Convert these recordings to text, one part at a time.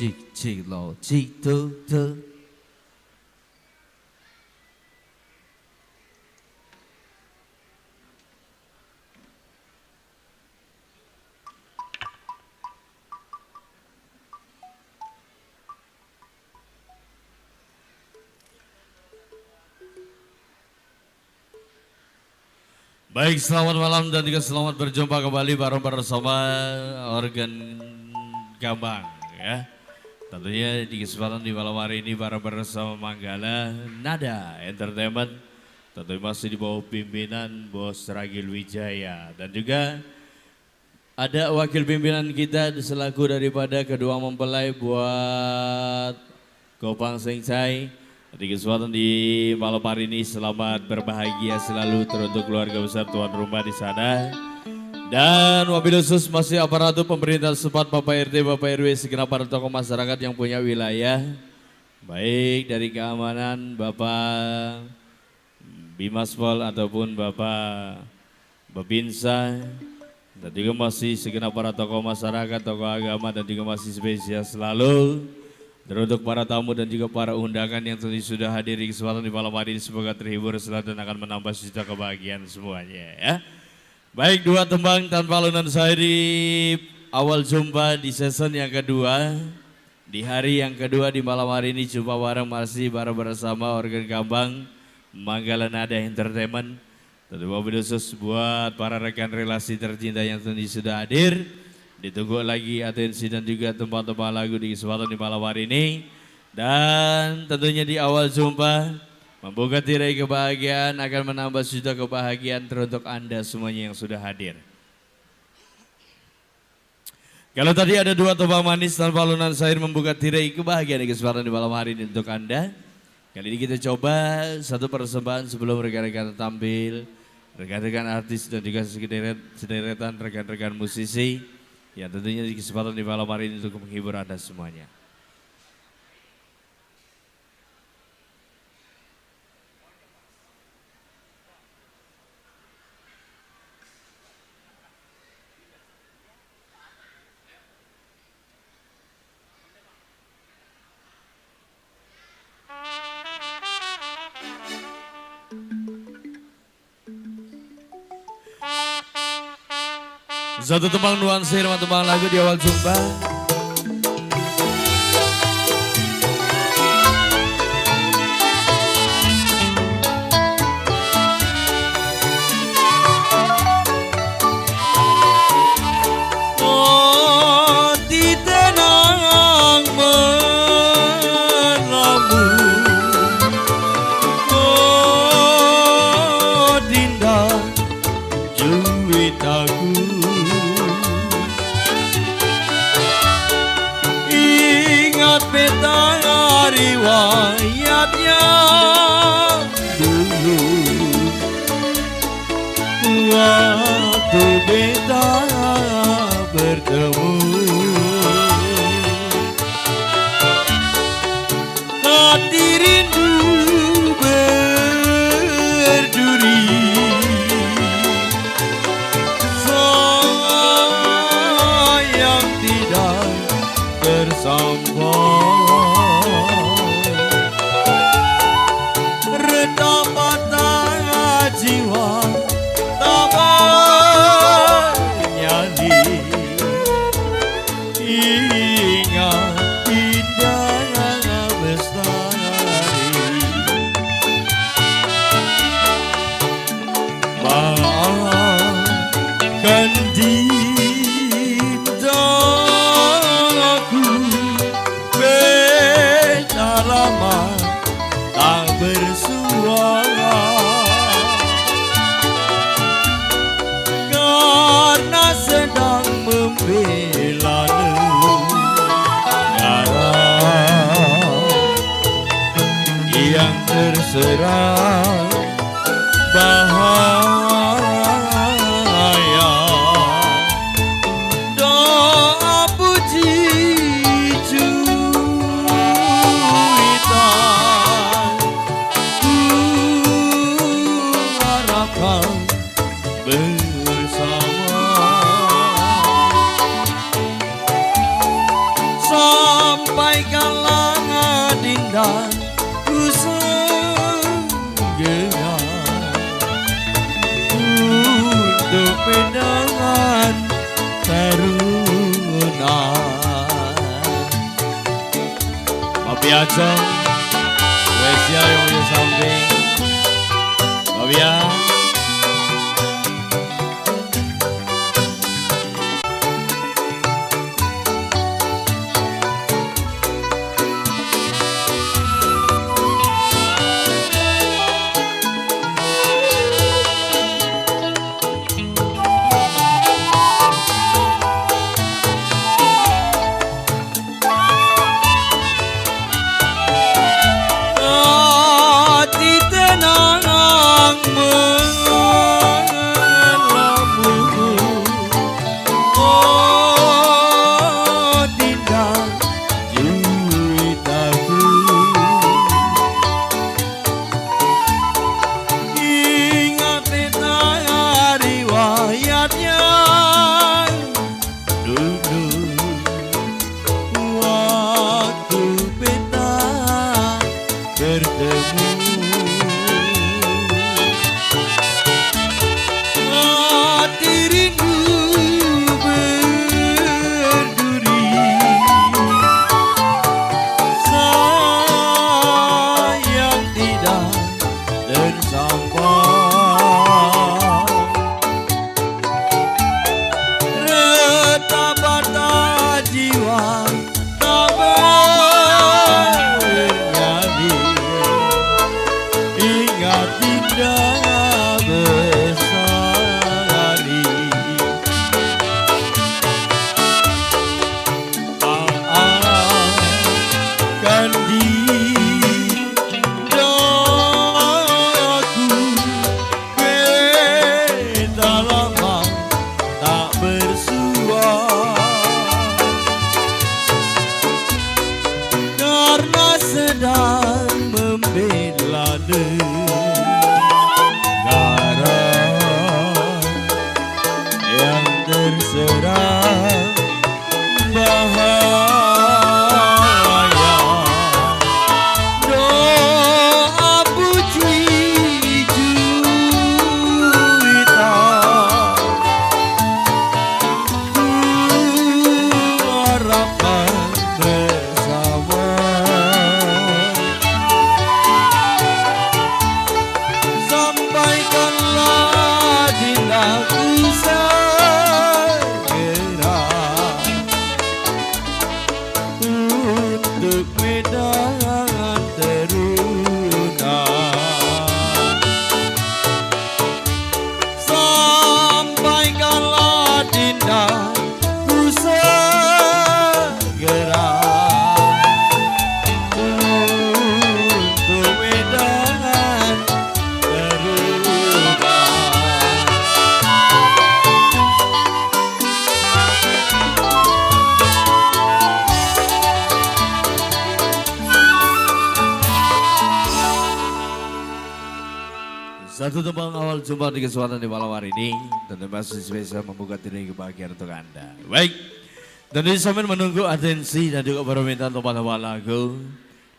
cik cik lo cik tu. Baik, selamat malam dan juga selamat berjumpa kembali bareng bersama organ Gambang ya. Tentunya di kesempatan di malam hari ini bareng bersama Manggala Nada Entertainment. Tentunya masih di bawah pimpinan Bos Ragil Wijaya. Dan juga ada wakil pimpinan kita selaku daripada kedua mempelai buat Gopang Sengcai. Di kesempatan di malam hari ini selamat berbahagia selalu teruntuk keluarga besar tuan rumah di sana. Dan wabil khusus masih aparatur pemerintah setempat Bapak RT, Bapak RW, segenap para tokoh masyarakat yang punya wilayah. Baik dari keamanan Bapak Bimaspol ataupun Bapak Babinsa. Dan juga masih segenap para tokoh masyarakat, tokoh agama dan juga masih spesial selalu. Teruntuk para tamu dan juga para undangan yang tadi sudah hadir di kesempatan di malam hari ini, semoga terhibur selalu dan akan menambah sejuta kebahagiaan semuanya ya. Baik, dua tembang tanpa alunan saya di awal jumpa di season yang kedua. Di hari yang kedua di malam hari ini jumpa bareng masih bareng bersama organ Gambang Manggala Nada Entertainment. Tentu wabil khusus buat para rekan relasi tercinta yang tadi sudah hadir. Ditunggu lagi atensi dan juga tempat-tempat lagu di kesempatan di malam hari ini. Dan tentunya di awal jumpa membuka tirai kebahagiaan akan menambah sejuta kebahagiaan teruntuk Anda semuanya yang sudah hadir. Kalau tadi ada dua tembang manis tanpa alunan sair membuka tirai kebahagiaan di kesempatan di malam hari ini untuk Anda. Kali ini kita coba satu persembahan sebelum rekan-rekan tampil. Rekan-rekan artis dan juga sederetan rekan-rekan musisi. Ya tentunya di kesempatan di malam hari ini untuk menghibur Anda semuanya. Satu tembang nuansa irama tembang lagu di awal jumpa. Oh, ditenang melamun. Oh, dinda juwitaku. Peta riwayatnya dulu waktu beta bertemu, hati rindu berduri, sayang tidak tersampai. Jiwa tak bernyanyi, ingat indahnya bestari. Maafkan dinda aku, beta lama tak bersuara. Sedang membela negara yang terserang bahaya. Doa puji cuitan ku harapkan bersama. Acong, spesial yang punya samping, Babia. Satu tembang awal jumpa di kesempatan di malam hari ini. Tentu masih spesial membuka diri kebahagiaan untuk Anda. Baik, tentu sambil menunggu atensi dan juga permintaan teman-teman lagu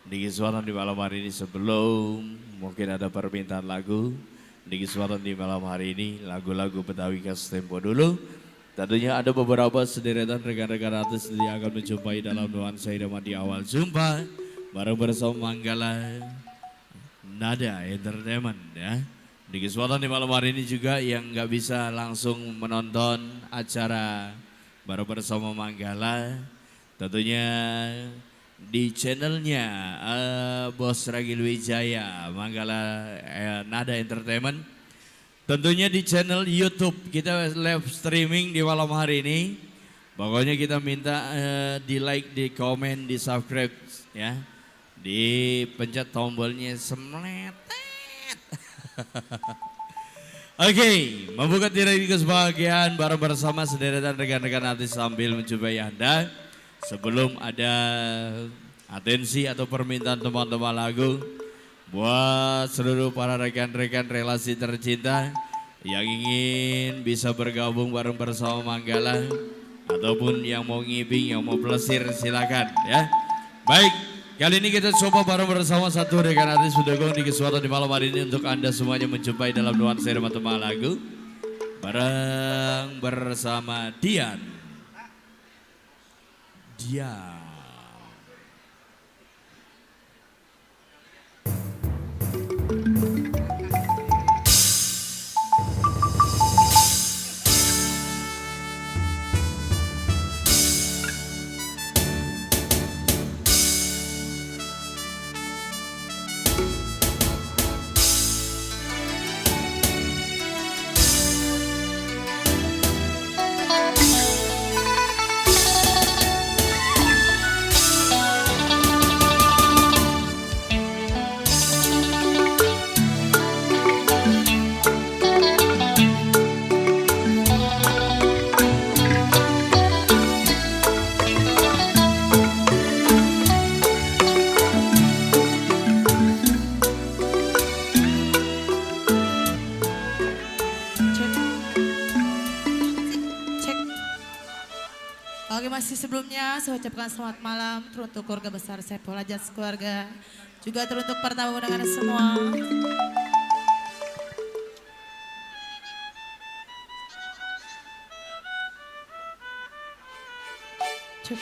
di kesempatan di malam hari ini. Sebelum mungkin ada permintaan lagu di kesempatan di malam hari ini, lagu-lagu Betawi khas tempo dulu. Tentunya ada beberapa sederetan rekan-rekan artis yang akan menjumpai dalam nuansa irama di awal jumpa bareng bersama Manggala Nada Entertainment ya. Di kesempatan di malam hari ini juga yang nggak bisa langsung menonton acara bareng bersama Manggala, tentunya di channelnya Bos Ragil Wijaya Manggala Nada Entertainment. Tentunya di channel YouTube kita live streaming di malam hari ini. Pokoknya kita minta di like, di komen, di subscribe ya. Dipencet tombolnya semletet. Oke, membuka diri kebahagiaan bareng bersama sederetan rekan-rekan artis sambil mencobai Anda. Sebelum ada atensi atau permintaan teman-teman lagu buat seluruh para rekan-rekan relasi tercinta yang ingin bisa bergabung bareng bersama Manggala ataupun yang mau ngibing, yang mau plesir silakan ya. Baik. Kali ini kita coba bareng bersama satu rekan artis pendukung di kesempatan di malam hari ini untuk Anda semuanya menjumpai dalam nuansa irama tembang lagu bareng bersama Dian. Cek. Oke, masih sebelumnya saya ucapkan selamat malam teruntuk keluarga besar Saiful Hajat keluarga, juga teruntuk para tamu undangan semua. Cek.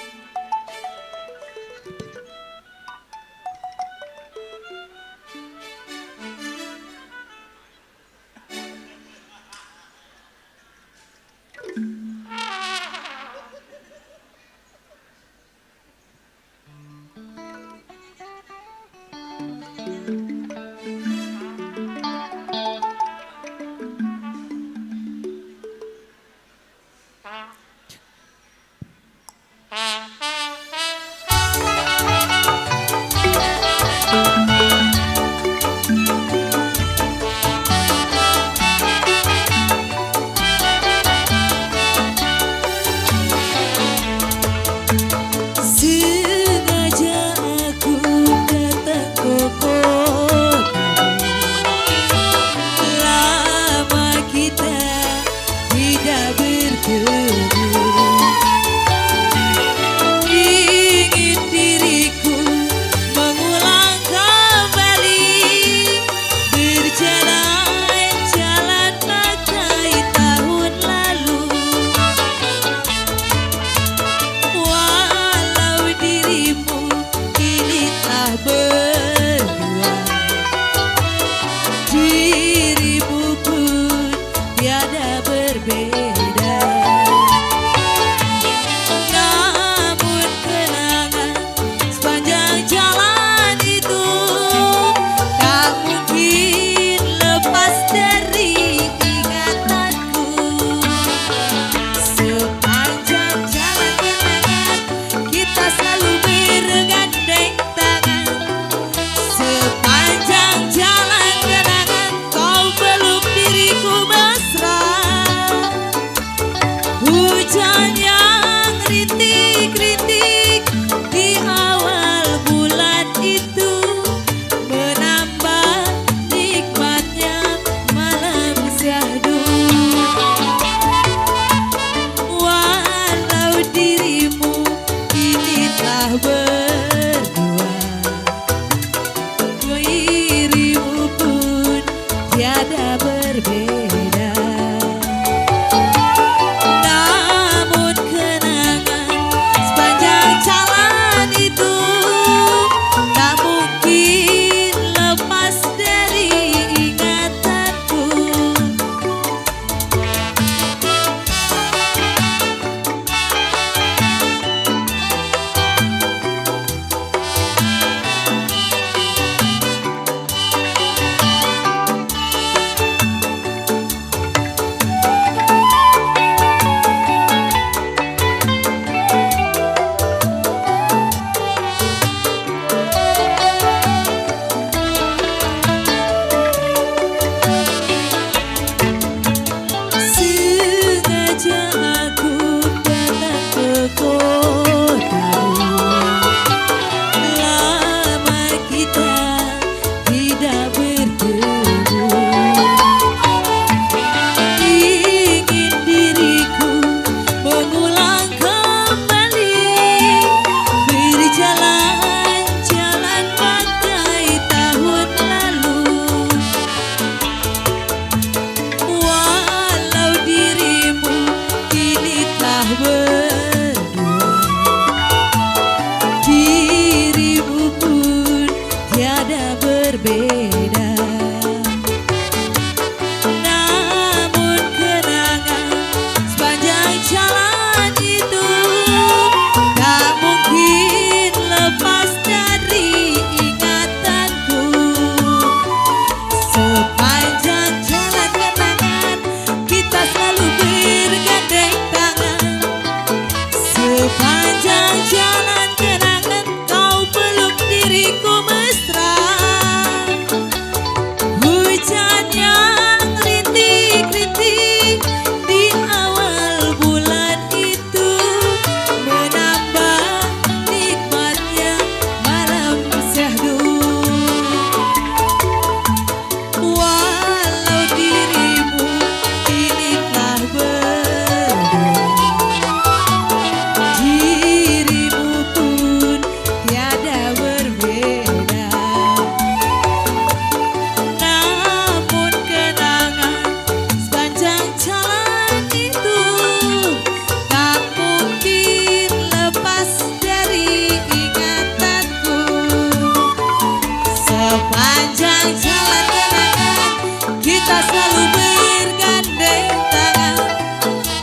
kita selalu bergandeng tangan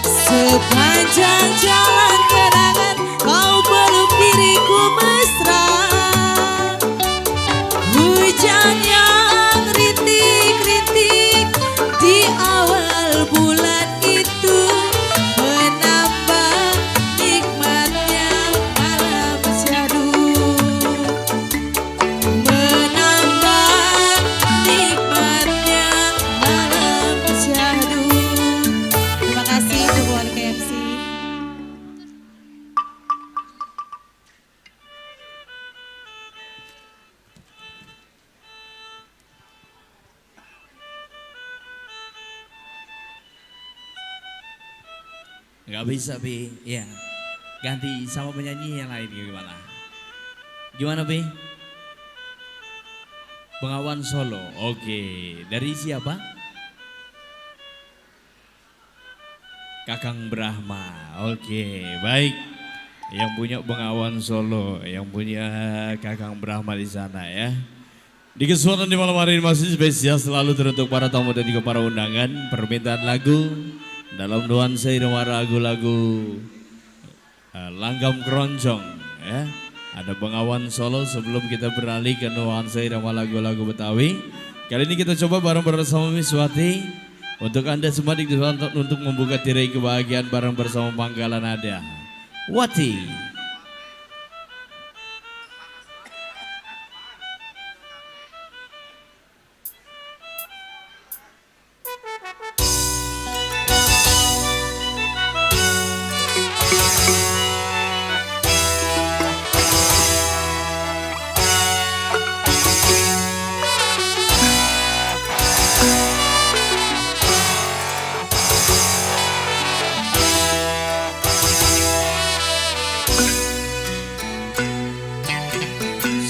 sepanjang jalan kenangan. Kau peluk diriku mesra, hujan yang rintik-rintik di awal bulan itu menambah nikmatnya malam syahdu, menambah nikmatnya malam syahdu. Terima kasih untuk wali KFC. Gak bisa Bi, ya ganti sama penyanyi yang lain gimana? Gimana Bi? Bengawan Solo, oke. Dari siapa? Kakang Brahma, oke baik. Yang punya Bengawan Solo, yang punya Kakang Brahma di sana ya. Di kesempatan di malam hari ini masih spesial selalu teruntuk para tamu dan juga para undangan. Permintaan lagu dalam nuansa irama lagu-lagu langgam keroncong ya. Ada Bengawan Solo sebelum kita beralih ke nuansa irama lagu-lagu Betawi. Kali ini kita coba bareng bersama Miss Wati. Untuk Anda semua di kesempatan untuk membuka tirai kebahagiaan bareng bersama Manggala Nada. Wati.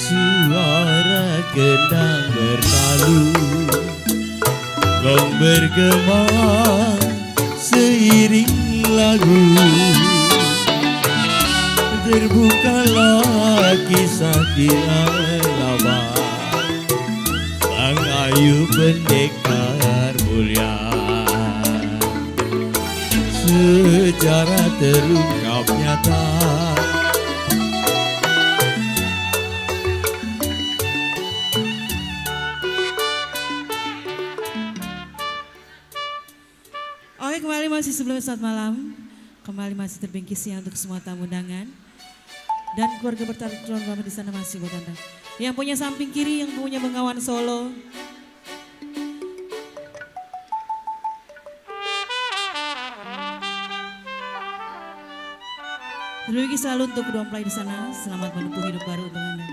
Suara gendang bertalu, gong bergema seiring lagu. Terbukalah kisah tiada lama, Sang Ayu pendekar mulia. Sejarah terungkap nyata, Oke, kembali masih sebelum saat malam, kembali masih terbingkis ya untuk semua tamu undangan dan keluarga bertarik drama di sana masih buat Anda. Yang punya samping kiri, yang punya Bengawan Solo. Terima kasih selalu untuk kedua mempelai di sana. Selamat menempuh hidup baru untuk Anda.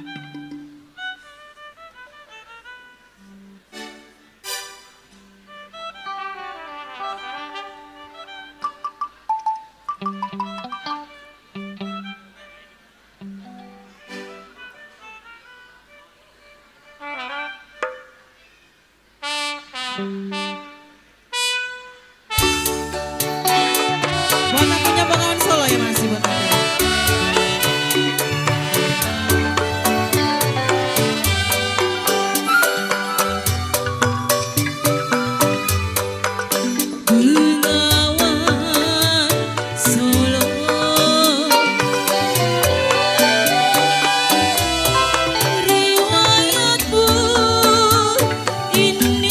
Buat yang punya Bengawan Solo ya masih buat Anda. Bengawan Solo, riwayatmu ini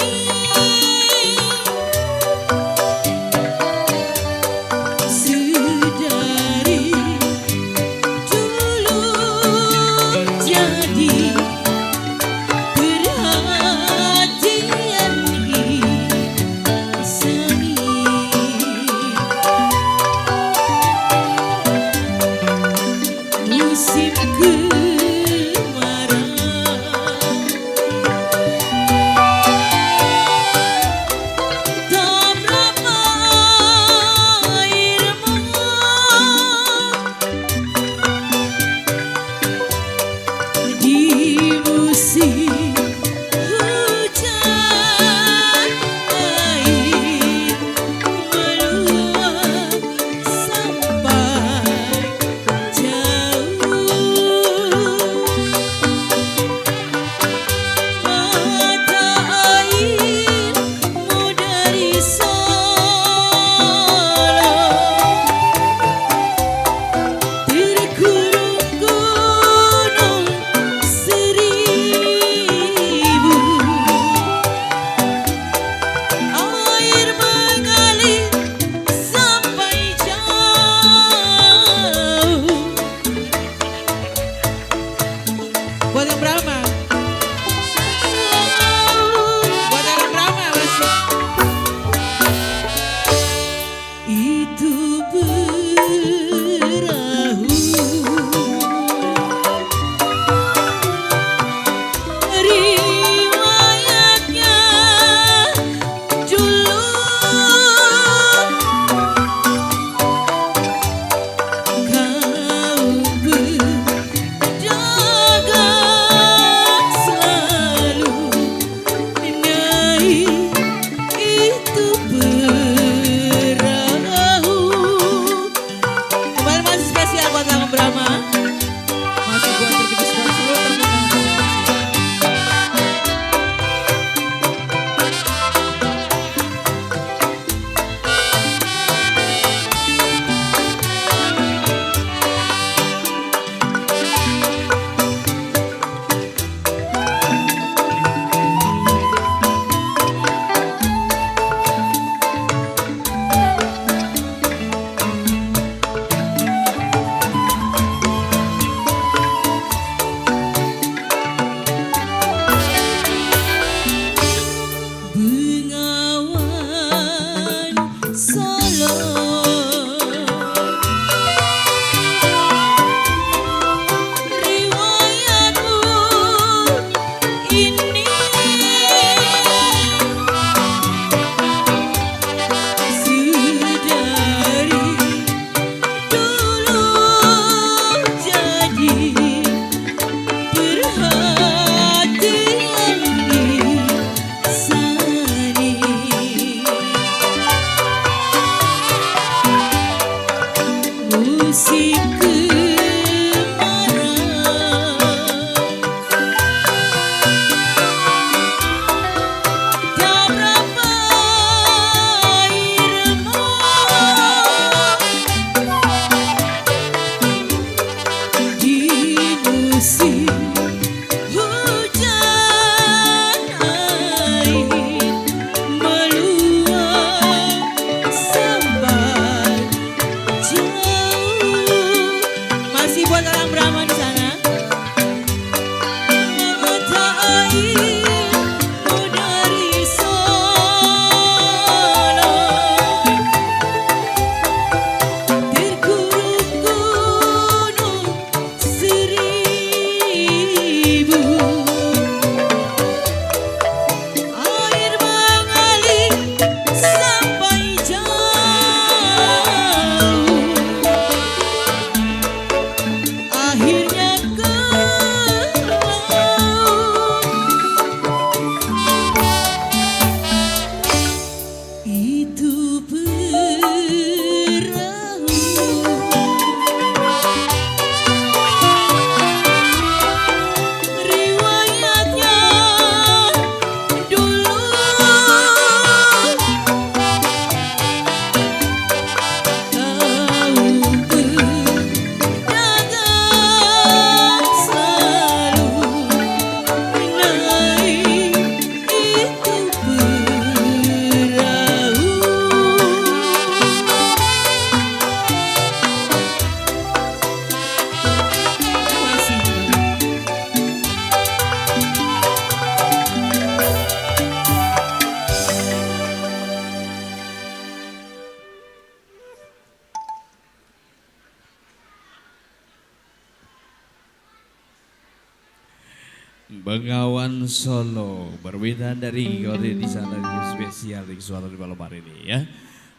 Bengawan Solo, berbeda dari kode di sana spesial di suara di malam hari ini ya.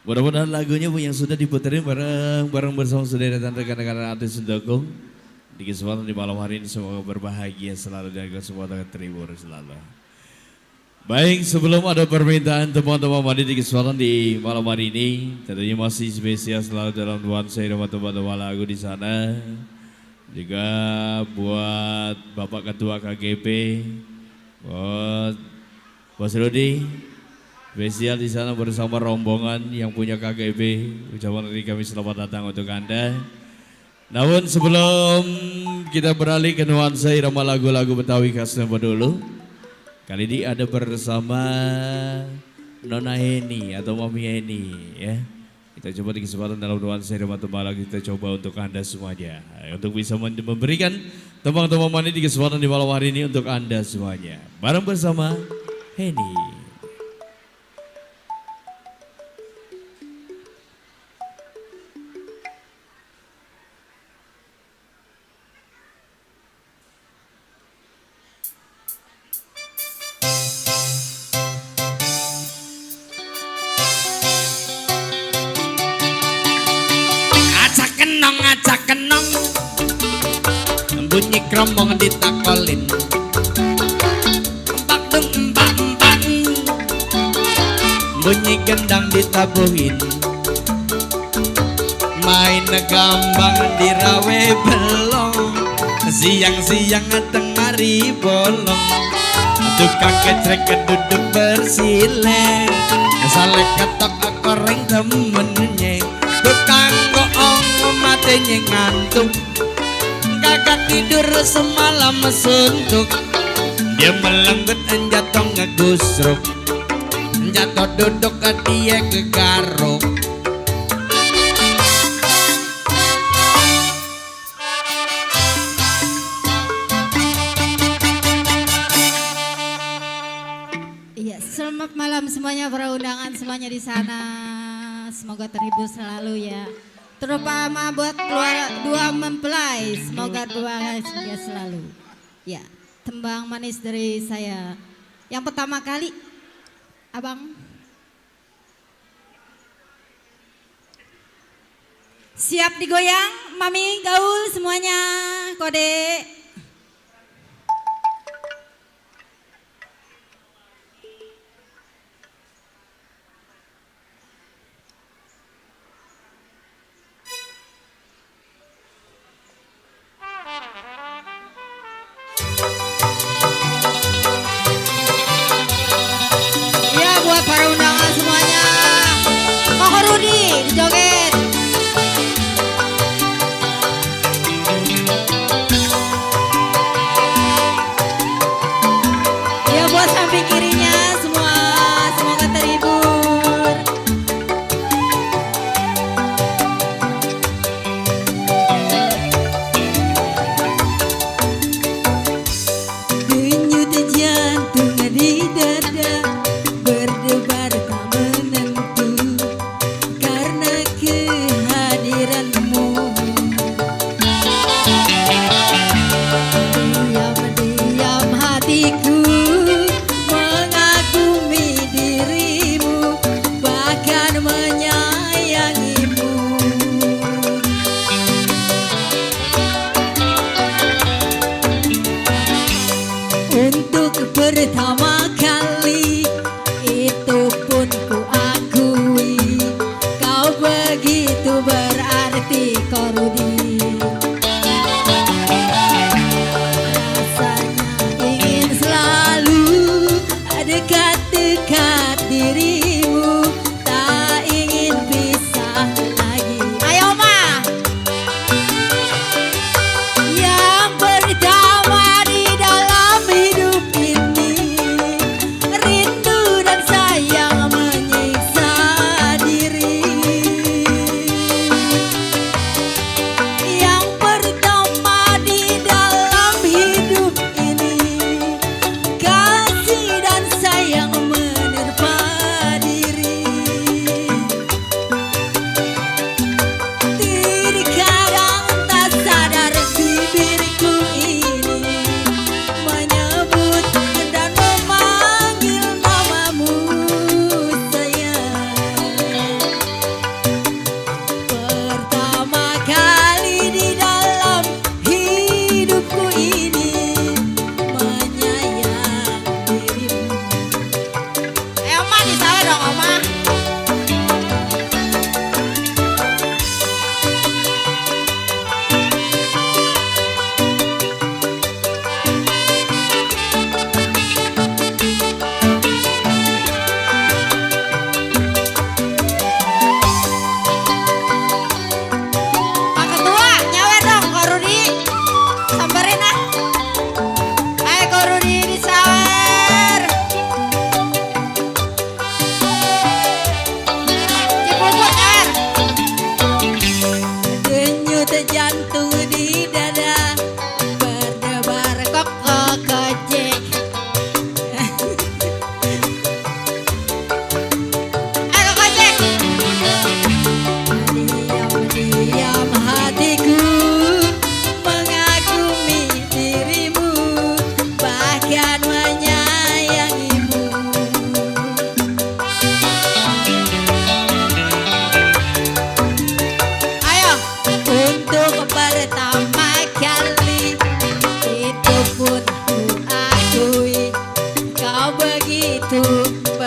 Mudah-mudahan lagunya yang sudah diputerin bareng bersama saudara dan rekan-rekan artis pendukung di kesempatan di malam hari ini, semoga berbahagia selalu dan semua dengan terhibur selalu. Baik, sebelum ada permintaan teman-teman mandi di kesempatan di malam hari ini, tentunya masih spesial selalu dalam nuansa teman-teman lagu di sana. Juga buat Bapak Ketua KGP, buat Bos Rudi, spesial di sana bersama rombongan yang punya KGP. Ucapan dari kami selamat datang untuk Anda. Namun sebelum kita beralih ke nuansa irama lagu-lagu Betawi khas Lembah dulu, kali ini ada bersama Nona Heni atau Mami Heni ya. Kita coba di kesempatan dalam nuansa irama tembala kita coba untuk Anda semuanya. Untuk bisa memberikan teman-teman mani di kesempatan di malam hari ini untuk Anda semuanya. Bareng bersama Heni. Acak kenong bunyi kromong ditakolin empak dung empak empak bunyi gendang ditabuhin main gambang di rawe belong siang-siang tengari bolong tukang kecrek duduk bersile saleh ketok koreng temennya tukang goong matenya ngantuk kagak tidur semalam suntuk dia melenggut jatuh ngegusruk jatuh duduk dia kegaruk iya, selamat malam semuanya, para undangan semuanya di sana. Semoga terhibur selalu ya. Terutama buat dua mempelai, semoga berbahagia selalu. Ya, tembang manis dari saya. Yang pertama kali, Abang. Siap digoyang, Mami, gaul semuanya, kode. Para undangan semuanya, Koko Rudi joget. Ya buat samping kirinya semua, semoga terhibur. Denyut jantung di dada berdebar tak menentu karena kehadiranmu. Diam-diam hatiku mengagumi dirimu, bahkan menyayangimu. Untuk pertama kali itu pun ku akui, kau begitu berarti, Koko Rudi. Rasanya ingin selalu dekat-dekat dirimu, tak ingin pisah lagi. Ayo Ma, yang pertama di dalam hidup ini, rindu dan sayang menyiksa diri. Yang pertama di dalam hidup ini, kasih dan sayang menerpa diri.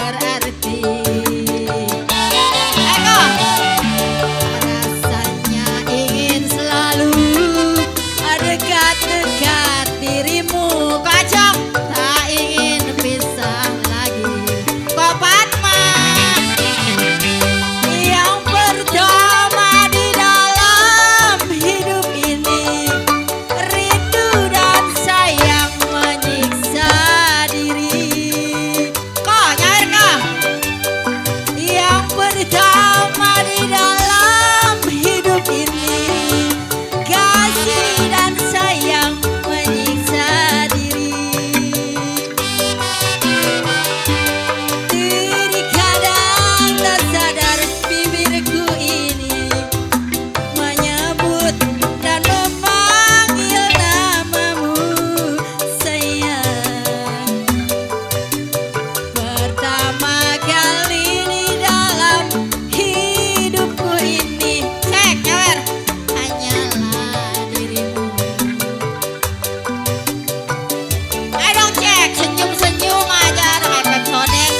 berarti. Eko, rasanya ingin selalu dekat-dekat dirimu. Kocok, tak ingin pisah lagi. Kok Fatma, yang pertama di dalam hidup ini, rindu dan sayang menyiksa diri. Kok nyair kok? Yang pertama di dalam hidup ini, kasih dan sayang menyiksa diri. Terkadang tak sadar bibirku ini menyebut dan memanggil namamu sayang. Pertama kali di dalam hidupku ini, cek nyawer, hanyalah dirimu. Ayo dong cek, senyum-senyum aja kayak Pepsodent.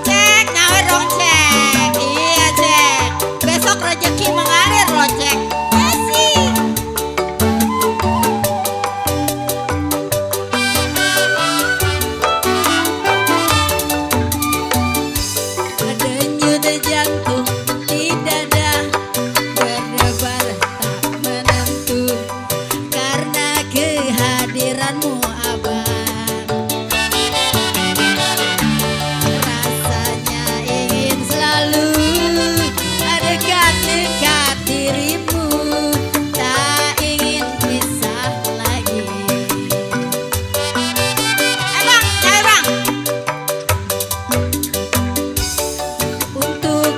Cek, nyawer dong cek. Iya cek. Besok rezeki mengalir loh cek. Asik. Denyut jantung di dada berdebar tak menentu karena kehadiranmu abang. Rasanya ingin selalu dekat-dekat dirimu, tak ingin pisah lagi. Bang, cari bang. Untuk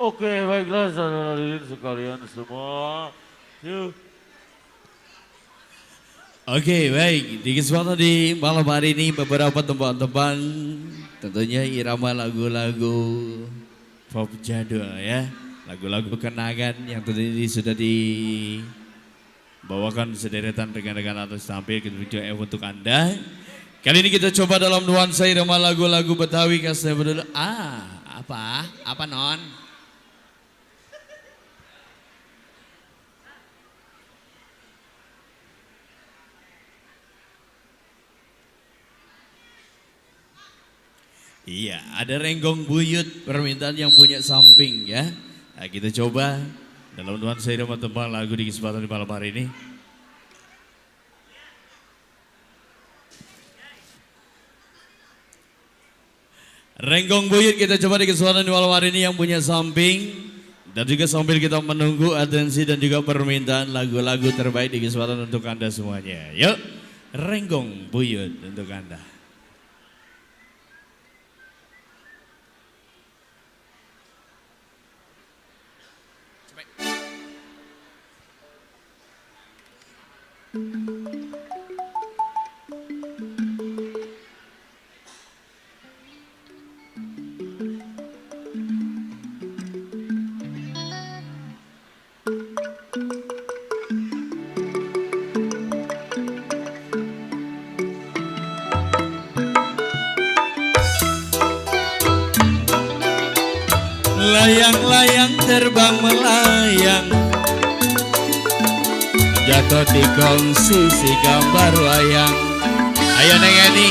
Oke, baiklah saudara hadirin sekalian semua. Yuk. Oke, baik. Di kesempatan di malam hari ini beberapa tempat-tempat tentunya irama lagu-lagu pop jadul ya. Lagu-lagu kenangan yang tadi sudah dibawakan sederetan rekan-rekan atas tampil ke video untuk Anda. Kali ini kita coba dalam nuansa irama lagu-lagu Betawi khas dulu. Apa? Apa non? Iya, ada renggong buyut permintaan yang punya samping ya. Nah, kita coba dalam nuansa irama tembang lagu di kesempatan di malam hari ini. Renggong buyut kita coba di kesempatan di malam hari ini yang punya samping. Dan juga sambil kita menunggu atensi dan juga permintaan lagu-lagu terbaik di kesempatan untuk Anda semuanya. Yuk, renggong buyut untuk Anda. Layang-layang terbang melayang, jatuh di kongsi si gambar wayang. Ayo Neng Eni,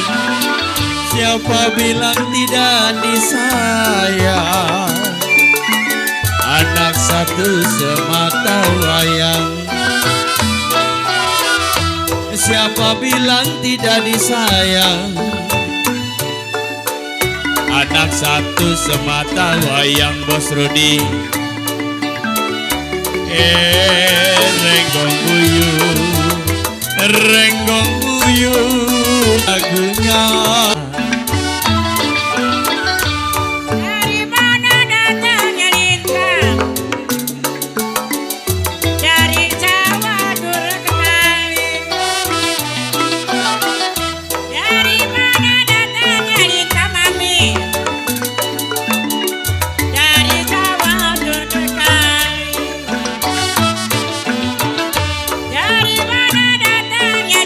siapa bilang tidak disayang? Anak satu semata wayang. Siapa bilang tidak disayang? Anak satu semata wayang Bos Rudi. Renggong buyut lagunya. Dari mana datangnya lintang? Dari Jawa Durkali. Dari mana datangnya lintang mami? Dari Jawa Durkali. Dari mana datangnya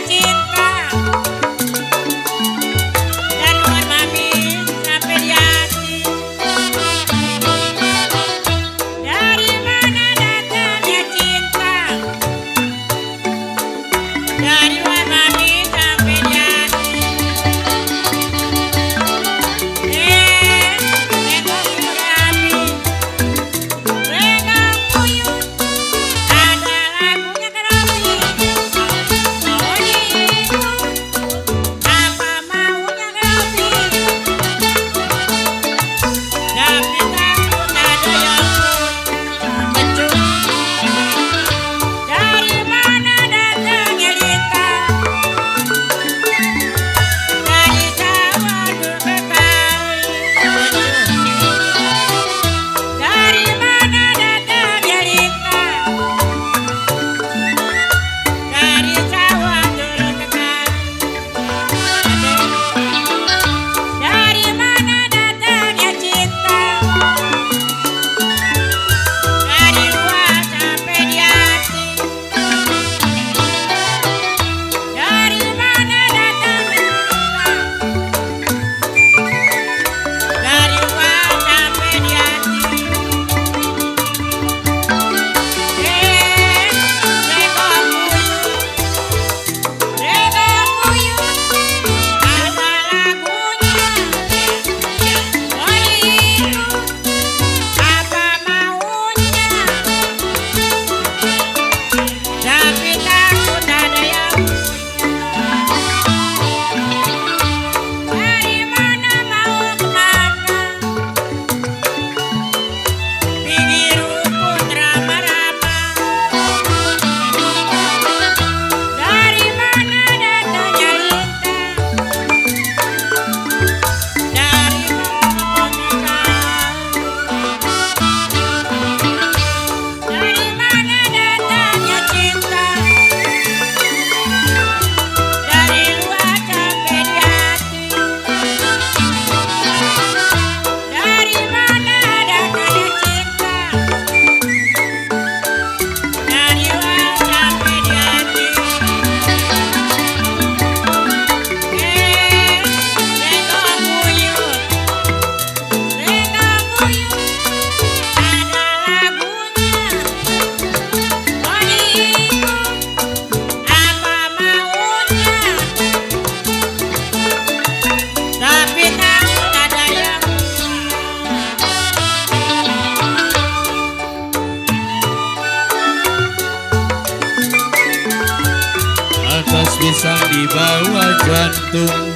pisang di bawah jantung,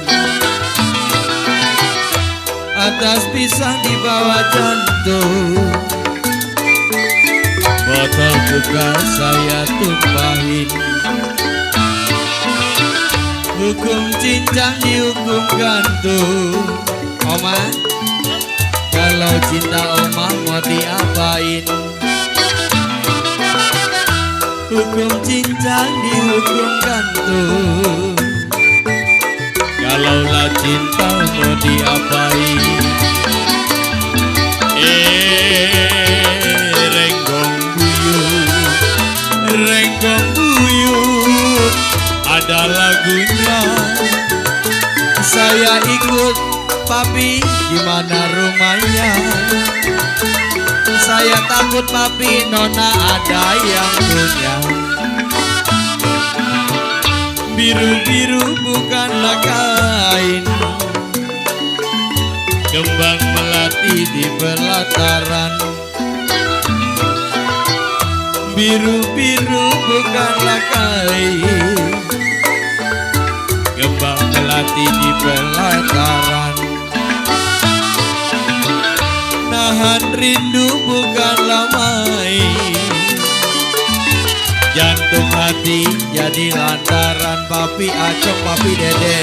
atas pisang di bawah jantung. Botol bekas saya tumpahin, hukum cincang dihukum gantung. Oma, kalau cinta oma mau diapain? Hukum cincang dihukum gantung. Kalaulah cinta mau diapain? Renggong buyut ada lagunya. Saya ikut papi di mana rumahnya. Saya takut papi nona ada yang punya. Biru-biru bukanlah kain, kembang melati di pelataran. Biru-biru bukanlah kain, kembang melati di pelataran. Nahan rindu bukanlah main, jantung hati jadi lantaran. Papi acok papi dede,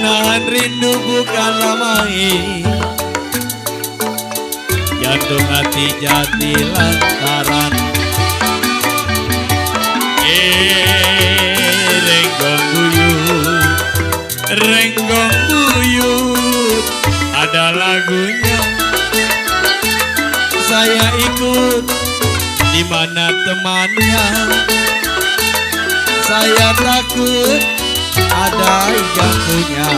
nahan rindu bukanlah main, jantung hati jadi lantaran. Renggong buyut ada lagunya. Saya ikut di mana temannya. Saya takut ada yang punya.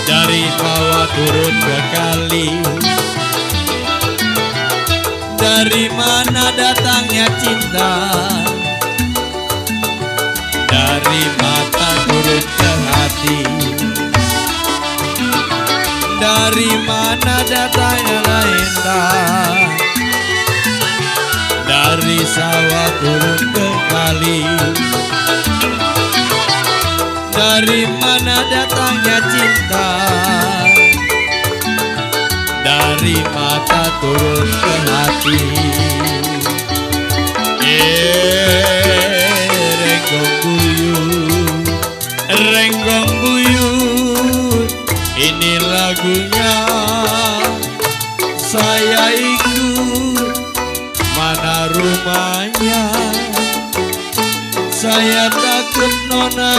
Dari bawah turun ke kali, dari mana datangnya cinta? Dari mata turun ke hati, dari mana datangnya cinta? Dari sawah turun ke kali, dari mana datangnya cinta? Dari mata turun ke hati. Renggong buyut, ini lagunya. Saya ikut mana rumahnya. Saya takut nona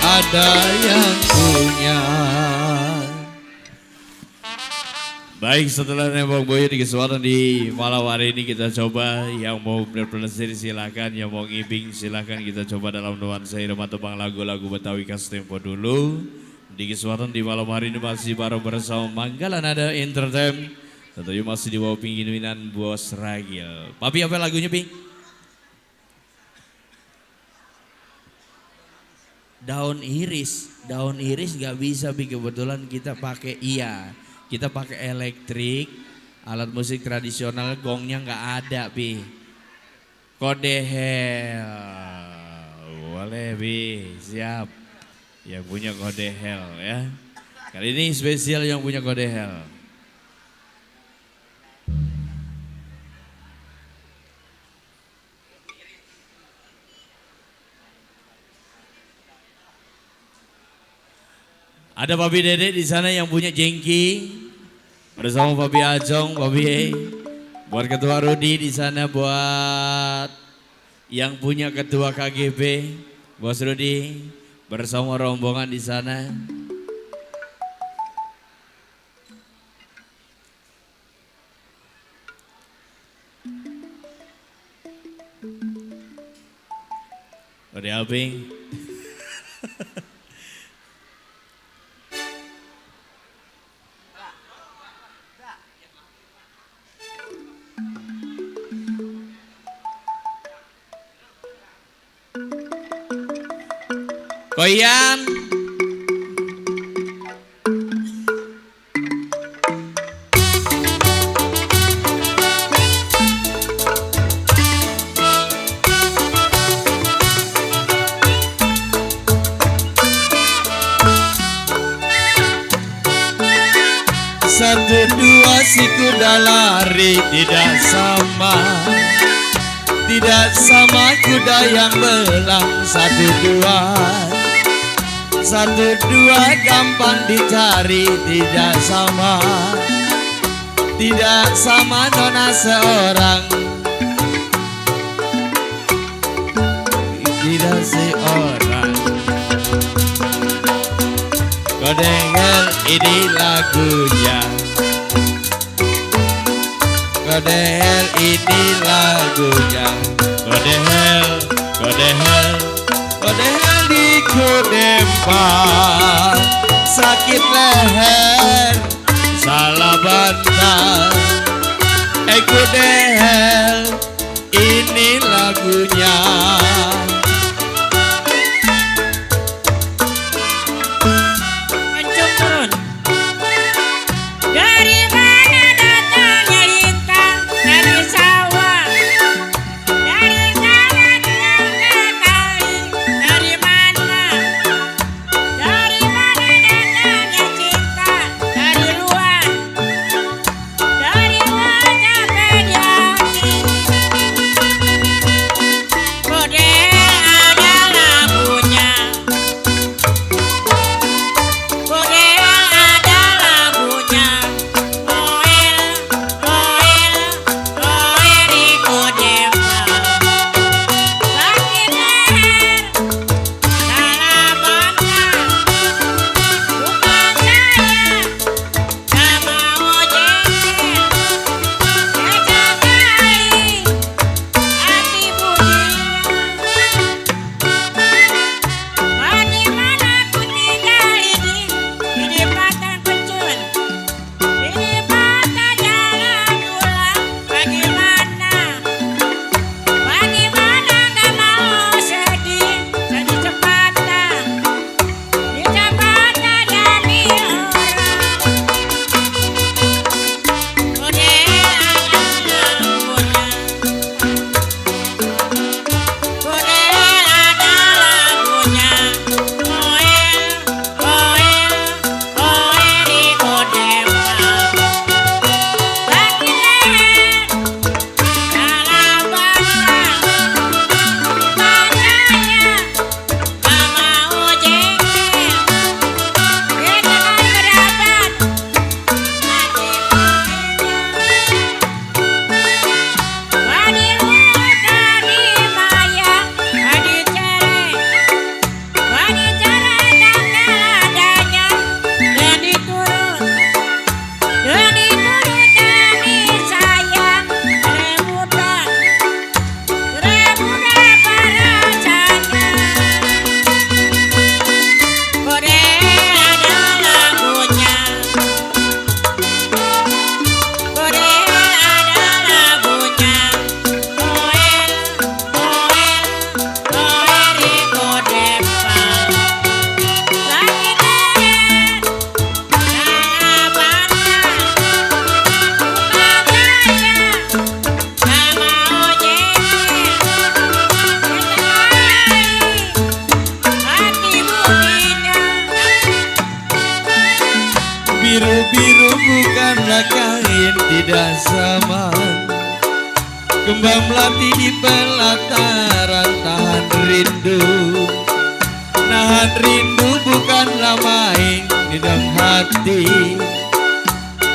ada yang punya. Baik, setelah nembak boyo di kesempatan di malam hari ini kita coba. Yang mau berpelesir silakan, yang mau ngibing silakan. Kita coba dalam nuansa irama tebang lagu-lagu Betawi khas tempo dulu. Di kesempatan di malam hari ini masih bareng bersama Manggala Nada Entertainment. Tentunya masih di bawah pimpinan Bos Ragil. Papi apa lagunya, Pi? Daun iris gak bisa, Pi. Kebetulan kita pakai kita pakai elektrik, alat musik tradisional, gongnya nggak ada, Pi. Kodehel, boleh, Pi, siap. Yang punya kodehel ya. Kali ini spesial yang punya kodehel. Ada Papi Dede di sana yang punya jengki bersama Papi Ajong, Papi E. Buat Ketua Rudi di sana, buat yang punya Ketua KGP, Bos Rudi bersama rombongan di sana. Udah Abing. Koyan. Satu dua si kuda lari tidak sama. Tidak sama kuda yang belang. Satu dua gampang dicari. Tidak sama. Tidak sama nona seorang. Tidak seorang. Kau dengar ini lagunya. Kau dengar ini lagunya. Kau dengar di kudempak. Sakit leher, salah bantal. Kudel, ini lagunya. Mencung turun. Dari mana datangnya lintang? Dari sawah. Dari sana dengan kali. Dari mana? Dari mana datangnya cinta? Dari luar. Dari luar sampai di hati. Kode ada lagunya. Kode ada lagunya. Oel di kodempa. Sakit leher, salah bangga. Bukan saya, gak mau jengkel. Sejak kali hati bunyinya. Bagaimana ku tinggal ini di batang pecun, di batang jalan pulang. Bagaimana gak mau sedih cepatan, di cepatan jadi orang. Kode ada lagunya. Kode ada lagunya. Oel di kodempa. Sakit leher, salah bangga. Bukan saya, gak mau jengkel. Berikan kerabat, hati bunyinya. Wadi luka di maya, wadi cerek. Wadi cerek tanggal adanya. Dan diturut demi sayang. Rebutan rasanya. Kode ada lagunya. Kode ada lagunya. Oel di kodempa. Sakit leher, salah bangga. Bukan saya, gak mau jengkel. Sekali hati bunyinya. Biru-biru bukanlah kain, tidak sama. Kembang melati di pelataran. Tahan rindu. Nahan rindu bukanlah main. Di dalam hati,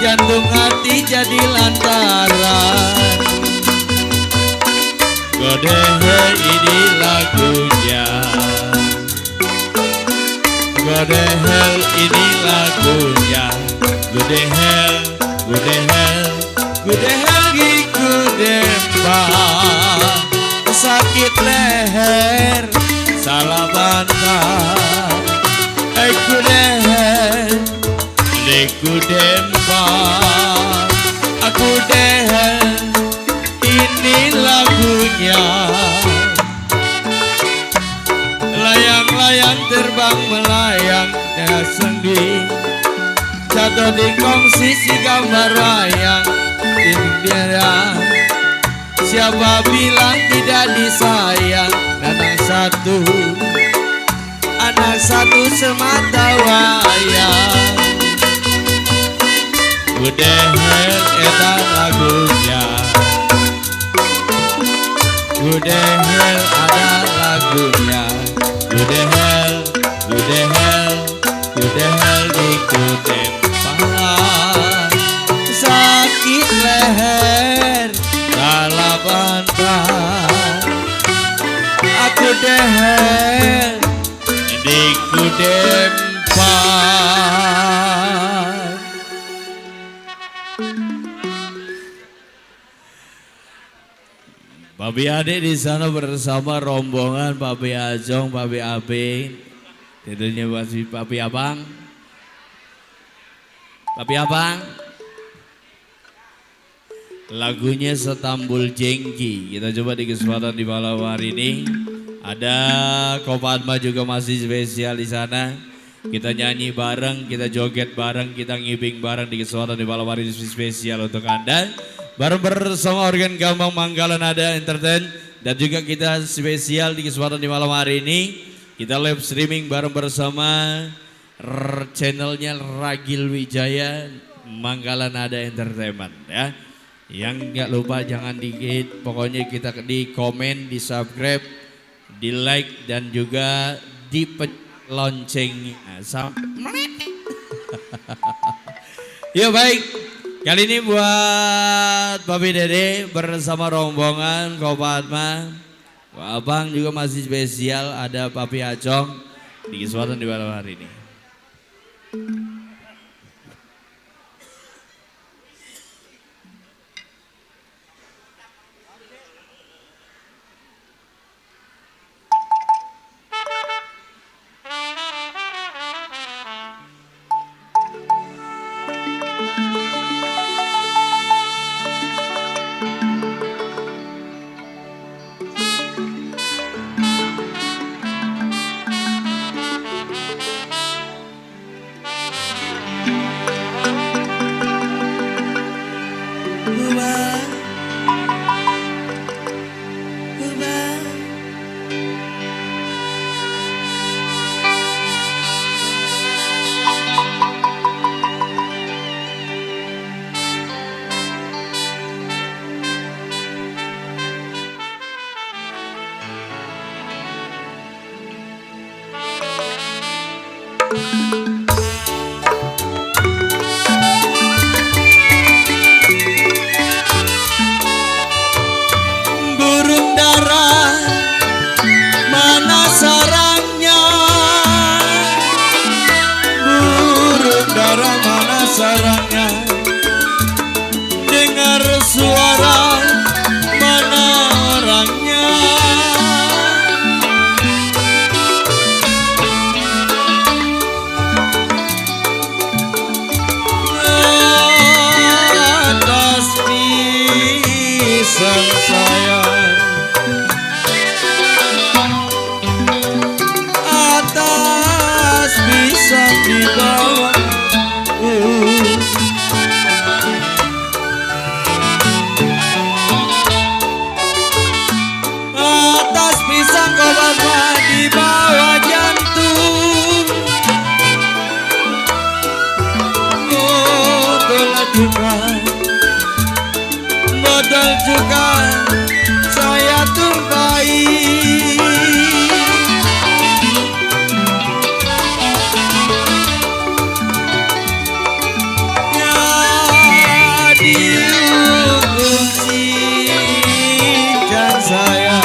jantung hati jadi lantaran. Kode ini lagunya. Kode ini lagunya. Gudehel Gudehel kudempak. Sakit leher, salah bantal. Kudempak. Aku dehel, ini lagunya. Layang-layang terbang melayang dengan sendi. Jatuh di kongsi si gambar wayang di dunia. Siapa bilang tidak disayang? Anak satu semata wayang. Gudehel eta lagunya. Gudehel ada lagunya. Gudehel, gudehel, gudehel dikutempat. Sakit leher salah bantal. Aku dehel dikutempat. Papi Ade di sana bersama rombongan Papi Ajong, Papi Abe, tentunya masih Papi Abang, Papi Abang. Lagunya Setambul Jengki. Kita coba di kesempatan di malam hari ini. Ada Kopadma juga masih spesial di sana. Kita nyanyi bareng, kita joget bareng, kita ngibing bareng di kesempatan di malam hari ini spesial untuk Anda. Bareng bersama organ Gambang Manggala Nada Entertain. Dan juga kita spesial di kesempatan di malam hari ini. Kita live streaming bareng bersama channelnya Ragil Wijaya Manggala Nada Entertainment ya. Yang nggak lupa jangan dikit, pokoknya kita di komen, di subscribe, di like dan juga di loncengnya. Ya baik. Kali ini buat Papi Dede bersama rombongan Kopadma. Abang juga masih spesial, ada Papi Acong di kesempatan di malam hari ini. Burung dara mana sarangnya? Burung dara mana sarangnya? Dengar suara mana orangnya? Atas pisang sayang, atas pisang di bawah. Atas pisang Kopadma di bawah jantung. Botol juga saya tumpahi. Ya dihukum cincang saya.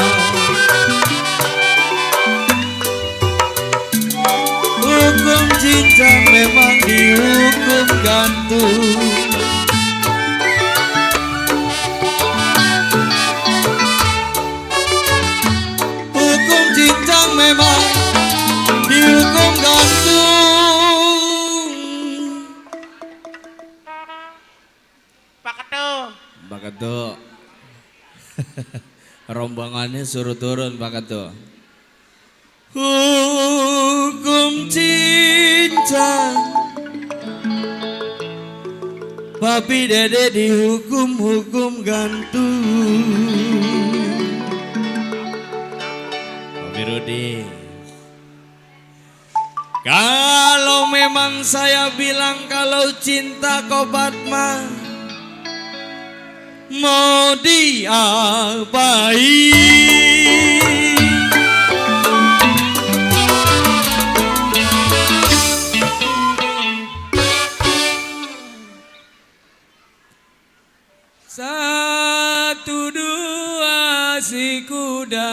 Hukum cincang memang dihukum gantung. Hukum cincang memang dihukum gantung. Pak Ketua. Pak Ketua. Rombongannya suruh turun Pak Ketua. Hukum cincang, Papi Dede dihukum gantung. Papi Rudi. Kalau memang saya bilang kalau cinta kobat mah mau diapain? Satu dua si kuda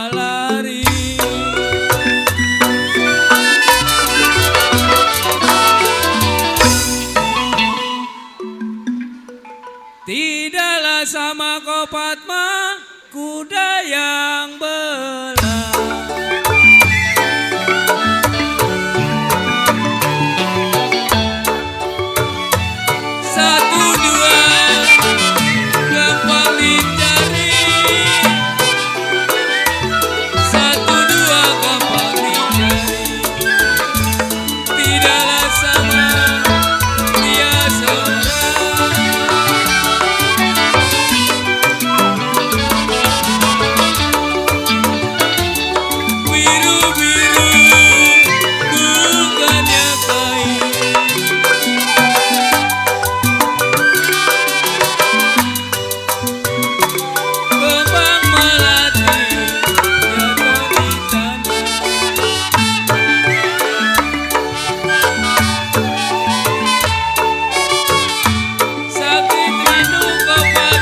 lari, tidaklah sama kopat mah kuda yang belah. Satu dua gampang dicari, satu dua gampang dicari, tidaklah sama dia seorang. Biru-biru bukannya kain, kembang melati jatuh di tanah. Sakti rindu kopat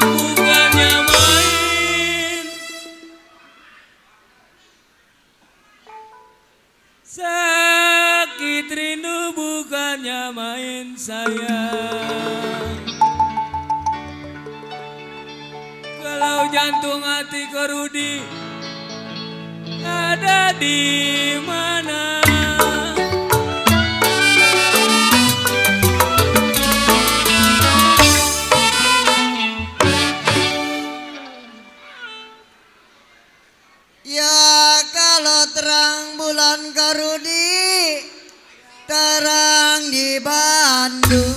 bukannya main. Sakit rindu bukannya main sayang. Kalau jantung hati Rudi ada di mana? Ya kalau terang bulan Garudi, terang di Bandung.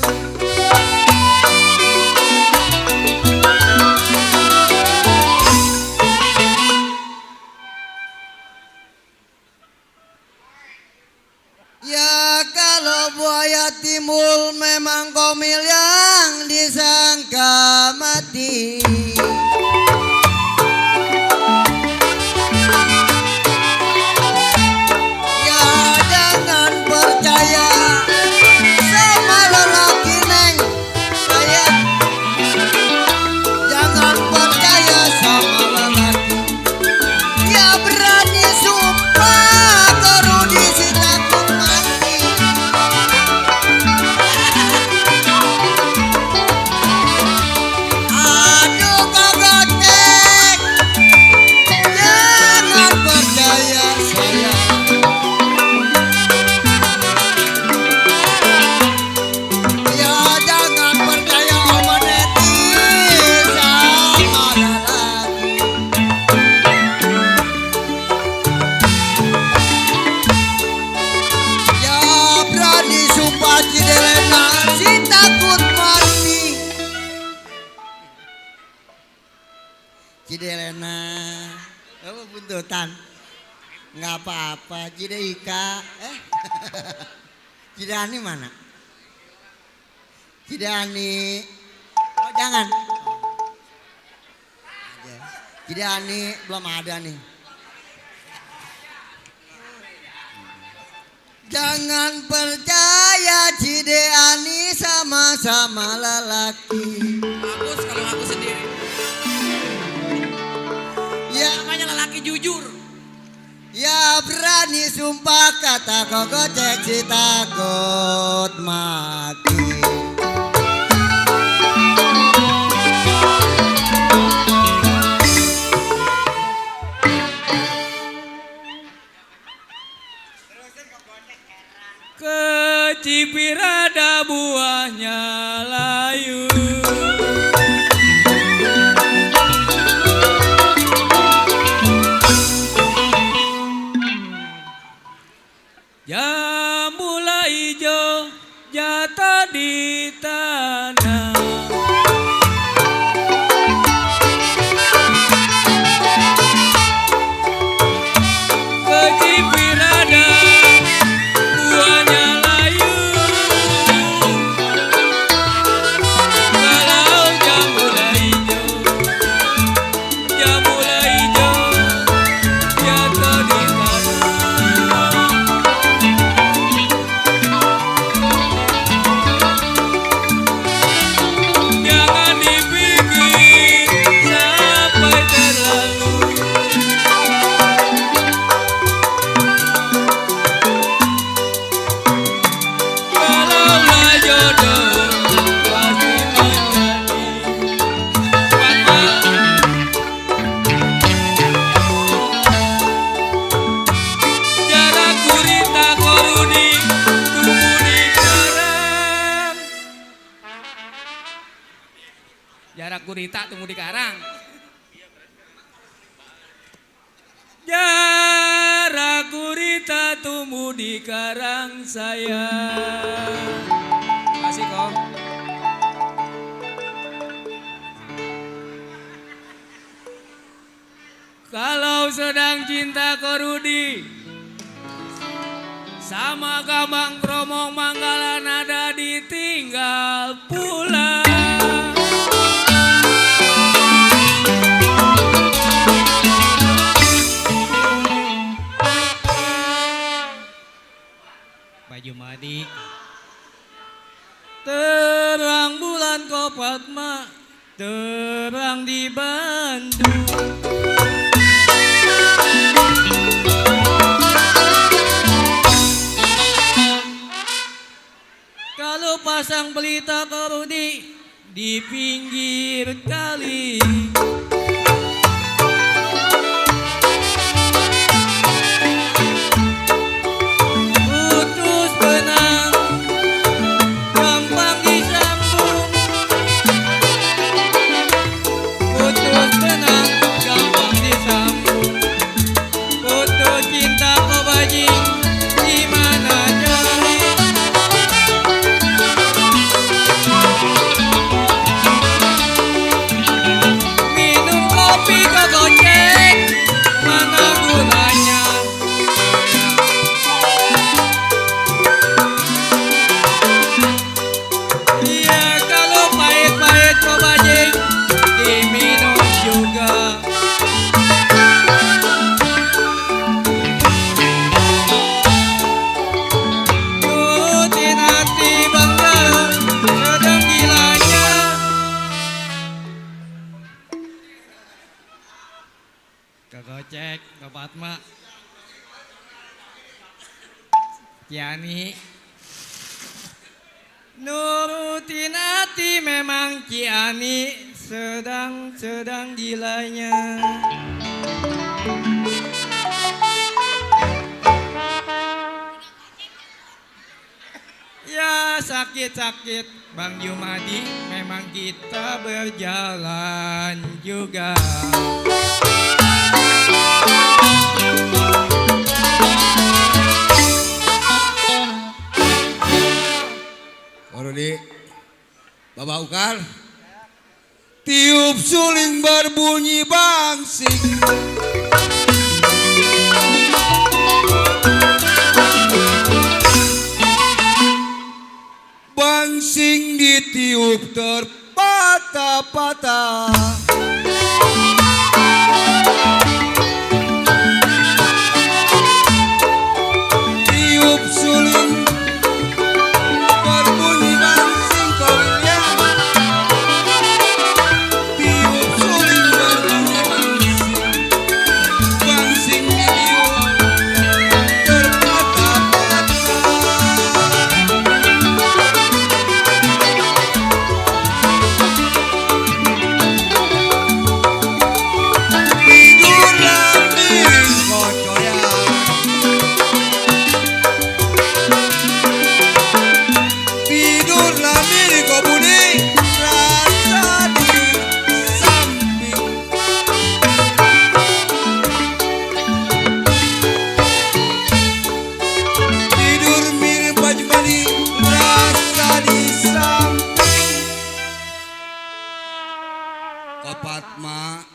Ya kalau buaya timbul memang komil yang disangka mati. Ya jangan percaya sama lelaki neng saya. Jangan percaya sama lelaki. Ya berani sumpah Garudi si takut mati. Aduh kagak tek. Jangan percaya saya. Ya jangan percaya sama Neti sama lelaki. Ya berani sumpah Cidelena si takut mati. Cidelena apa buntutan? Nggak apa-apa Cideika. Cidani mana? Cidani. Oh jangan. Aja. Cidani belum ada nih. Jangan percaya Cideani sama-sama lelaki. Bagus kalau aku sendiri. Ya, Namanya lelaki jujur. ya berani sumpah kata gocek si takut mati. Kecipir ada buahnya layu. Jambula hijau jatuh di Jarak gurita tumbuh di karang. Jarak gurita tumbuh di karang saya. Kasih kok. Kalau sedang cinta ke Rudi, sama Gambang Kromong Manggala nada ditinggal pulang. Baju madi. Terang bulan Kopatma, terang di Bandung. Kalau pasang pelita ke Rudi di pinggir kali. Putus benang gampang disambung. Putus benang gampang disambung. Putus cinta kau bajing di mana jari. Minum kopi kau goceng, mana gunanya? Iya kalau pahit-pahit kau bajing diminum juga. Nurutin hati Bang Jarang, sedang gilanya. Kegocek, ke Fatma, Kiani. Nurutin hati memang Kiani sedang gilanya. Ya sakit-sakit Bang Jumadi, memang kita berjalan juga. Rudi, Bapak Ukar, tiup suling berbunyi bangsing. Bangsing ditiup terpatah-patah. Tiup suling berbunyi bangsing kau lihat. Tiup suling berbunyi bangsing. Bangsing ditiup terpatah-patah. Tidurlah miring kau budi, rasa di samping. Tidur miring baju mandi, rasa di samping. Kopatma,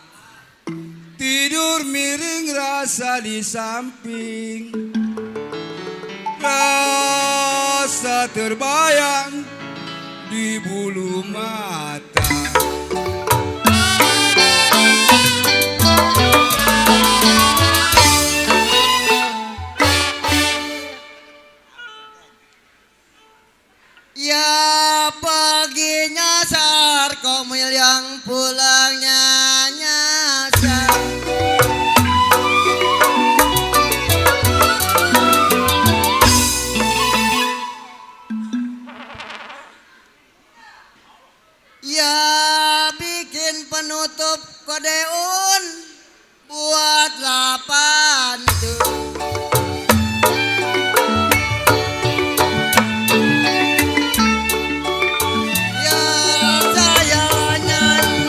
tidur miring rasa di samping. Rasa terbayang di bulu mata. Ya pagi nyasar, komil yang pulangnya nyasar. Ya bikin penutup kodeun buat 8 tuh. Ya saya nyanyi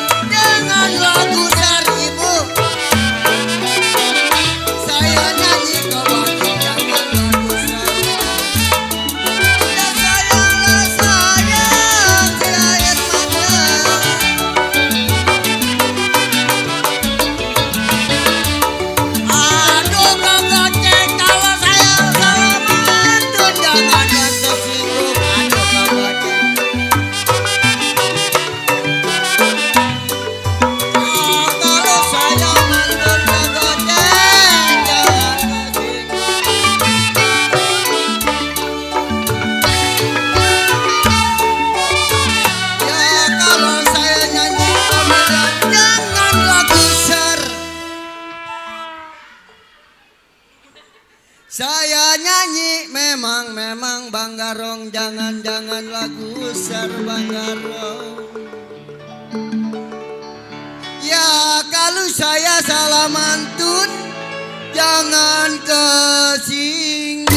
memang Bang Garong, jangan lagu Bang Garong. Ya kalau saya salah mantun, jangan kesinggung.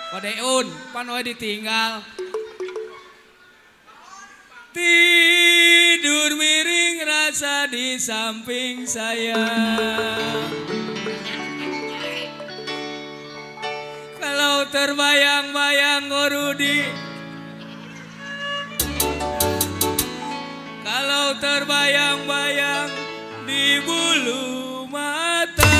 Padeun, panoe ditinggal. Tidur miring rasa di samping saya. Kalau terbayang-bayang Rudi, kalau terbayang-bayang di bulu mata.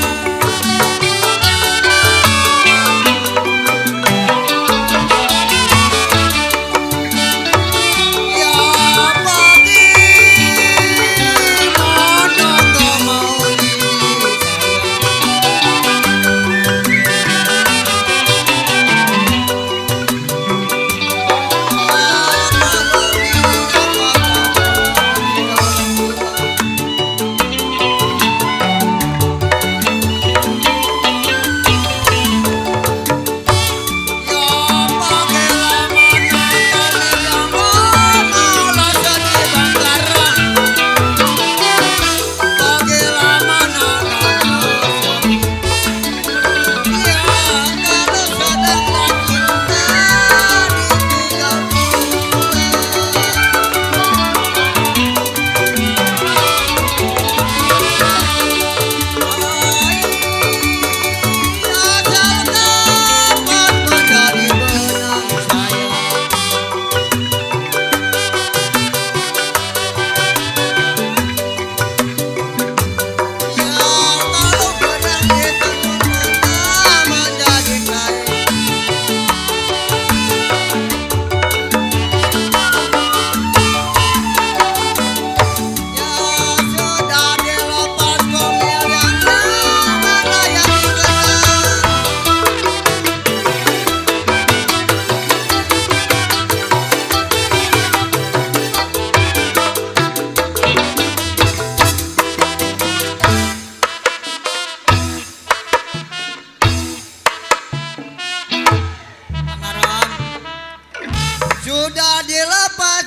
Sudah dilepas,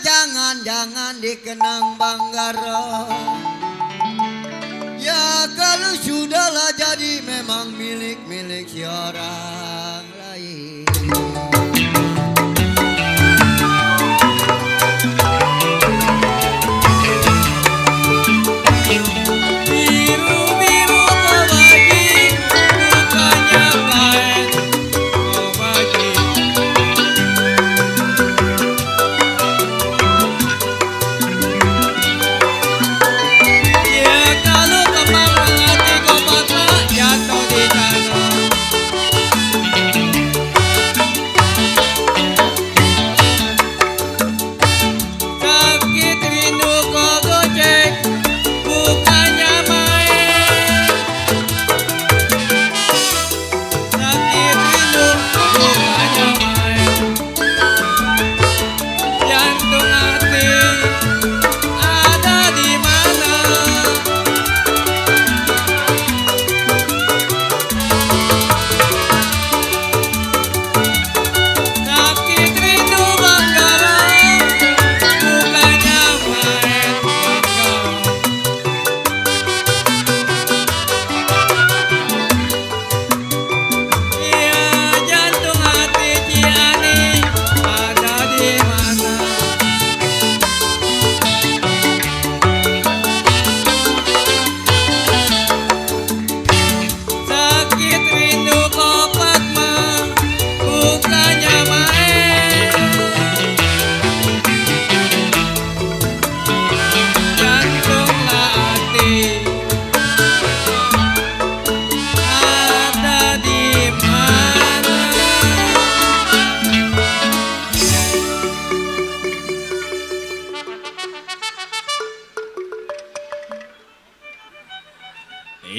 jangan dikenang Bang Garong. Ya kalau sudahlah jadi memang milik si orang lain. Biru-biru kebagi, bukannya kain kebagi.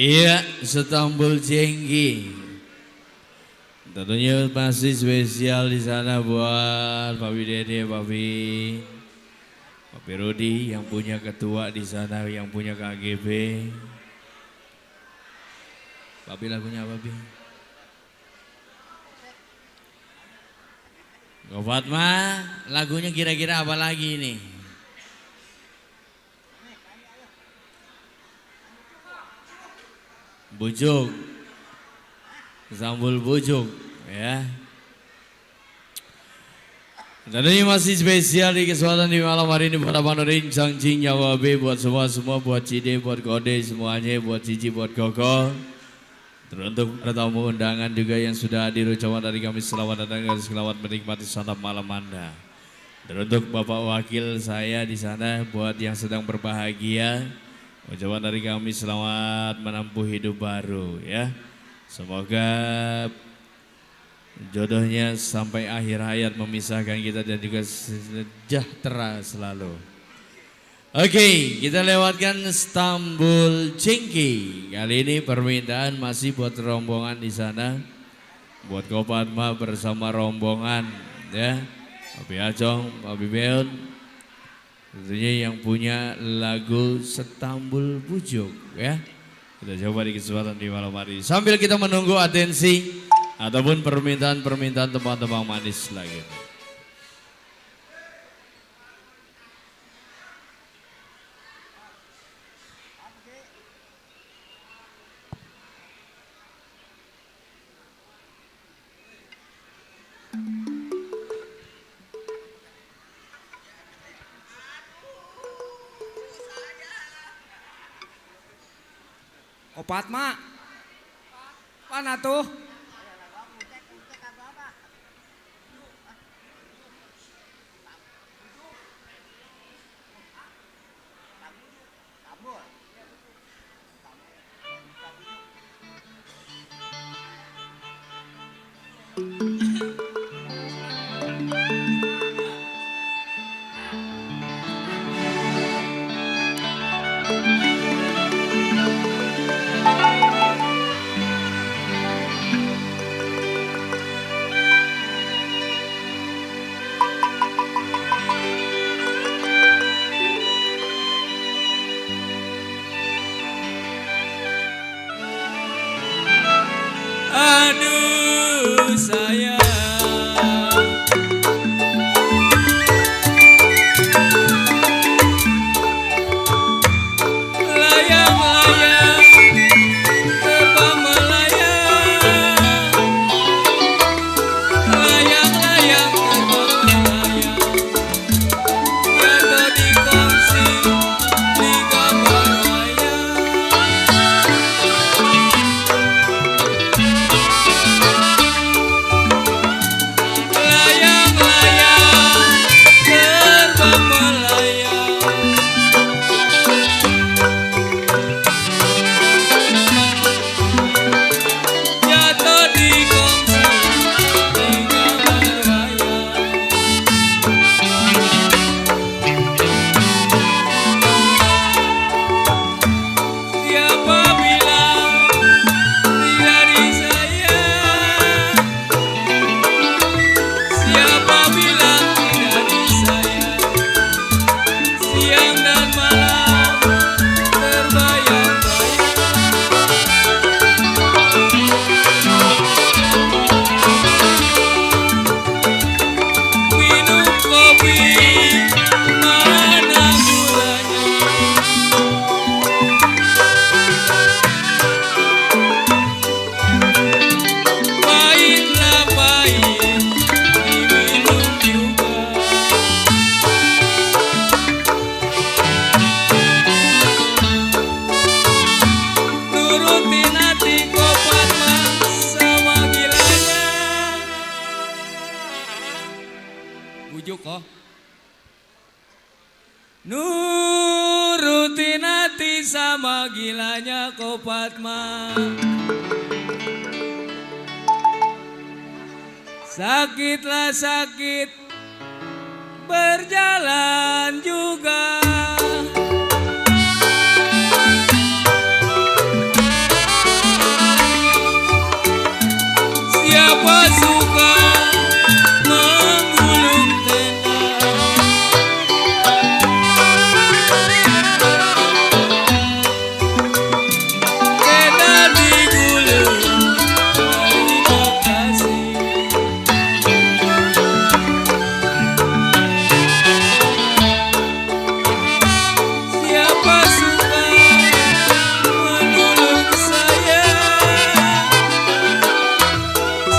Iya, Setambul Jengki. Tentunya masih spesial di sana buat Papi Dede, Papi Rudi yang punya ketua di sana, yang punya KGB. Papi lagunya apa, Bi? Ko Fatma, lagunya kira-kira apa lagi nih? Bujuk, Sambul bujuk, ya. Dan ini masih spesial di kesempatan di malam hari ini buat Abang Nurin, Cang Cing, Nyawa B, buat semua, buat Cide, buat Kode, semuanya, buat Cici, buat Koko. Teruntuk para tamu undangan juga yang sudah hadir, ucapan dari kami selamat datang dan selamat menikmati santap malam Anda. Teruntuk Bapak Wakil saya di sana, buat yang sedang berbahagia, ucapan dari kami selamat menempuh hidup baru ya. Semoga jodohnya sampai akhir hayat memisahkan kita dan juga sejahtera selalu. Oke, kita lewatkan Setambul Jengki. Kali ini permintaan masih buat rombongan di sana. Buat Ko Fatma bersama rombongan ya. Papi Acong, Papi Beon. Tentunya yang punya lagu Setambul Bujuk ya. Kita coba di kesempatan di malam hari. Sambil kita menunggu atensi ataupun permintaan-permintaan teman-teman manis lagi. Opat mak, mana tuh? Aduh sayang, layang-layang terbang melayang, layang-layang terbang melayang, jatuh di kongsi di gambar wayang. Bujuk kok. Nurutin hati sama gilanya Ko Fatma. Sakitlah sakit, berjalan juga. siapa suka menggulung tenda. Tenda digulung terima kasih. Siapa suka menolong saya?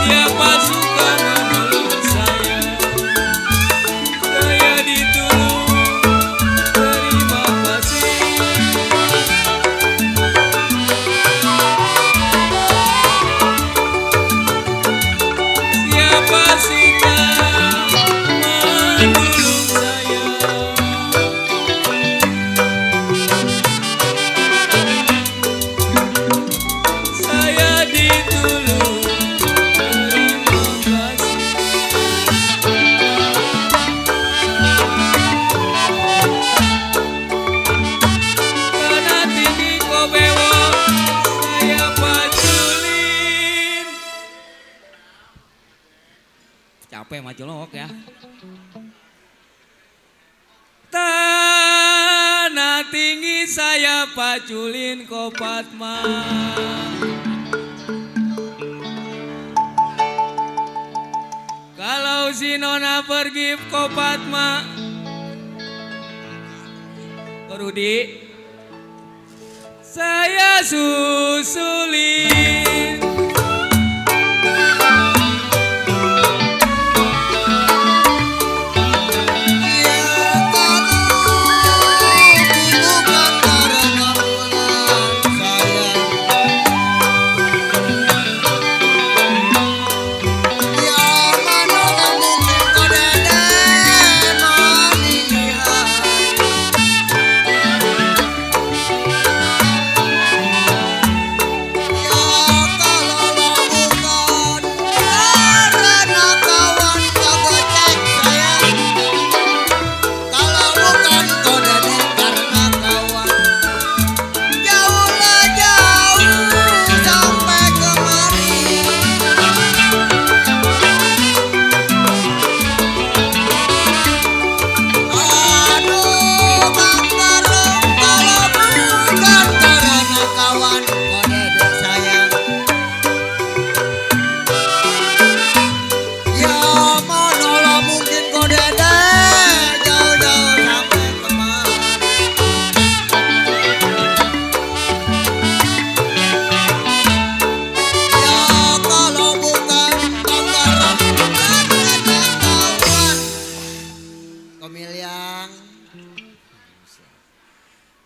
Siapa suka menolong saya? Saya ditolong, terima kasih. Siapa suka menolong saya? Saya ditolong, terima kasih. Karena tinggi kau bewok, saya paculin. Capek maculok ya. Tanah tinggi saya paculin ko Padma. Kalau si Nona pergi ko Padma, Rudi, saya susulin.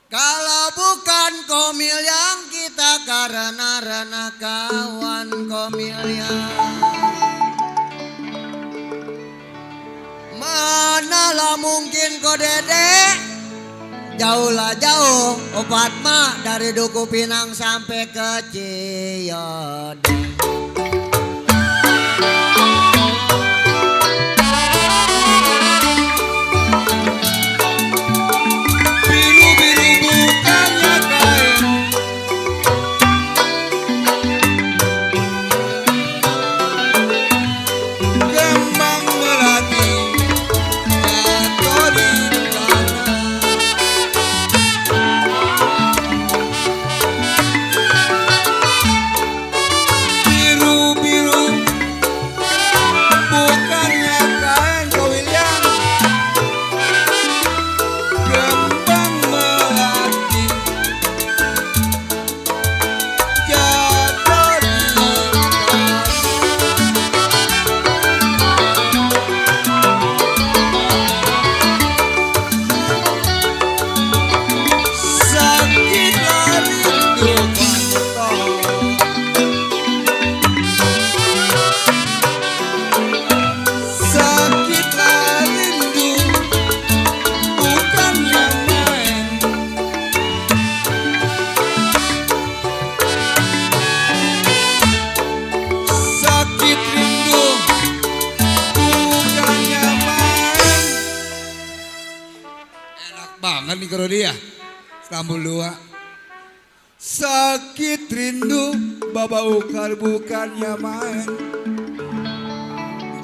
Kalau bukan komil yang kita karena kawan komil yang manalah mungkin ko dede jauh lah jauh opat mak dari Duku Pinang sampai ke Ciyoda. Banget nih kalau dia Istanbul 2. Sakit rindu Baba Ukar bukannya main.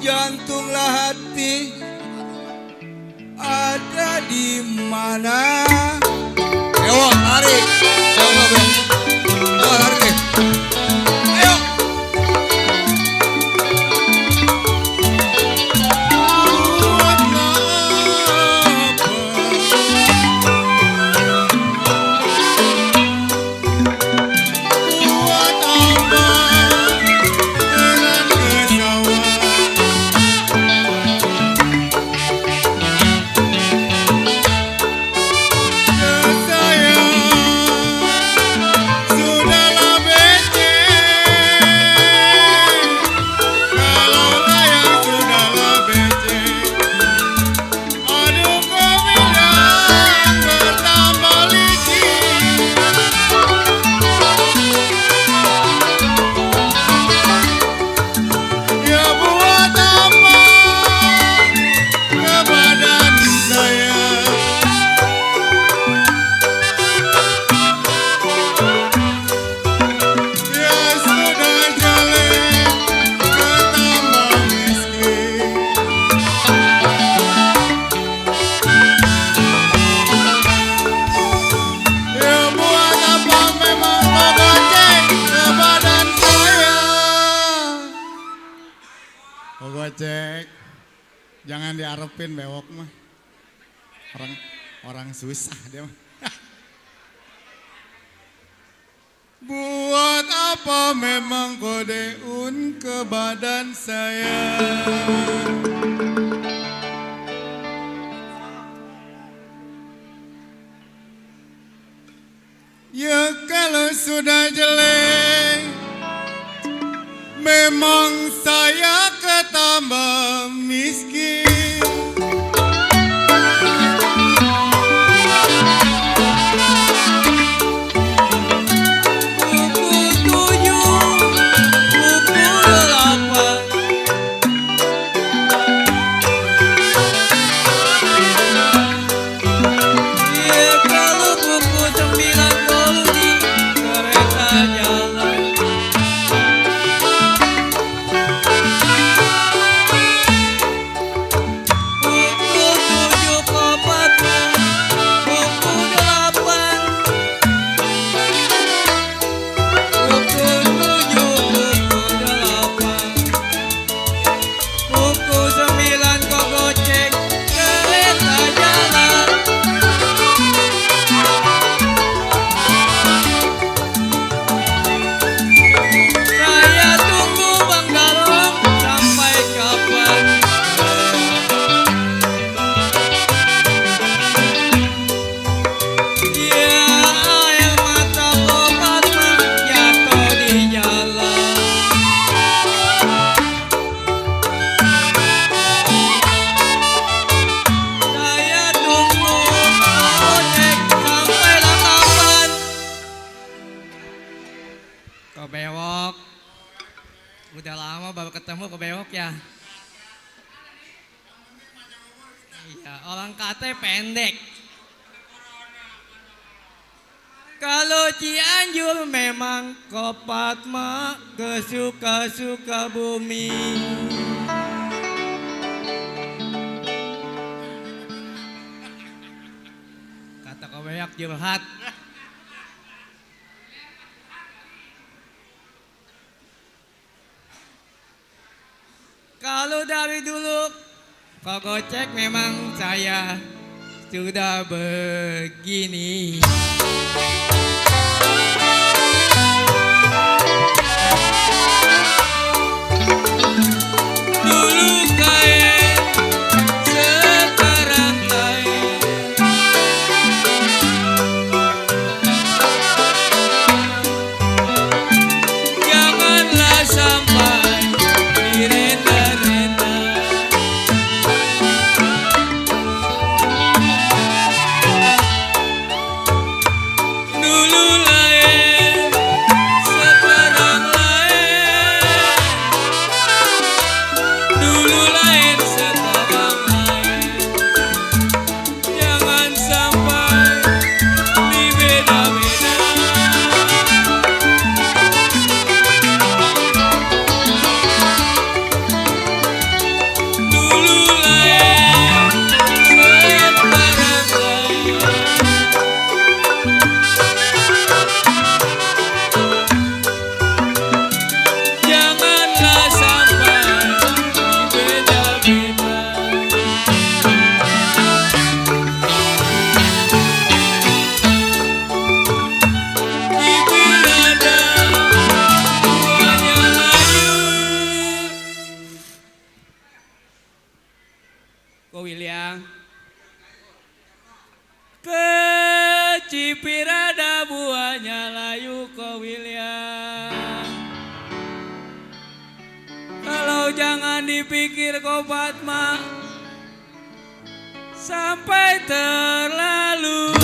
jantunglah hati ada di mana? Ayo, lari. Ayo, Bang. Ayo, lari. Ayo. Buat apa dengan kesawah? Sudahlah becek, kalau layang sudahlah becek. Aduh kau bilang bertambah licin. Ya buat apa ke badan saya? Ya sudah jelek, ketambah miskin. Ya buat apa memang kau gocek ke badan saya? Kau gocek, jangan diarepin bewok mah. Orang susah dia mah. Buat apa memang kodeun ke badan saya? Ya kalau sudah jelek, memang saya ketambah miskin. Buku 7, buku 8. Ya kalau buku 9 kau di kereta jalan. Buku 7 kopat, buku 8. Buku 7, buku 8. Buku 9 kau gocek kereta jalan. Saya tunggu Bang Galung sampai kapan? Ya air mata kopat mah jatuh di jalan. Saya tunggu ojek sampai kapan? Kau bewok. Udah lama baru ketemu kau bewok ya. Iya, orang kata pendek. Kalau Cianjur memang kopat mah kesuka-suka bumi. Kata kau bewok curhat. Kalau dari dulu kau gocek memang saya sudah begini. Dulu kaya, sekarang kaya. Janganlah sampai direnda-renda. Dulu lain, sekarang lain. Ko William. Ke Cipirada buahnya layu ko William. Kalau jangan dipikir ko Fatma sampai terlalu.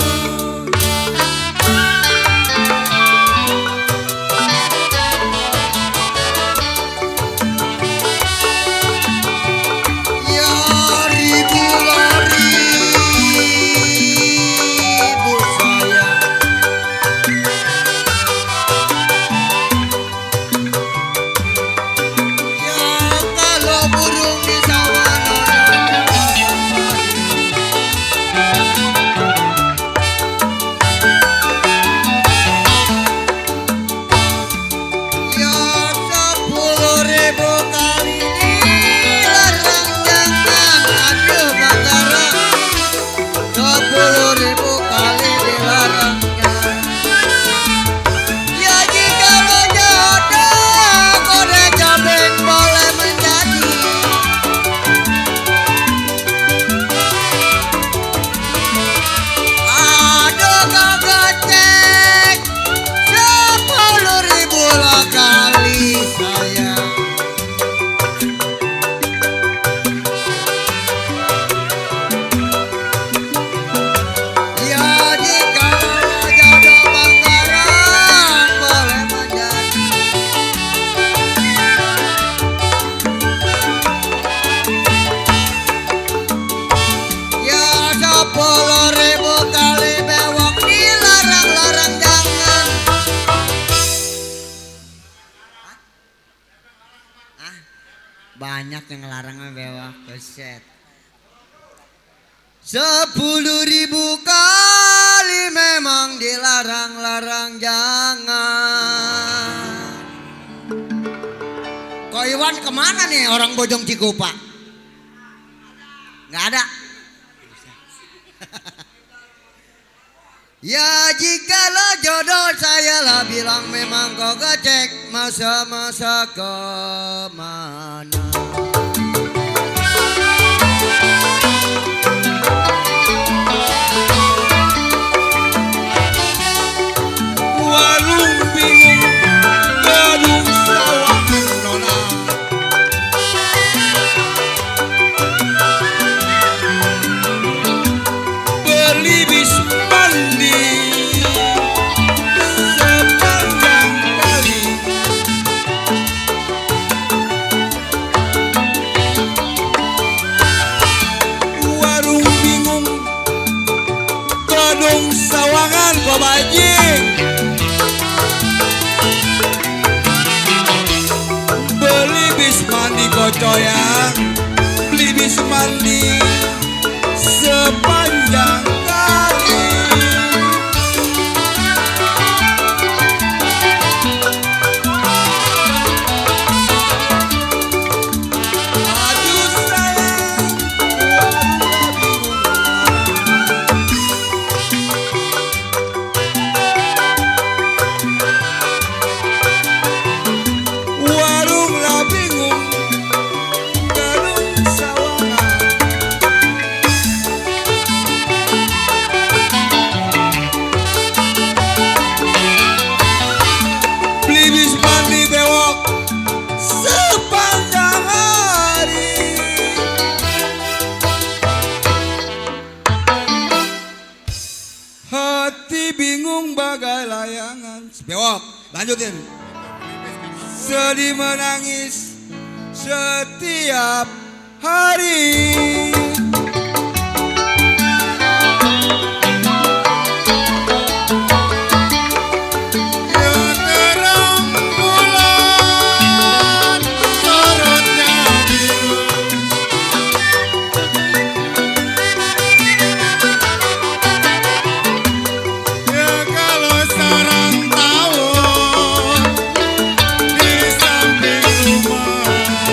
Ya ribu lari bu sayang. Ya kalau burung di sawana ya 10.000 kali dilarang jangan aduh bangara 10.000 kali dilarang jangan. Ya jika lo jodoh kode jabeng boleh menjadi. Aduh kagak cek 10.000 lah kali sayang. Ya jika lo jodoh banggaran boleh menjadi. Ya 10.000 kali bewok dilarang-larang jangan. Ah, banyak yang larangnya bewok keset. 10.000 kali memang dilarang-larang jangan. Ko Iwan kemana nih orang Bojong Cikupa? Nggak ada. Ya jika lo jodoh saya lah bilang memang kau gecek masa-masa kemana. Warung bingung, gadung sawangan nona. Beli bis mandi sepanjang kali. Warung bingung, gadung sawangan ko bajing. Beli bis mandi kocoyang, beli bis mandi sepanjang kali. Aduh sayang, warungnya bingung. Warungnya bingung, gadung sawangan. Beli bis mandi bewok sepanjang hari. Hati bingung bagai layangan. Bewok, lanjutin. Sedih menangis setiap hari. Ya terang bulan sorotnya biru. Ya kalau sarang tawon di samping rumah.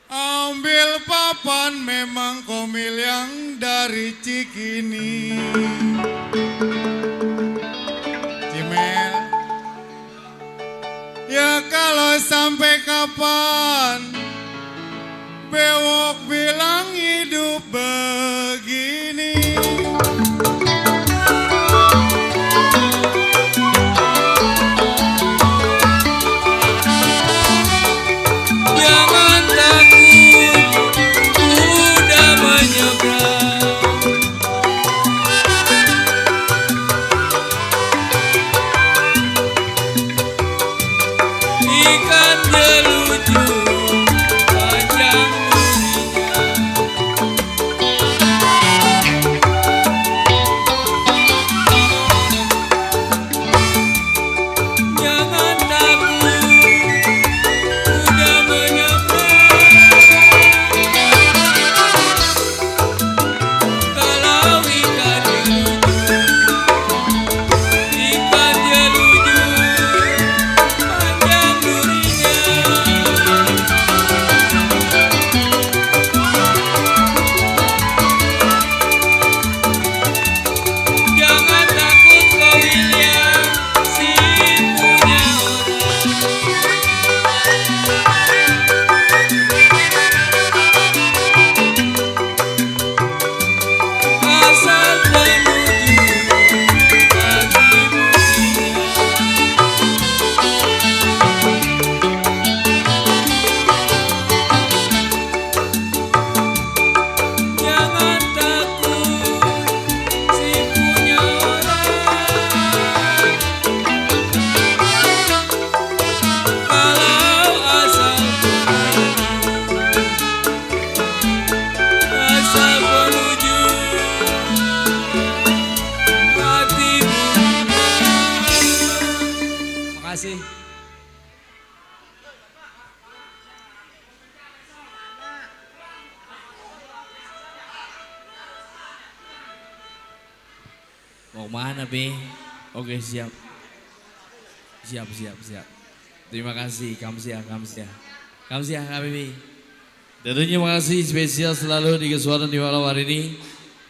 Ambil papan memang komil yang dari Cikini. Cimel. Ya kalau sampai kapan bewok bilang hidup begini. Jangan takut, udah menyeberang. Ikan jeluju panjang durinya. Jangan takut, udah menyeberang. Kalau ikan jeluju panjang durinya. Jangan takut kau William, si punya orang. Asal menuju kaki buktinya. Jangan takut, si punya orang. Kalau asal menuju hatimu. Makasih. Mau mana Be? Oke siap. Siap. Terima kasih Kamsiah. Kamsiah Habibi. Tentunya makasih spesial selalu di kesempatan di malam hari ini.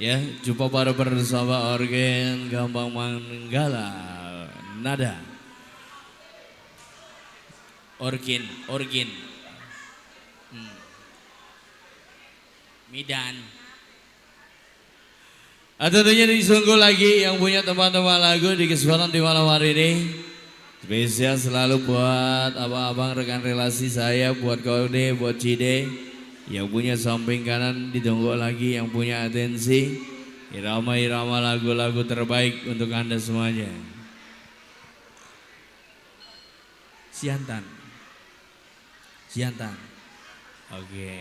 Ya, jumpa pada bersama organ Gambang Manggala Nada. Orgin. Midan. Tentunya disungguh lagi yang punya teman-teman lagu di kesempatan di malam hari ini. Spesial selalu buat abang-abang rekan relasi saya, buat Kode, buat Cide. Yang punya samping kanan ditunggu lagi, yang punya atensi. Irama-irama lagu-lagu terbaik untuk Anda semuanya. Siantan. Oke.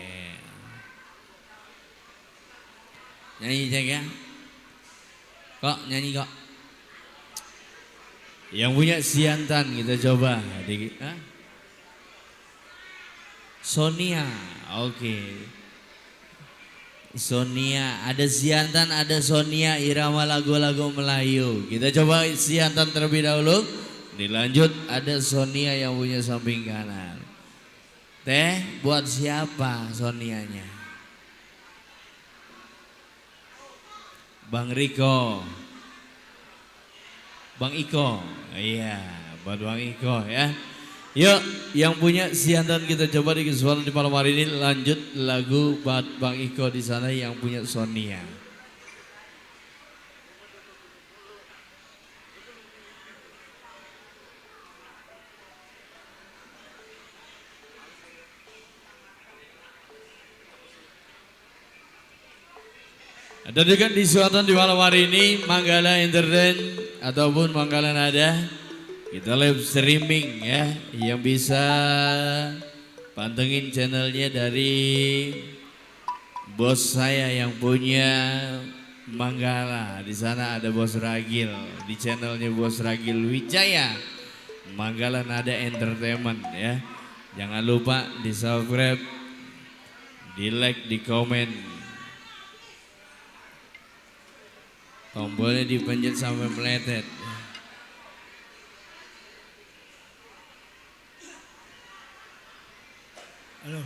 Nyanyi Jack ya. Kok nyanyi kok. Yang punya Siantan kita coba. Sonia, oke. Sonia, ada Siantan, ada Sonia, irama lagu-lagu Melayu. Kita coba Siantan terlebih dahulu. Dilanjut ada Sonia yang punya samping kanan. Teh, buat siapa Sonianya? Bang Riko. Bang Iko. Iya, buat Bang Iko ya. Yuk, yang punya Siantan kita coba di kesempatan di malam hari ini lanjut lagu buat Bang Iko di sana yang punya Sonia. Dan juga di kesempatan di malam hari ini Manggala Entertain ataupun Manggala Nada. Kita live streaming ya, yang bisa pantengin channelnya dari bos saya yang punya Manggala. Di sana ada Bos Ragil, di channelnya Bos Ragil Wijaya, Manggala Nada Entertainment ya. Jangan lupa di subscribe, di like, di komen. Tombolnya dipencet sampai meletet. Halo.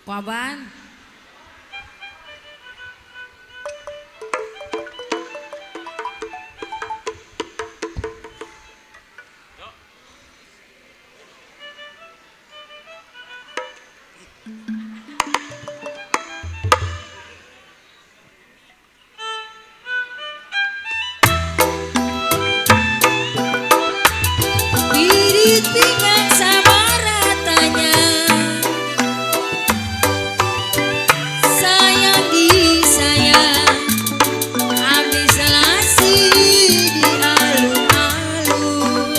Waban. Diri tinggal sama ratanya, sayang disayang, habis selasi di alun-alun.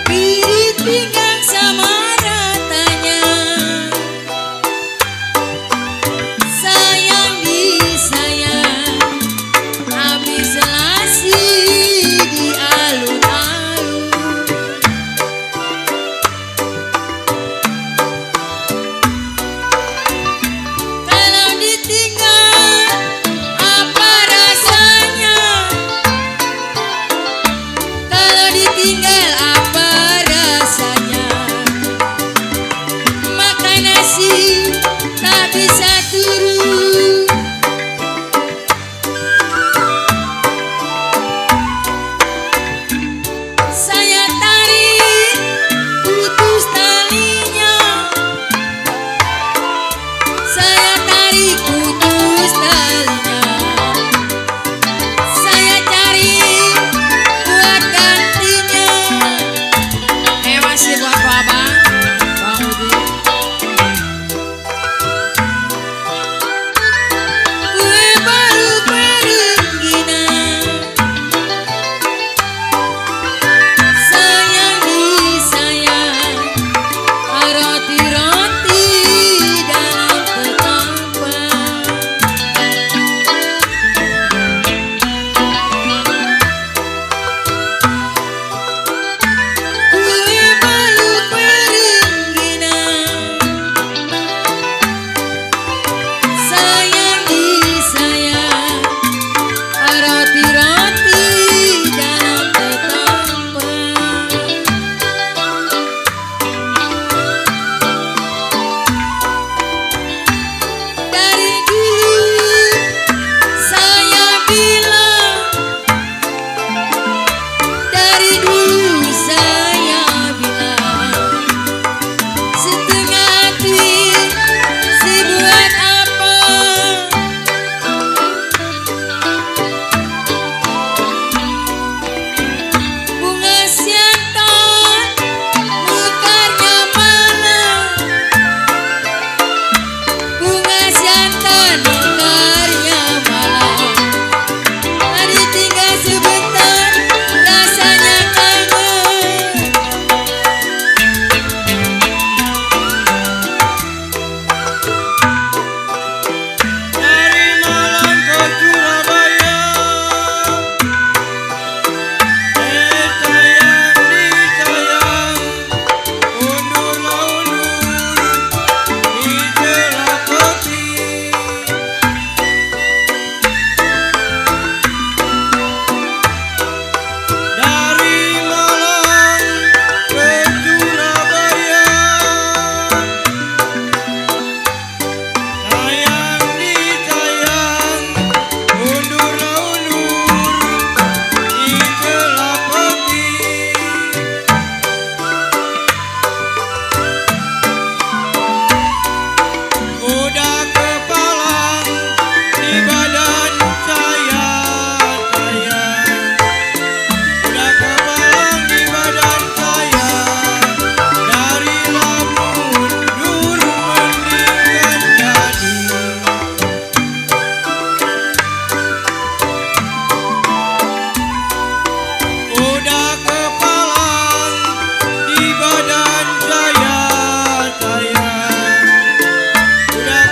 Diri tinggal sama ratanya, sayang disayang, habis selasi di alun-alun. Kalau ditinggal apa rasanya? Kalau ditinggal apa rasanya? Makan nasi tak bisa turun, saya tarik putus talinya, saya tarik putus talinya, saya cari buat gantinya. Masih buat Bapak, Bang Udin. Kue baru perengginan, sayang disayang, roti-roti dalam ketapang. Udah kepalang di badan saya udah kepalang di badan saya, dari lamun dulu mendingan jadi. Udah kepalang di badan saya udah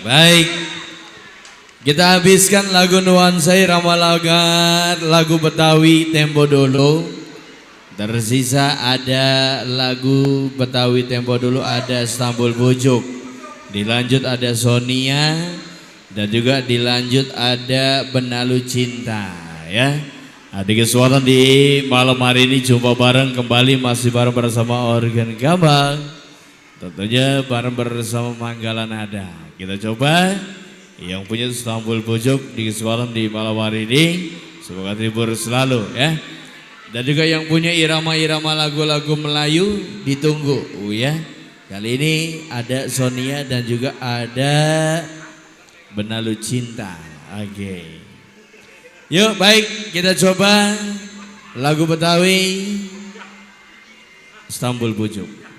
Baik. Kita habiskan lagu Nuansa Irama Lagar, lagu Betawi Tempo Dulu. Tersisa ada lagu Betawi Tempo Dulu, ada Istanbul Bujuk. Dilanjut ada Sonia dan juga dilanjut ada Benalu Cinta ya. Ada kesempatan di malam hari ini jumpa bareng kembali masih bareng bersama Organ Gambang. Tentunya bareng bersama Manggala Nada. Kita coba yang punya Istanbul Bujuk di kesempatan di malam hari ini. Semoga terhibur selalu ya. Dan juga yang punya irama-irama lagu-lagu Melayu ditunggu ya. Kali ini ada Sonia dan juga ada Benalu Cinta. Oke. Yuk baik kita coba lagu Betawi Istanbul Bujuk.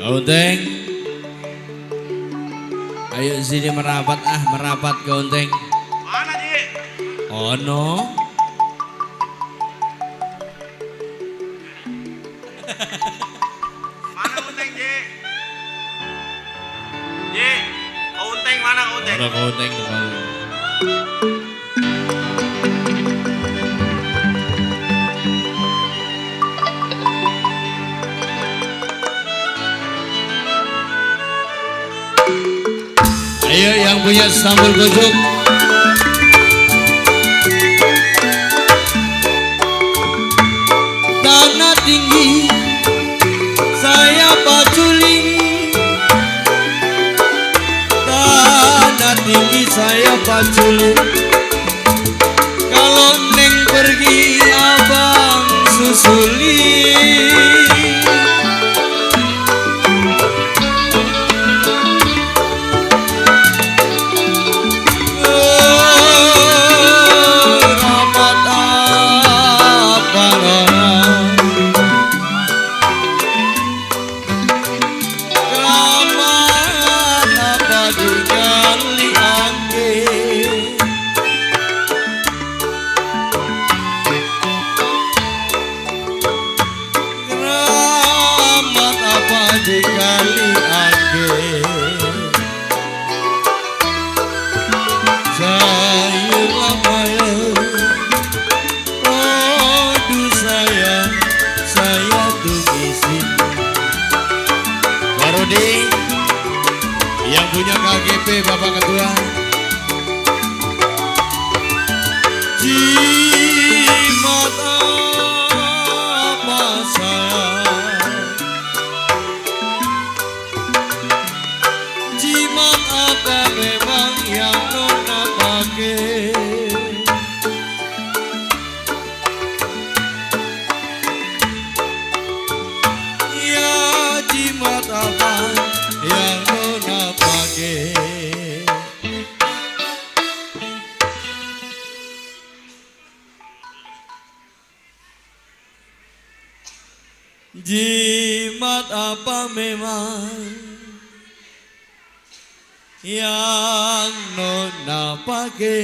Kaunteng, ayo sini merapat merapat Kaunteng. Mana Ji? Oh no. Mana Unteng Ji? Ji, Unteng mana Unteng? Ada Kaunteng kembali. Ayo yang punya Istanbul Bujuk. Tanah tinggi saya paculing, tanah tinggi saya paculing. Kalau neng pergi abang susuli. Yang punya KGP Bapak Ketua. Jimat apa sayang, jimat apa memang yang nona pakai. Ya jimat apa yang nona pakai. Jimat apa memang yang nona pakai.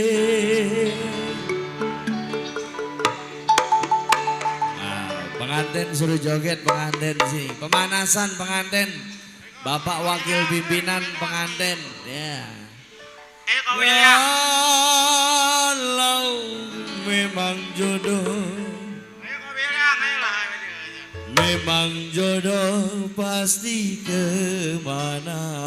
Pengantin suruh joget pengantin sih. Pemanasan pengantin. Bapak wakil pimpinan pengantin ya. Ayo kau William. Kalau memang jodoh, Ayo kau William, ayolah. memang jodoh pasti kemana.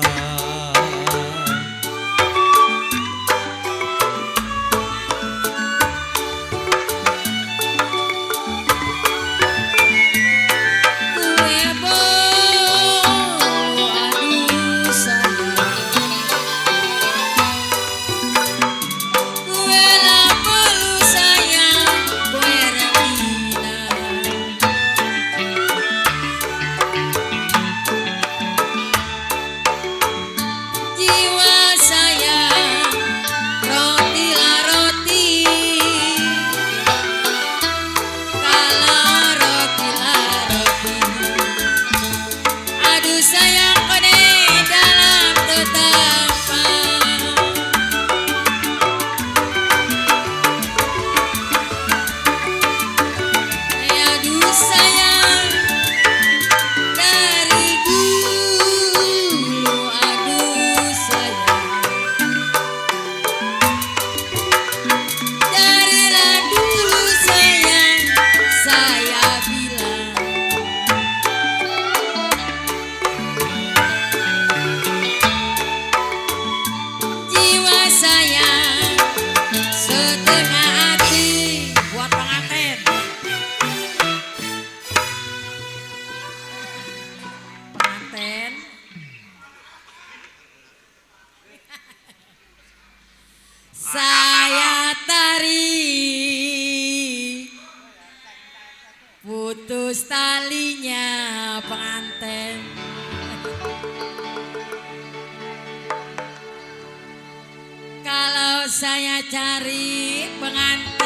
saya cari pengantin.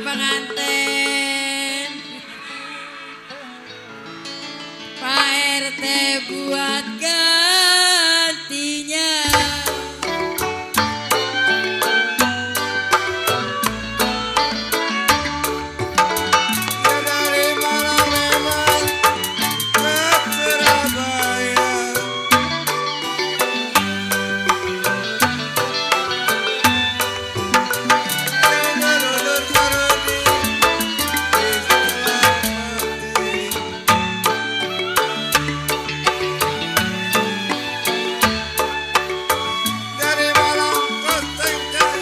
Pengantin. Pak RT buat gantinya. Dari malam memang ke Surabaya. Menurut Karudi dari malam ke Sengkang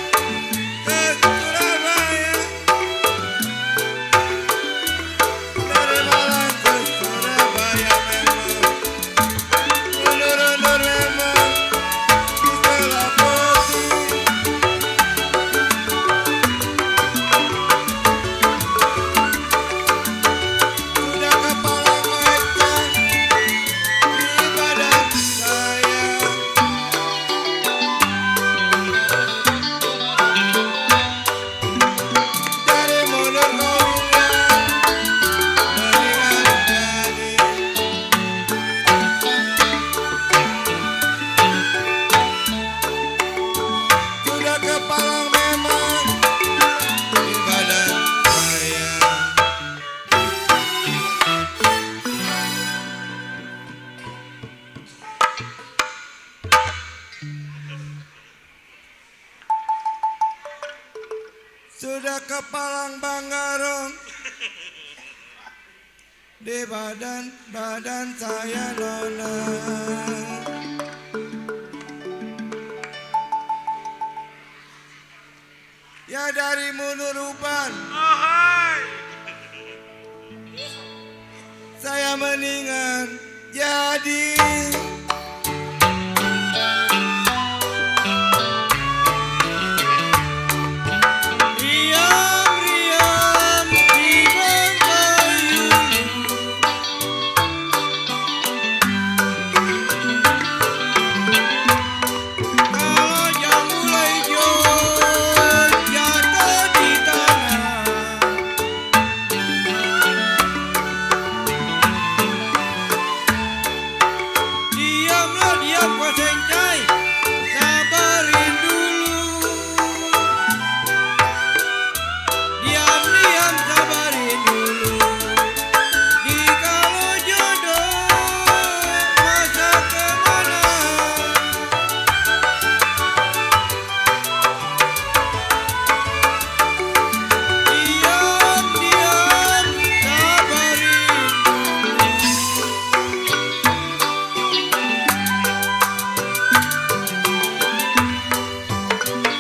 ke Surabaya. Dari malam ke Surabaya memang ulur-ulur memang istilah putih. Sudah kepala ngeceng di badan saya. Dari mulut kau mendingan jadi. Sudah kepalang memang di badan saya. Sudah kepalang Banggarong di badan saya nona. Ya dari Munuruban saya mendingan jadi. Diam-diam di Bengkayulu. Kalau jam mulai jatuh di tanah. Diamlah diam kau sencai, sabarin dulu. Diam-diam sabarin dulu. Jikalau jodoh masa kemana. Diam-diam sabarin dulu.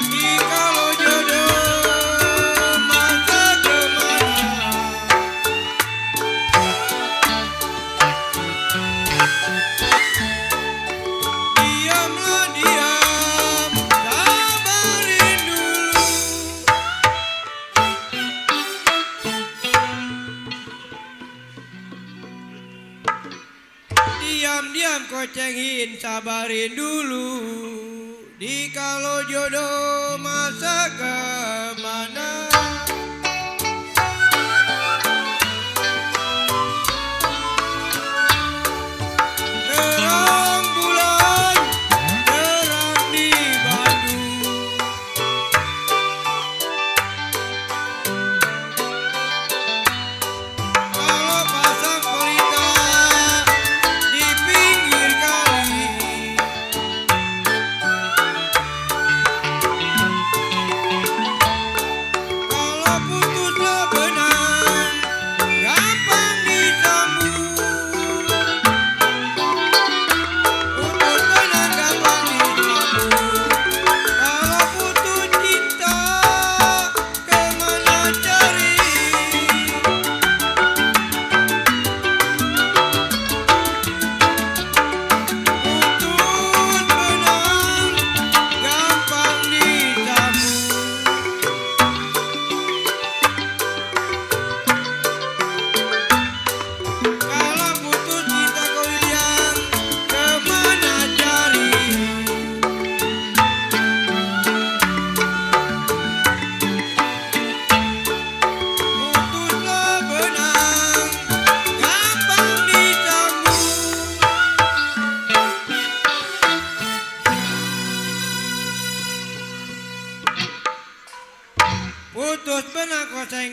Jikalau jodoh masa kemana. Diamlah diam, sabarin dulu. Diam-diam kau cengin, sabarin dulu. Dikalau jodoh masa kemana. Terang bulan, terang di Bandung. Kalau pasang pelita di pinggir kali.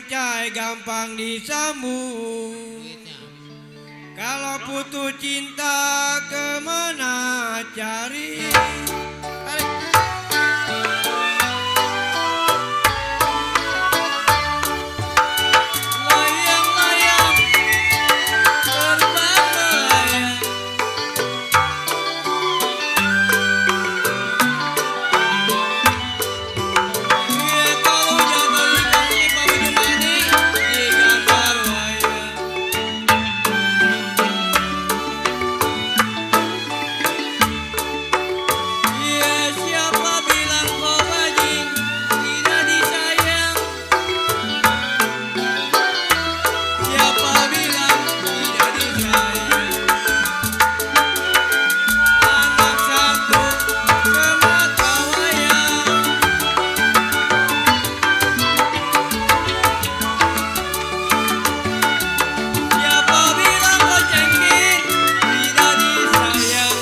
cai gampang disambung. Kalau putus cinta kemana cari? Layang-layang terbang melayang. Ya kalau jatuh di kaki Pak Jumadi di gambar wayang. Ya siapa bilang kau bajing tidak disayang? Siapa bilang tidak disayang? Anak satu semata wayang. Siapa bilang kau cengking tidak disayang?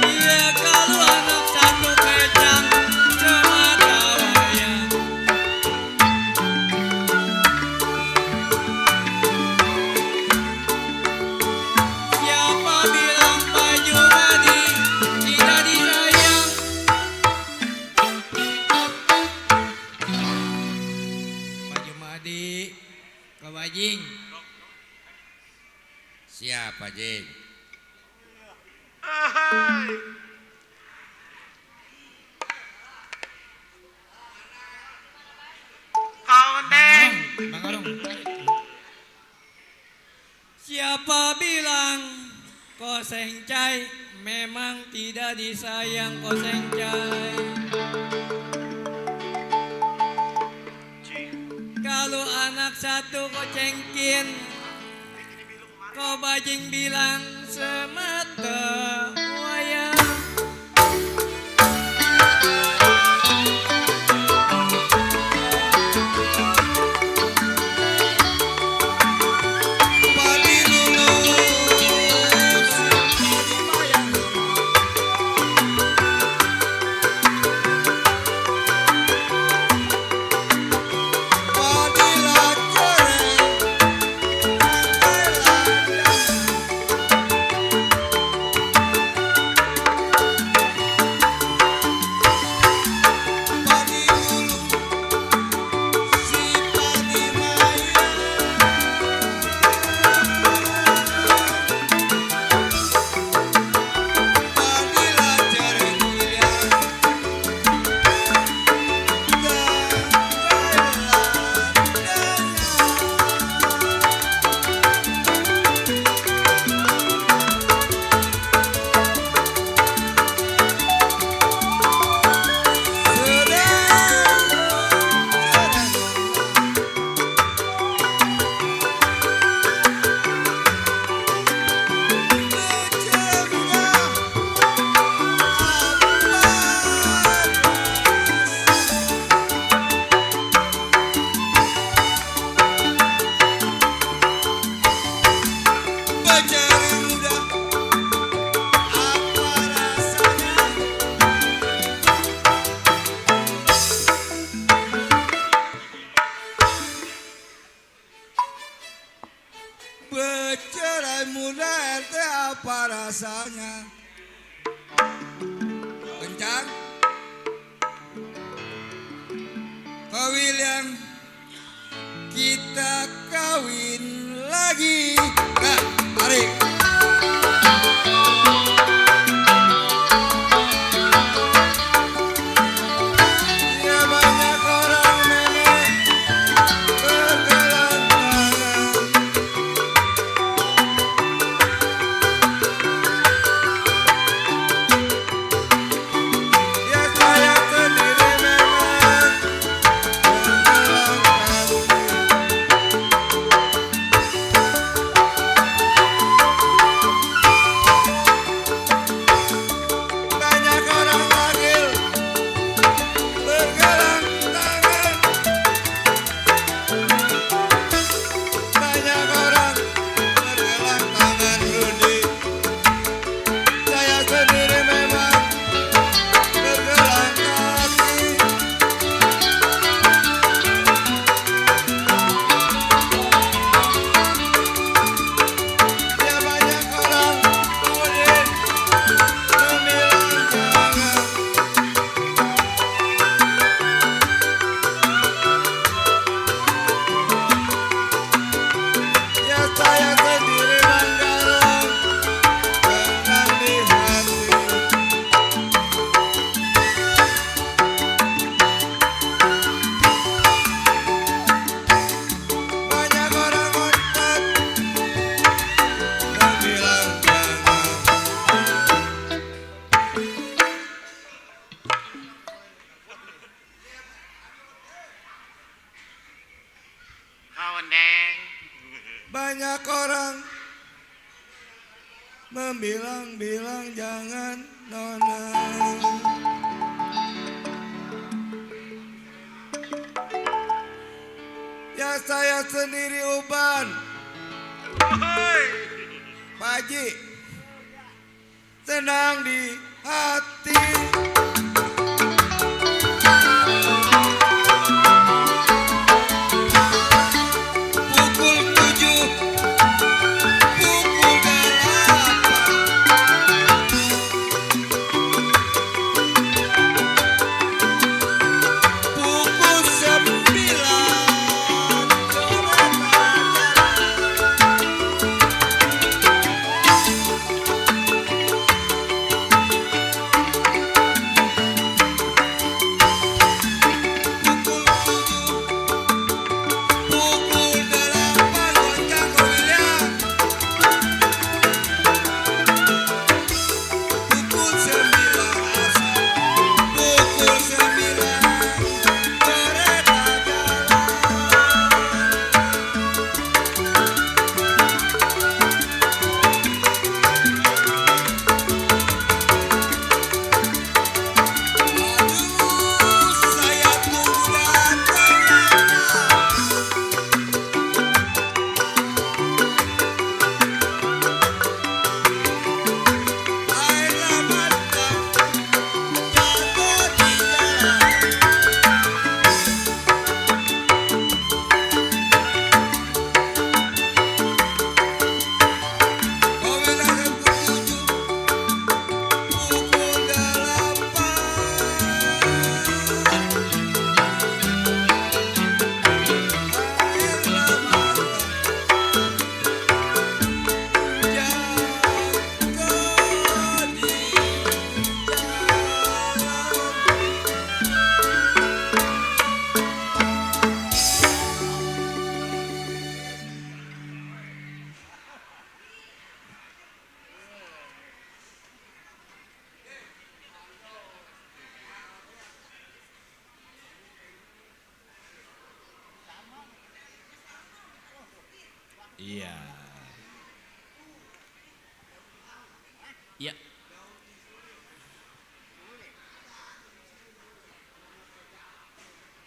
Iya kalau anak satu kejang semata wayang. Siapa bilang Pak Jumadi tidak disayang? Pak Jumadi, Pak Bajing. Siapa Jing? Kau Unteng. Siapa bilang Koseng Cai memang tidak disayang Koseng Cai? Kalau anak satu kau cengkin, kau bajing bilang semata wayang. Padi lulus padi mayang. Padi rasanya kencang Kak William kita kawin lagi nah tarik ya banyak orang memang kegelantangan ya saya sendiri memang kegelantangan Banyak orang membilang-bilang jangan nona. Ya saya sendiri uban. Pak Haji, senang di hati. Pukul 7, pukul 8, pukul 9. Iya. Ya.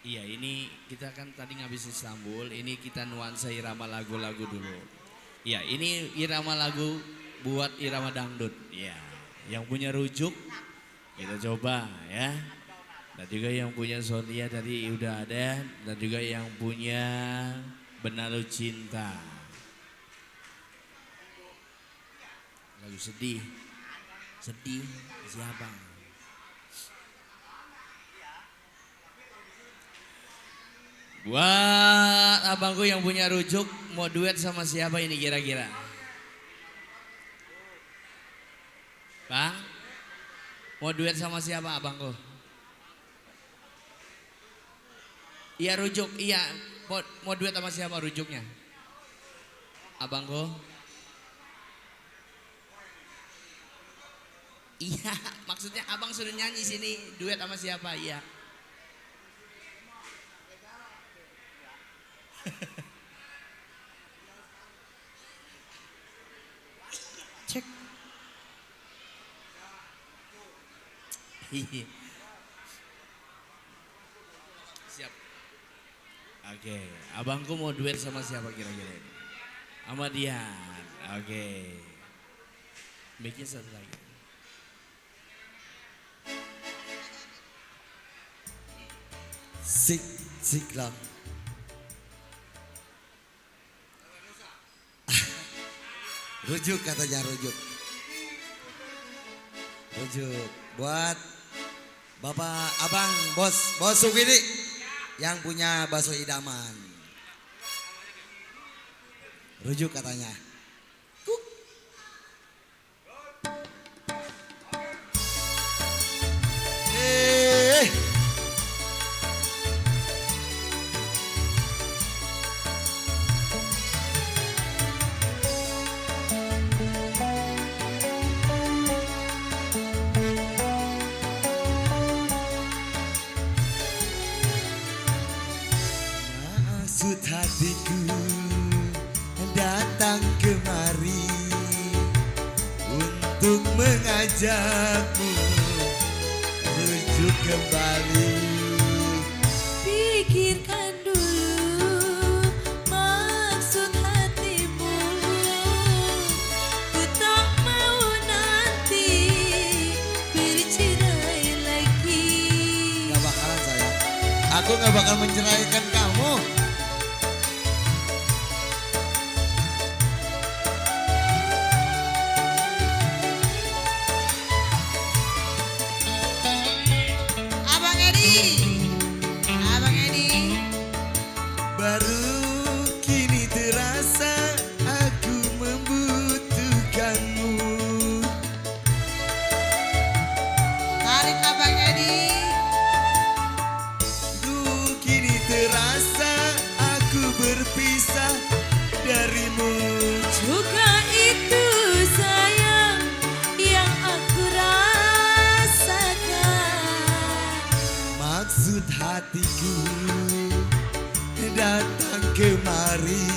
Iya, ini kita kan tadi ngabis Istanbul, ini kita nuansa irama lagu-lagu dulu. Iya, ini irama lagu buat irama dangdut. Iya, yang punya rujuk kita coba ya. Dan juga yang punya Sonia tadi udah ada, dan juga yang punya Benalu Cinta. Lagu sedih, sedih siapa? Buat abangku yang punya rujuk, mau duet sama siapa ini kira-kira? Bang, mau duet sama siapa abangku? Iya rujuk, iya. Mau duet sama siapa rujuknya? Abangku? Iya, maksudnya abang sudah nyanyi sini, duet sama siapa? Iya. Cek. Siap. Oke, abangku mau duet sama siapa kira-kira ini? Sama Dian. Oke. Mic-nya satu lagi. Sik lang. Rujuk katanya rujuk. Rujuk buat Bapak Abang Bos Sugidi yang punya bakso idaman. Rujuk katanya. Maksud hatiku dan mengajakmu rujuk kembali. Pikirkan dulu maksud hatimu. Ku tak mau nanti bercerai lagi. Gak bakalan sayang. Aku gak bakal menceraikan kamu. Abang Edi. Abang Edi. Baru kini terasa aku membutuhkanmu. Tarik Abang Edi. Kini terasa aku berpisah darimu. Juga itu sayang yang aku rasakan. Maksud hatiku datang kemari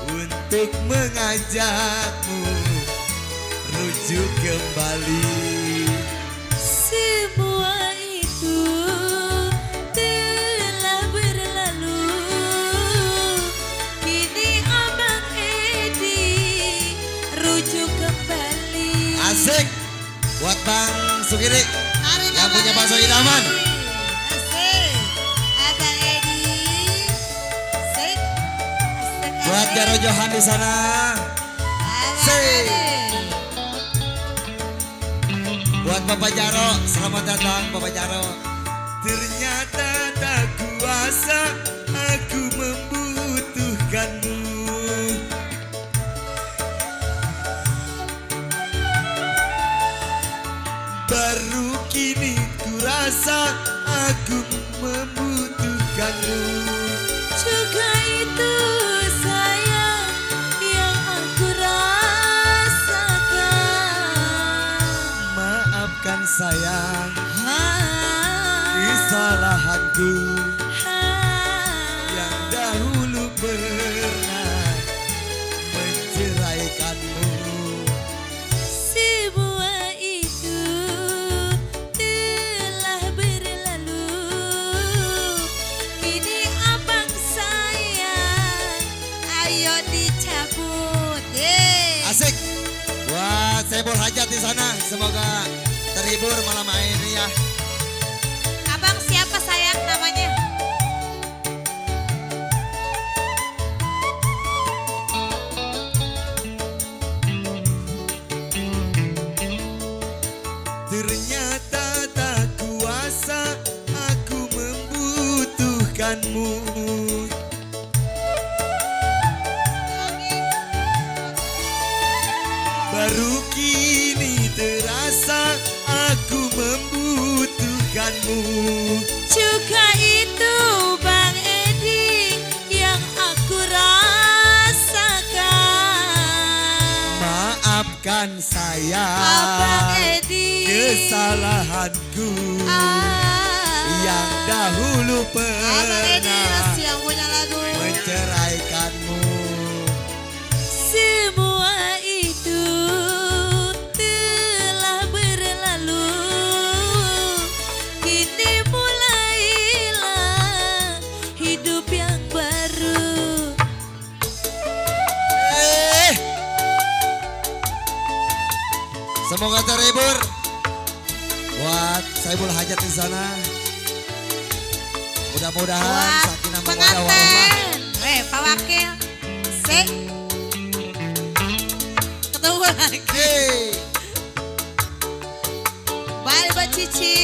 untuk mengajakmu rujuk kembali. Semua itu telah berlalu. Kini Abang Edi rujuk kembali. Asik buat Bang Sukiri Tarik yang Abang punya bakso Edi. idaman. Asik. Abang Edi. Asik. Asik. Buat Jaro Johan di sana. Abang Asik. Edi. Buat Bapak Jaro, selamat datang Bapak Jaro. Ternyata tak kuasa aku membutuhkanmu. Baru kini ku rasa aku membutuhkanmu. Juga itu sayang yang aku rasakan. Maafkan sayang Ah, kesalahanku ah. yang dahulu pernah menceraikanmu. Semua itu telah berlalu. Kini abang sayang, ayo dicabut. Asik. Buat Sebul Hajat di sana, semoga terhibur malam hari ini ya. Abang siapa sayang namanya? Ternyata tak kuasa aku membutuhkanmu. Baru kini terasa aku membutuhkanmu. Juga itu Bang Edi yang aku rasakan. Maafkan saya Abang Edi. kesalahanku Ah. yang dahulu Abang Edi pernah yang punya lagu. menceraikanmu. Semua itu telah berlalu. Kini mulailah hidup yang baru. Semoga terhibur. Buat Saibul Hajat di sana. Mudah-mudahan Buat sakinah mawaddah warahmah. pengantin. Pak Wakil. Sik. Ketemu lagi. Hey. Bye Mbak Cici.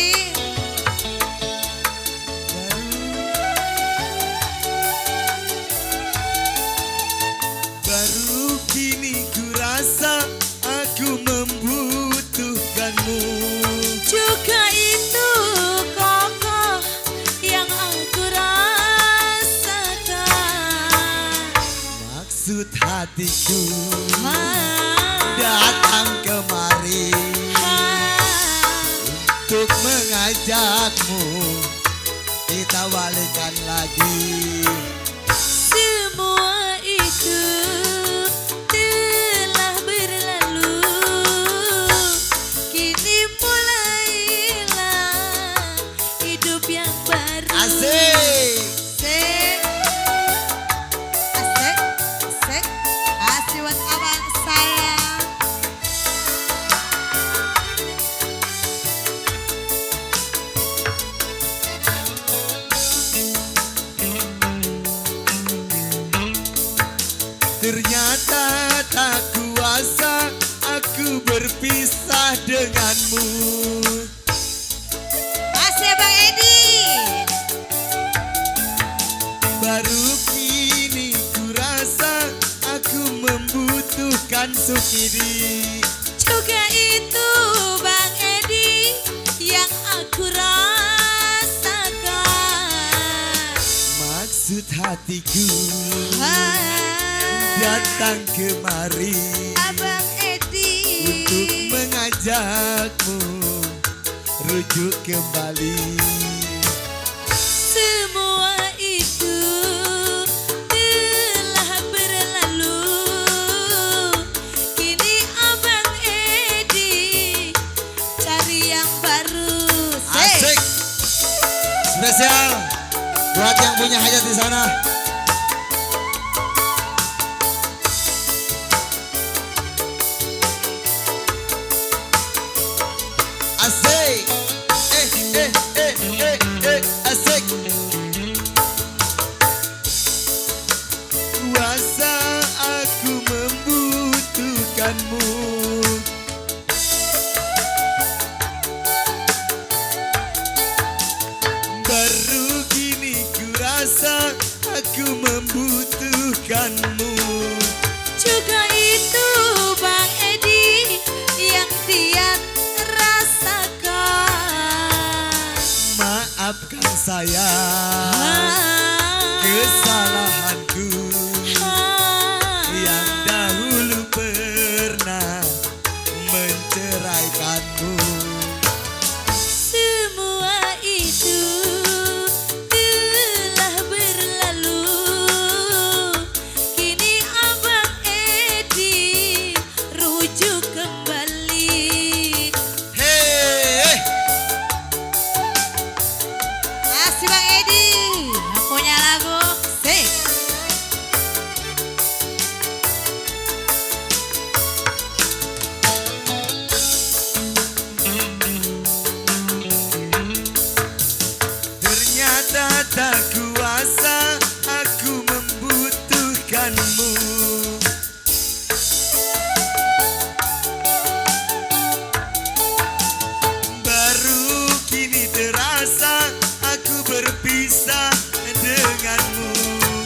Baru kini ku rasa aku membutuhkanmu. Juga itu kokoh yang aku rasakan. Maksud hatiku Ah, datang kemari ah. untuk mengajakmu kita balikan lagi. Semua itu telah berlalu. Ternyata tak kuasa aku berpisah denganmu. Masih Bang Edi. Baru kini ku rasa aku membutuhkan Sukidi. Juga itu Bang Edi yang aku rasakan. Maksud hatiku datang kemari Abang Edi. untuk mengajakmu rujuk kembali. Semua itu telah berlalu. Kini Abang Edi cari yang baru. Asik. Spesial buat yang punya hajat di sana. Asik. Asik. Kuasa aku membutuhkanmu. Baru kini ku rasa aku membutuhkanmu. Juga itu Bang Edi yang Tian rasakan. Maafkan saya kesalahanku yang dahulu pernah menceraikanmu. Semua itu telah berlalu. Kini Abang Edi rujuk kembali. Hei, Asih Bang Edi yang punya lagu. Sik. ternyata tak kuasa aku membutuhkanmu. Baru kini terasa aku berpisah denganmu.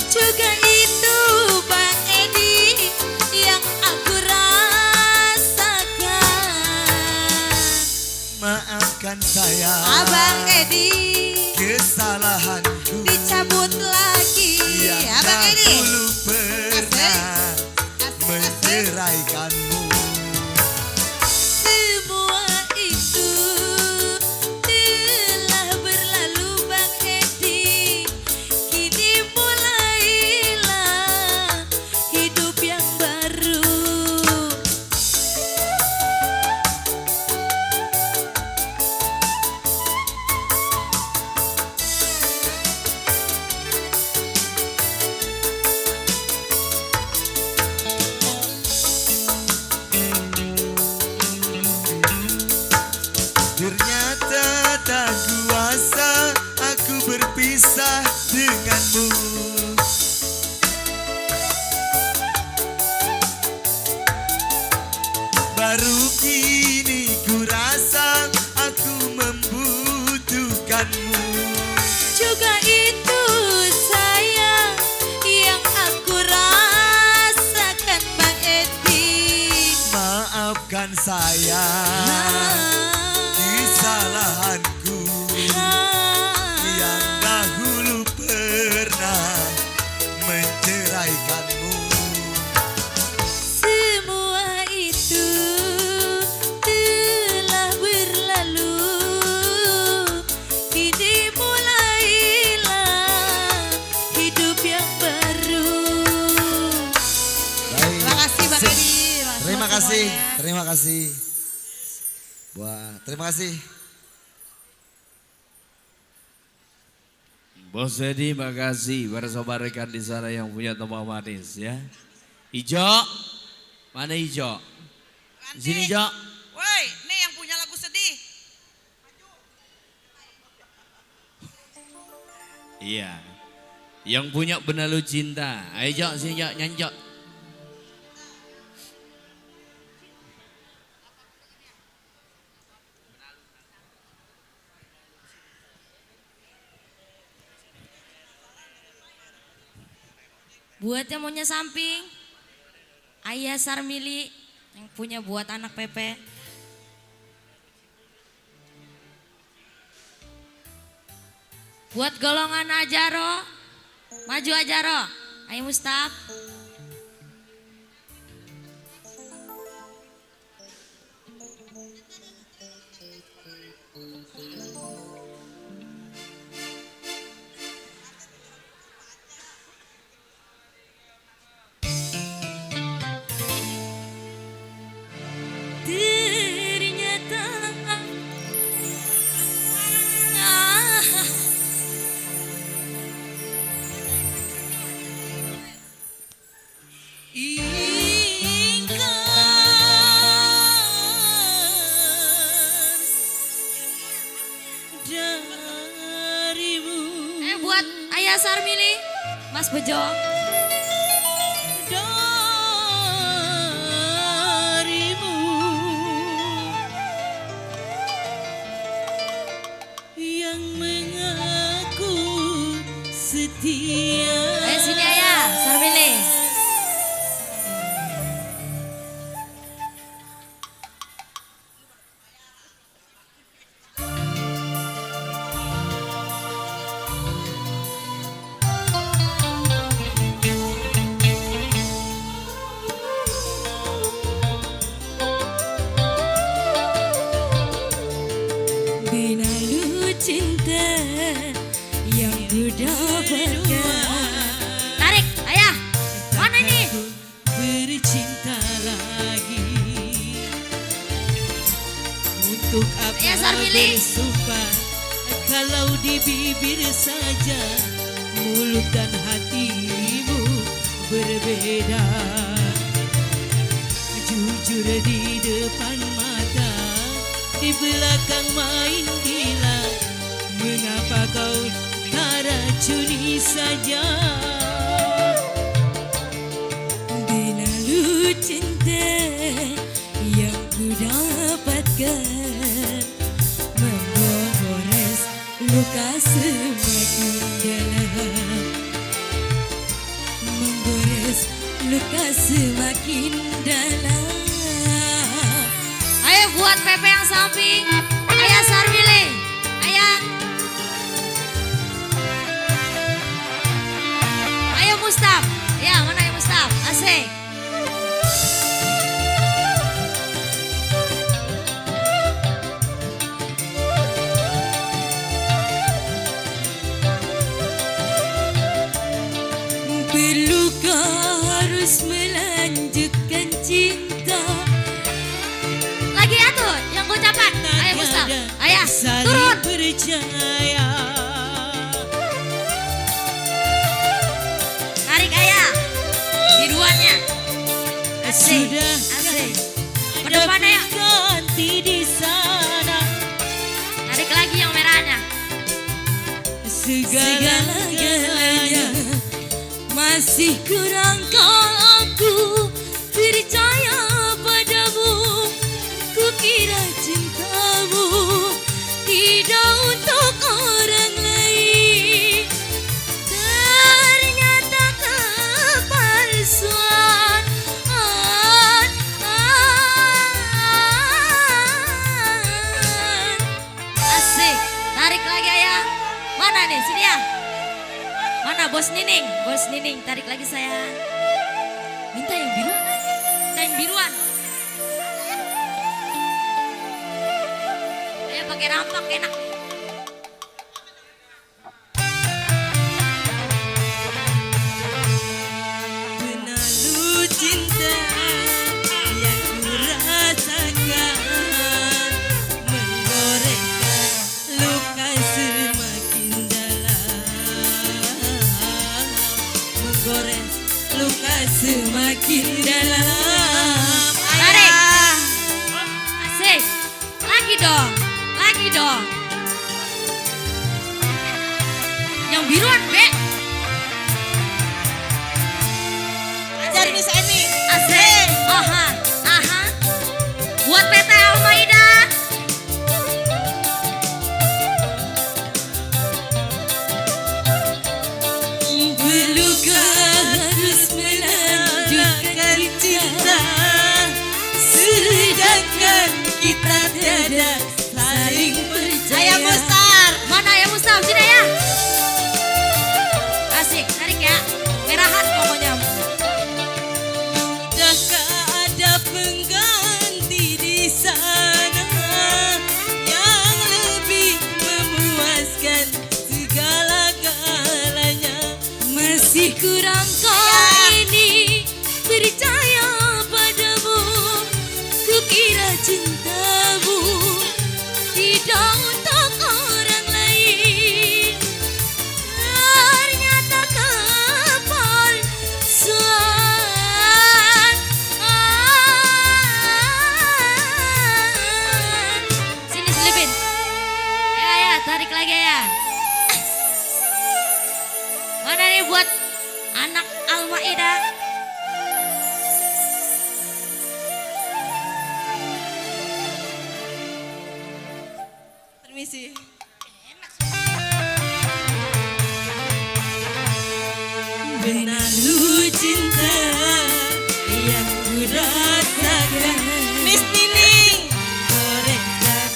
Juga itu Bang Edi yang aku rasakan. Maafkan saya Abang Edi kesalahanku dicabut lagi. yang Abang Edi. dahulu pernah menceraikanmu. Semua itu telah berlalu Bang Edi. Kini mulailah hidup yang baru. Ternyata tak kuasa aku berpisah denganmu. Baru kini ku rasa aku membutuhkanmu. Juga itu sayang yang aku rasakan Bang Edi. Maafkan saya kesalahanku yang dahulu pernah menceraikanmu. Semua itu telah berlalu. Kini mulailah hidup yang baru. Baik. Terima kasih Bang Edi. Terima kasih, terima kasih. Wah, terima kasih. Bos Edi, makasih bersama rekan di sana yang punya tembak manis ya. Ijo, mana Ijo? Di sini Ijo. Woi, nih yang punya lagu sedih. Iya. Yang punya benalu cinta. Ayo Jo, sini Jo, nyanyi Jo. Buat yang maunya samping, Ayah Sarmili yang punya buat anak Pepe. Buat golongan Ajaro, maju Ajaro, ayo Mustaf. Ternyata buat Ayah Sarmili, Mas Bejo. Darimu yang mengaku setia. Ayo sini Ayah Sarmili. Benalu cinta yang ku dapatkan. Tarik, Ayah. Mana ini? Bercinta lagi. Untuk apa Ayah Sarmili. bersumpah kalau di bibir saja mulut dan hatimu berbeda. Jujur di depan mata, di belakang main gila. Mengapa kau tak racuni saja? Benalu cinta yang ku dapatkan menggores luka semakin dalam, menggores luka semakin dalam. Ayo buat Pepe yang samping, Ayah Sarmili. Ayah. Ayo Mustaf. Ya, mana ya Mustaf? Asik. Perlukah harus melanjutkan cinta? Lagi ya tuh yang gocapan. Ayo Mustaf. Ayah, Saling turun. percaya. Tarik Ayah. Biruannya. Asik. Sudah Asik. ada Berdepan ayo. pengganti di sana. Tarik lagi yang merahnya. Segala-galanya masih kurang kau aku percaya padamu. Kukira cintamu tidak untuk orang lain. Ternyata kepalsuan. Asik. Tarik lagi Ayah. Mana nih? Sini ya. Mana Bos Nining? Bos Nining, tarik lagi saya. Minta yang biru. Minta yang biruan. Ayo pakai rampak enak. Benalu cinta yang ku rasakan menggorengkan luka semakin dalam, menggores luka semakin dalam. Tarik. Asik. Lagi dong. Lagi dong. Yang biruan, Be. Ajar Miss Eni. Asik. Aha. Aha. Buat PT Almaida. Perlukah harus kita tiada saling percaya. Ayah Mustar. Mana ya Mustam, sini ya. Asik, tarik ya. Merahan pokoknya. Sudahkah ada pengganti di sana yang lebih memuaskan segala-galanya? Masih kurang kau ini percaya padamu. Kukira cintamu tidak untuk orang lain. Ternyata kepalsuan. Sini selipin. Ya, tarik lagi ya. Mana nih buat anak Al-Maidah? Permisi. Berlalu cinta yang kurasakan. Miss Nining. Goreskan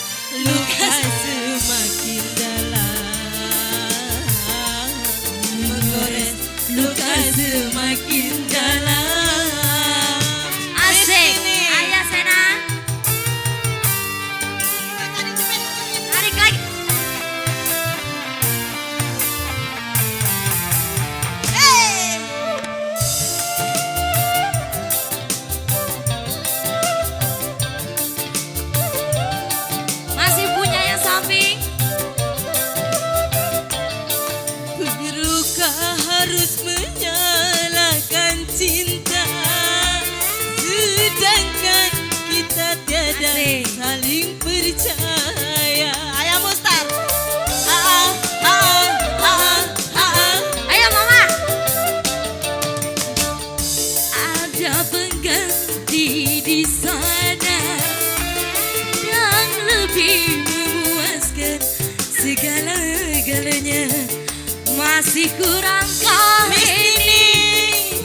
luka semakin dalam. Menggores luka semakin dalam. Asik. Ayah Sena. Tarik lagi. Masih punya yang samping. Perlukah harus menyalahkan cinta, sedangkan kita tiada Asik. saling percaya? Ayah Mustar. Ayo Mama. Ada pengganti di sana yang lebih memuaskan segala-galanya. Masih kurang kau ini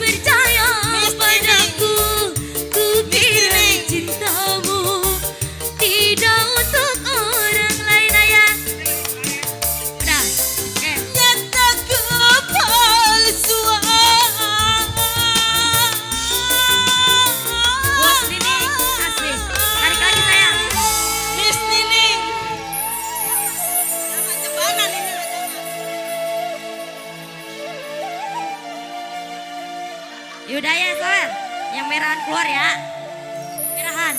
percaya padaku. Ku kira cintamu tidak untuk orang lain. Ayah. Udah. Oke. Nyata kepalsuan. Bos Nining. Asik. Tarik lagi sayang. Miss Nining. Sama Jembanan ini. Yaudah ya Soel. Yang merahan keluar ya. Merahan.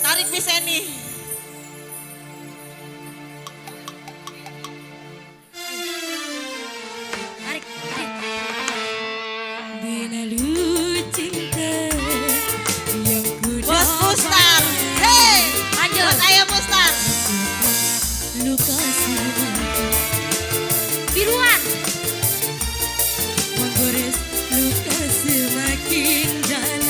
Tarik Miss Eni. Tarik. Berlalu cinta yang Bos Mustar. Hei. Lanjut. Bos Ayah Mustar. luka semakin Biruan. menggores luka semakin dalam.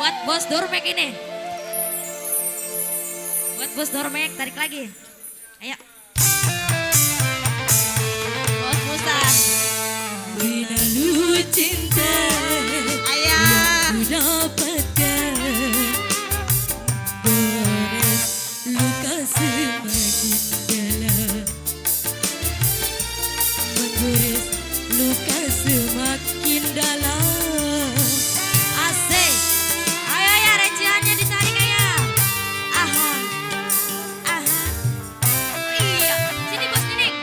Buat bos Dormek ini. Buat bos Dormek, tarik lagi. Ayo. Bos Mustar. Berlalu cinta Ayah. ku dapatkan, gores luka semakin dalam, menggores luka semakin dalam. Asik. Ayo ya, recehannya ditarik ya. Aha. Aha. Iya. Sini bos Nining.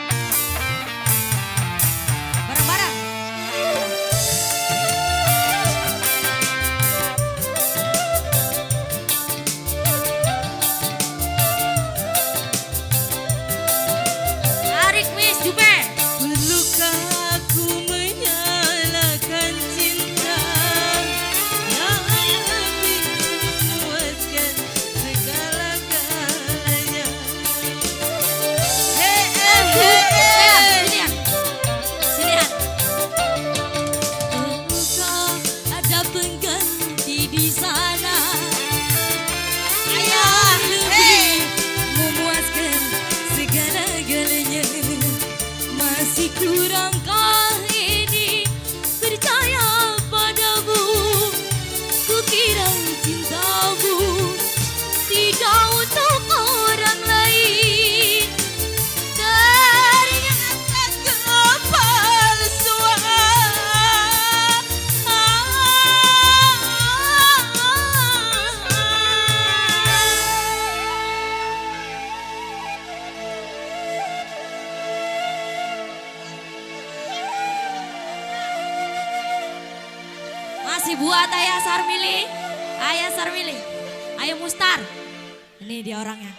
Bareng-bareng. Tarik Miss Jupe. Perlukah aku menyalakan cinta yang lebih memuaskan segala-galanya? Sinian. Sinian. Tahukah ada pengganti di sana Ayah. lebih memuaskan segala-galanya? Masih kurangkah ini percaya padamu? Kukira cintamu tidak untuk orang lain. Ternyata Masih buat Ayah Sarmili. Ayah Sarmili. Ayo Mustar. Ini dia orangnya.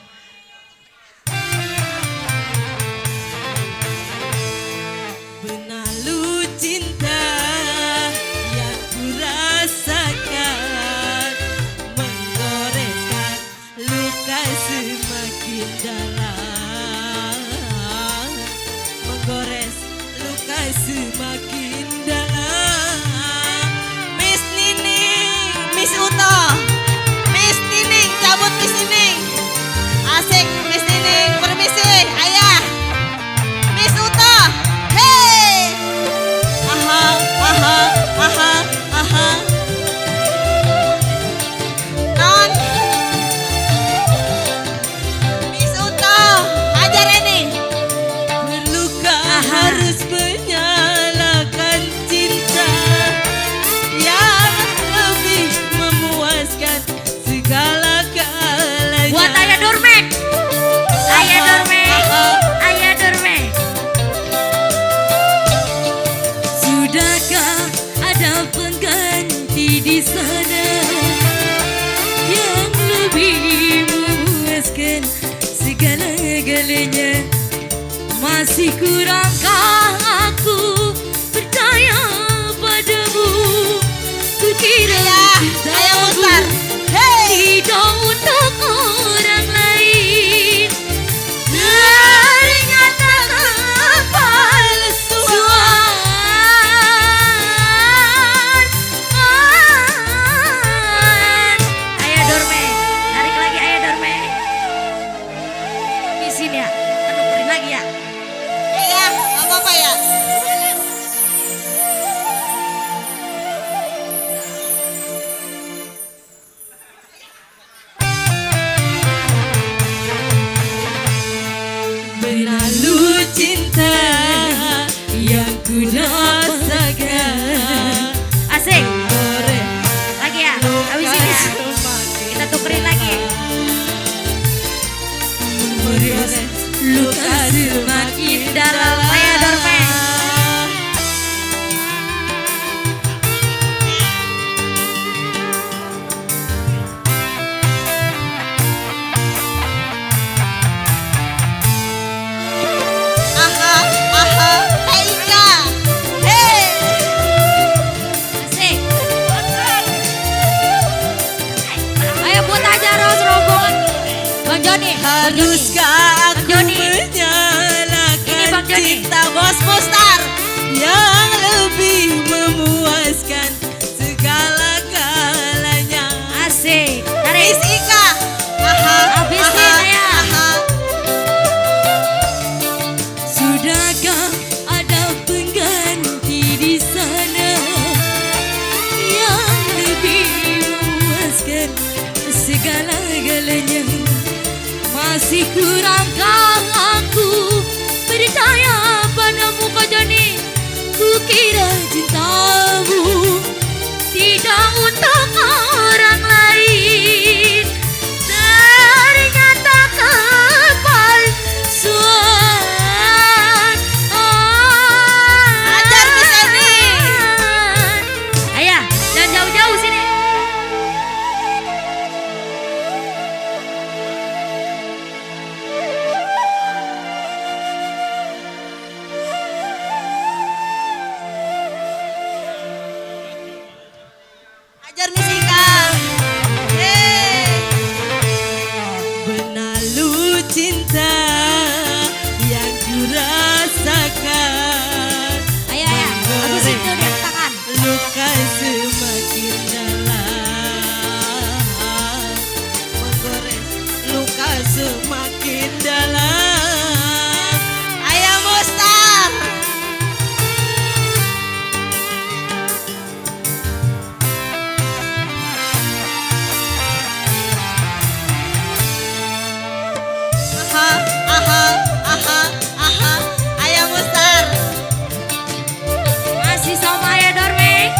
Benalu cinta yang ku rasakan, menggoreskan luka semakin dalam, menggores luka semakin dalam. Miss Nining, Miss Uto, Miss Nining, cabut Miss Nining. Asik Miss Nining, permisi, ayah. Miss Uto, hei. Aha, aha, aha, aha. Non. Miss Uto, ajar ini. Perluka harus menyalakan cinta yang lebih memuaskan segala-galanya. Buat Ayah Dormek. Ayah Dormek. Ayah Dormek. Sudahkah ada pengganti di sana yang lebih memuaskan segala-galanya? Masih kurangkah aku percaya padamu? Kukira Ayah, ayah Mustar. Hei. tidak untuk orang lain. Ternyata Ayah Dormek. Tarik lagi Ayah Dormek. Habisin ya. Kan nukerin lagi ya. Ayah, gak apa-apa ya. Berlalu cinta yang ku rasakan. Asik. Lagi ya. Habisin ya. Kita tukerin lagi. Luka semakin dalam. Ayah Dormek. Aha, aha, Aika. Hei. Asik. Ayo buat aja Ros rombongan. Bang Joni. Haruskah aku Bang Joni. Ini menyalakan Bang Joni. cinta Bos Mustar yang lebih memuaskan segala-galanya? segala-galanya. Masih kurangkah aku percaya padamu kau Joni. Kukira cintamu tidak untuk orang lain, ternyata kepalsuan. Ajar Miss Eni. Ayah, jangan jauh-jauh sini. Ajar Miss Ika. Hei. Benalu cinta yang kurasakan, Ayah, aku sini udah tangan. luka semakin dalam, menggores luka semakin dalam. Ayah Mustar. Aha, aha, aha, aha. Ayah Mustar. Masih sama ya Darwin.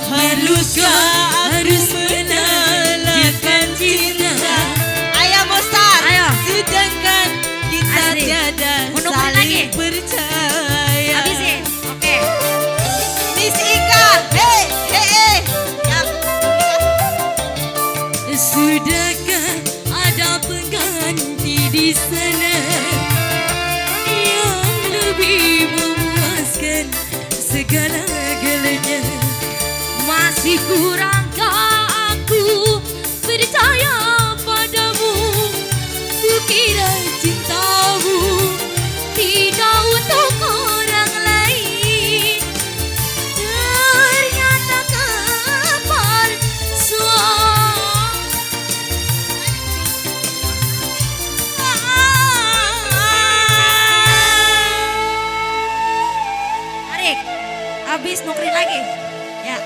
Haruskah harus menalakan cinta, Ayah Mustar. Ayo, sedangkan kita Asli. tiada Mundur lagi. saling percaya. habisin. Oke. Miss Ika. Hei, hei, hei. Yap. Sudahkah ada pengganti di sana yang lebih memuaskan segala-galanya? Masih kurangkah aku percaya padamu? Kukira cintamu tidak untuk orang lain, ternyata kepalsuan. Tarik, habis nukerin lagi. Ya.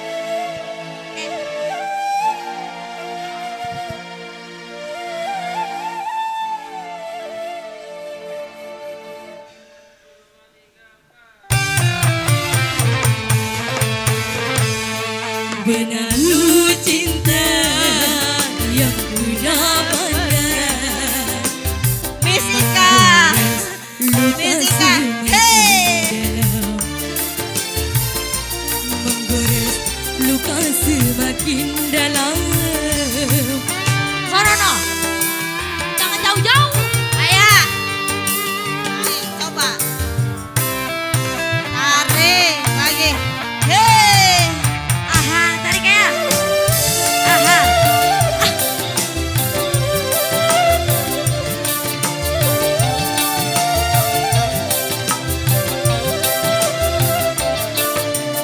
Benalu cinta yang kudapatkan, Miss Ika. Miss Ika. Hei. menggores luka semakin dalam. Sorono, jangan jauh-jauh. Ayah. Nih, coba. Tarik lagi. Hei. Aha, tarik ya. Aha.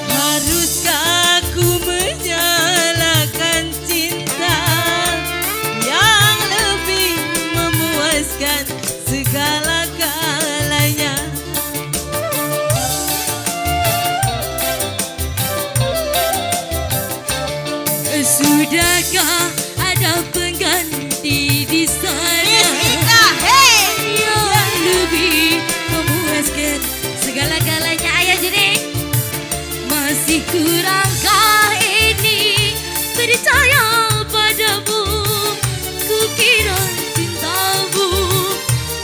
Haruskah aku menyalakan cinta yang lebih memuaskan segala-galanya? Sudahkah ada pengganti di sana Miss Ika. Hei. yang lebih memuaskan Segala-galanya ayah jadi. Masih kurangkah ini percaya padamu? Kukira cintamu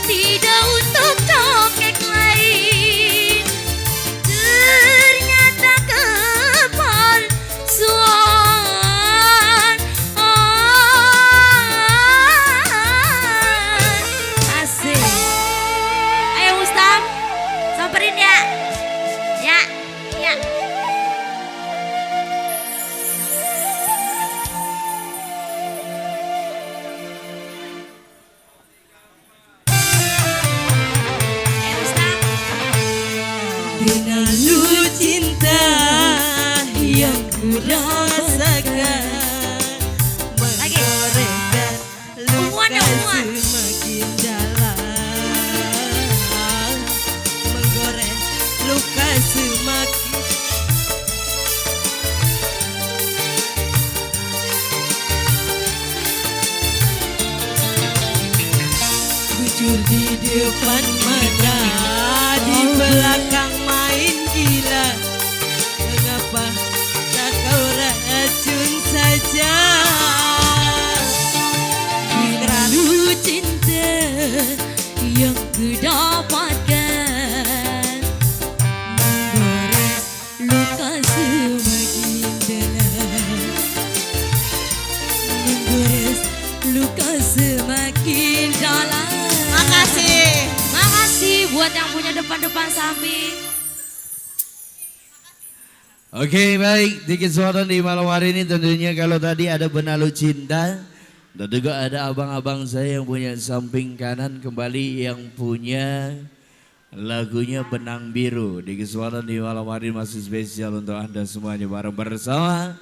tidak untuk congkak lain, ternyata kepalsuan. Asik. Ayo Mustam, samperin ya. Ya, ya. Ayo Mustam. Benalu cinta yang kurasakan, Lagi. menggoreskan Umuan luka dong, umuan. semakin dalam, menggores luka semakin depan mata, di belakang main gila. Mengapa tak kau racun saja? Terlalu cinta yang ku dapatkan menggores luka semakin dalam, menggores luka semakin dalam. Makasih buat yang punya depan-depan samping. Oke baik, di kesempatan di malam hari ini tentunya kalau tadi ada Benalu Cinta, dan juga ada abang-abang saya yang punya samping kanan kembali yang punya lagunya Benang Biru. Di kesempatan di malam hari ini masih spesial untuk Anda semuanya bareng bersama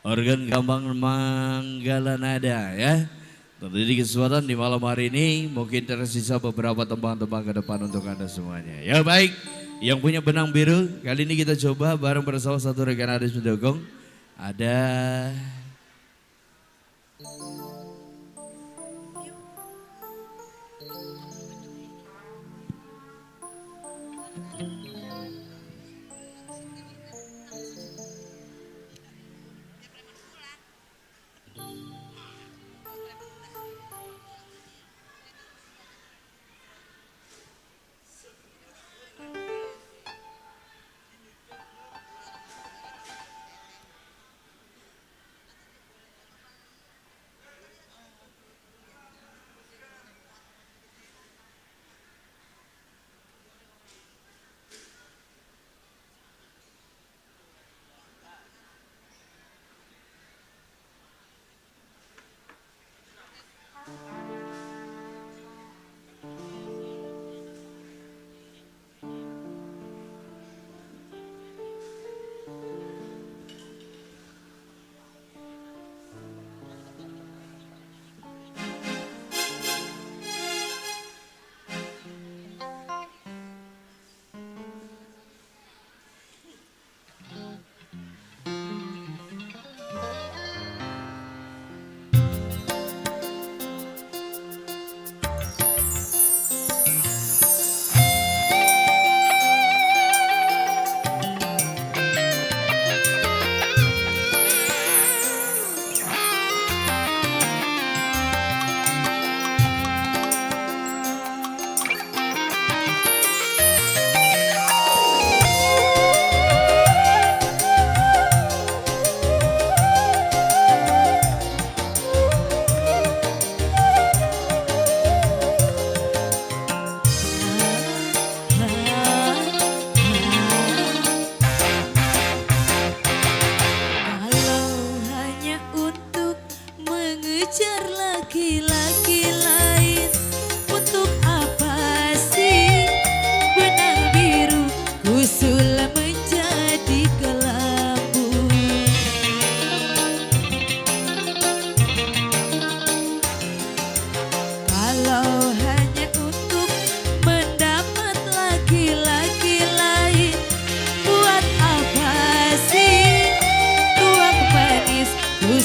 organ Gambang Manggala Nada ya. Tentu di kesempatan di malam hari ini mungkin tersisa beberapa tembang-tembang ke depan untuk Anda semuanya. Ya baik, yang punya Benang Biru kali ini kita coba bareng bersama satu rekan artis mendukung. Ada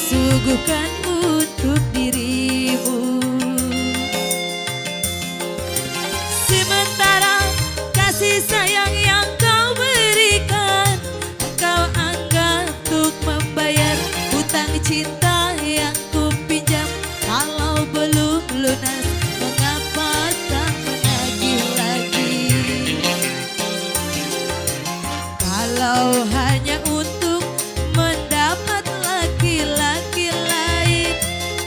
suguhkan untuk dirimu. Sementara kasih sayang yang kau berikan, kau anggap untuk membayar hutang cinta yang ku pinjam. Kalau belum lunas, mengapa tak menagih lagi? Kalau hanya untuk mendapat laki-laki lain,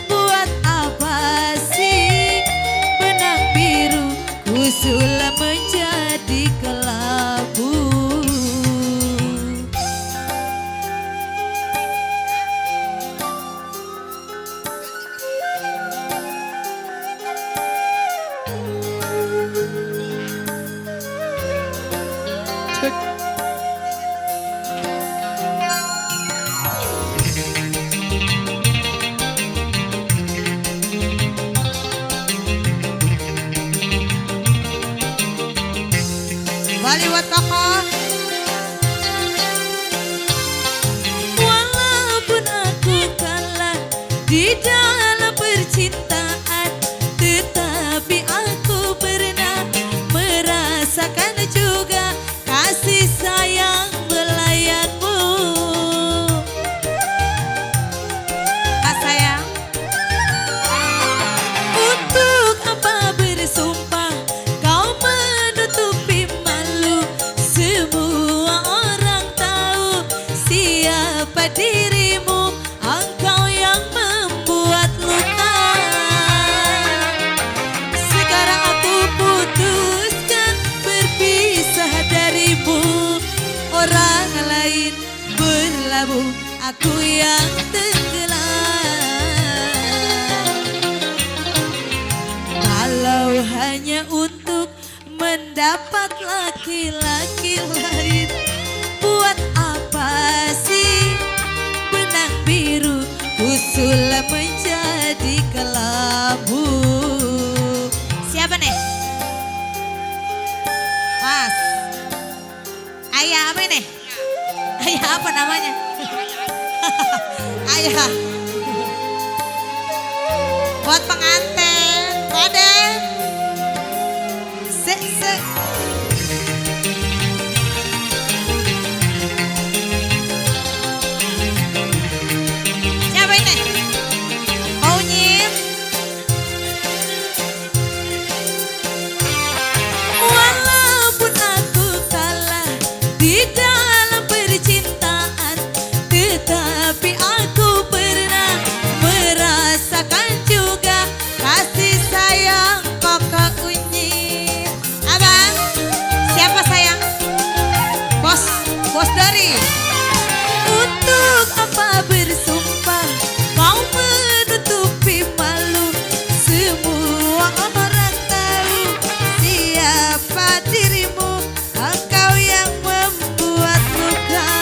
buat apa sih benang biru ku sulam menjadi kelabu? siapa dirimu, engkau yang membuat luka. Sekarang aku putuskan berpisah darimu. Orang lain berlabuh, aku yang tenggelam. Kalau hanya untuk mendapat laki-laki lain, buat apa sih benang biru usul menjadi kelabu? Siapa nih? Mas. Ayah apa ini? Ayah apa namanya? Ayah, buat pengantin, kode. Se. Siapa ini? Mau nyim? Walaupun aku kalah di dalam percintaan, tetapi aku pernah merasakan juga kasih sayang Kakak Unyi. Abang, siapa sayang? Bos dari. Untuk apa bersumpah kau menutupi malu, semua orang tahu siapa dirimu, engkau yang membuat luka.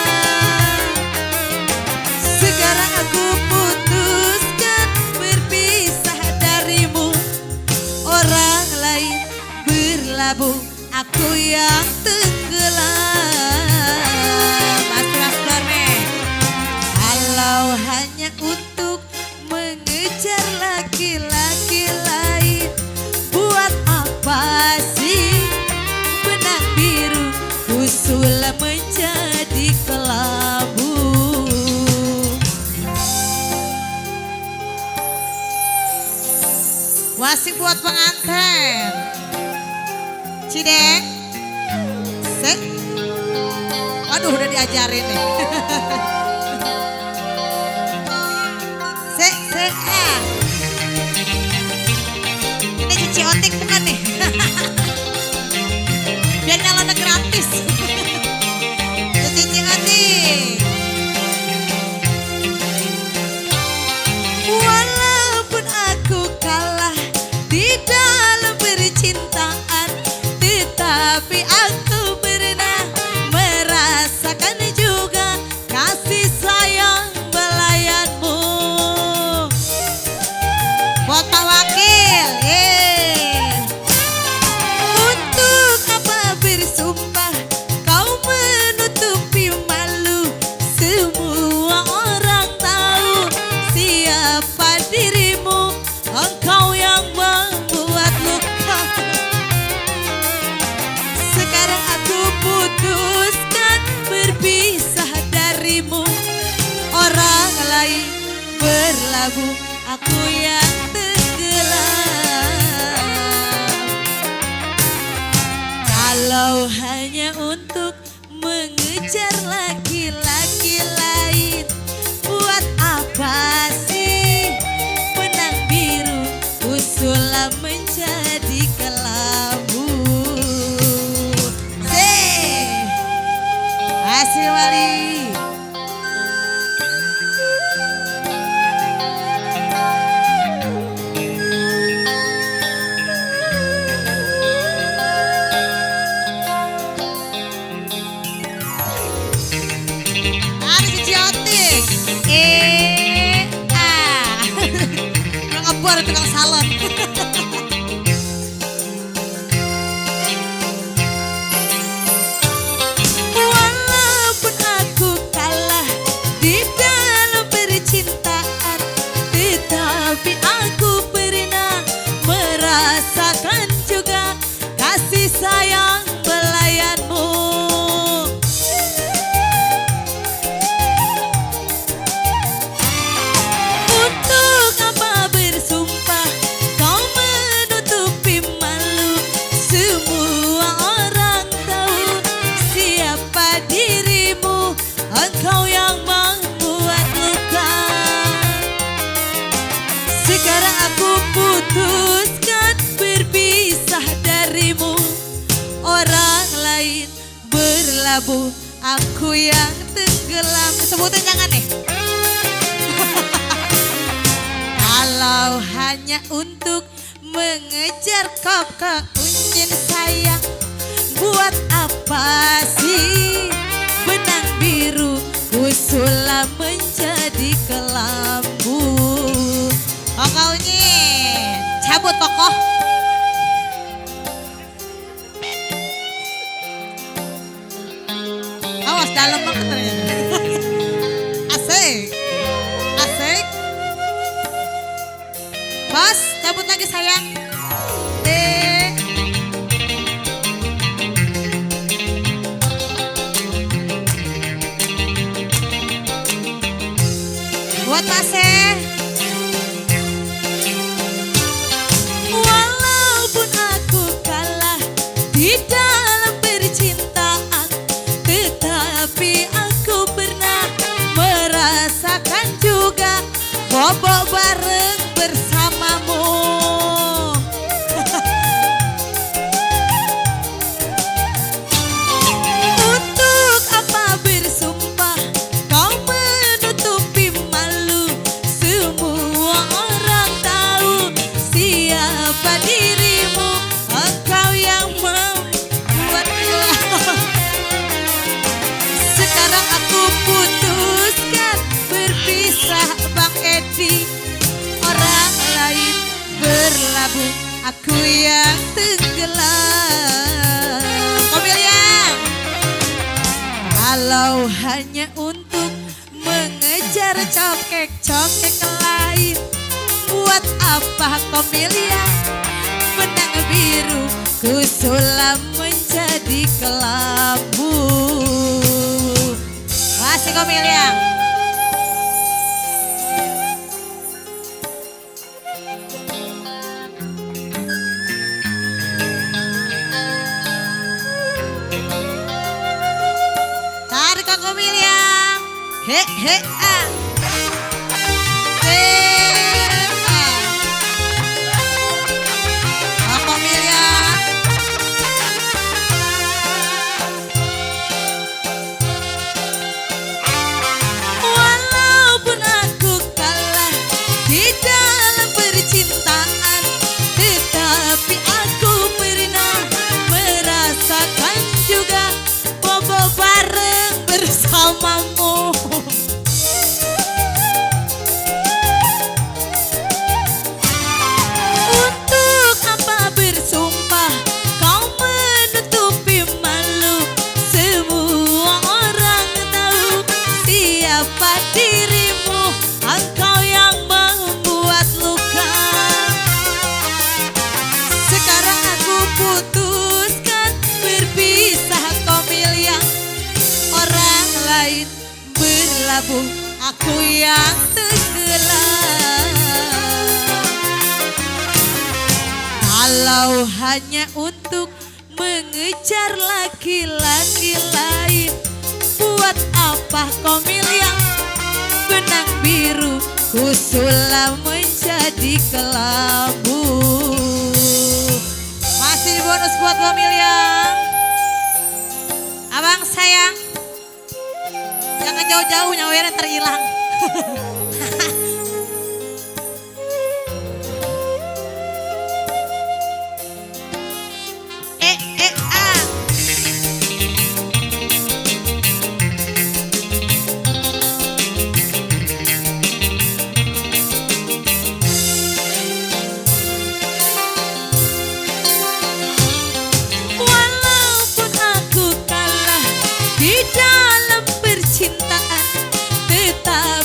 Sekarang aku putuskan berpisah darimu. Orang lain berlabuh, aku yang tenggelam. Mas Done, kalau hanya untuk mengejar laki-laki lain, buat apa sih benang biru usul menjadi kelabu? Masih buat pengantin. Cideng. Sek. Waduh udah diajarin nih. Sek. Ini cuci otik bukan nih? Biar nyalonnya gratis. Cuci otik. Walaupun aku kalah di dalam percintaan, tetapi aku pernah merasakan juga kasih sayang belayanmu. Buat Pak Wakil. Untuk apa bersumpah kau menutupi malu, semua orang tahu siapa dirimu, engkau yang membuat luka. Sekarang aku putuskan berpisah darimu. Orang lain berlabuh, aku yang tenggelam. Kalau hanya untuk mengejar laki-laki lain, buat apa sih benang biru usul menjadi kelabu? Hasil Wali. Ada cuci otik. Ngebor tukang salon. Walaupun aku kalah di dalam percintaan, tetapi aku pernah merasakan juga kasih sayang belayanmu. Untuk apa bersumpah kau menutupi malu, semua orang tahu siapa dirimu, engkau yang membuat berlabuh, aku yang tenggelam. Sebutin jangan nih. Kalau hanya untuk mengejar kau keunjin sayang, buat apa sih benang biru ku sulam menjadi kelambu. Kokaunya cabut kokoh. Awas dalam banget ternyata. Asik, asik. Bos, cabut lagi sayang. Buat Masih. Walaupun aku kalah di dalam percintaan, tetapi aku pernah merasakan juga bobok bareng bersamamu. Untuk apa bersumpah kau menutupi malu, semua orang tahu siapa dirimu, engkau yang membuat gelam. Sekarang aku putuskan berpisah Bang Edi, orang lain berlabuh, aku yang tenggelam. Komiliang, kalau hanya untuk mengejar cokek-cokek lain, buat apa komiliang benang biru ku sulam menjadi kelambu. Masih komiliang. Tarik ke komiliang. He he ah. He ah. Oh, komiliang. Walaupun aku kalah di dalam percintaan, tetapi aku pernah merasakan juga bobo bareng bersamamu. Untuk apa bersumpah kau menutupi malu, semua orang tahu siapa dirimu, engkau yang membuat luka. Sekarang aku putuskan berpisah komiliang, orang lain berlabuh, aku yang tenggelam. Kalau hanya untuk mengejar laki-laki lain, buat apa komiliang benang biru ku sulam menjadi kelambu. Masih bonus buat komiliang. Abang sayang, jangan jauh-jauh nyawanya terhilang. Ah. Walaupun aku kalah di dalam percintaan, tetapi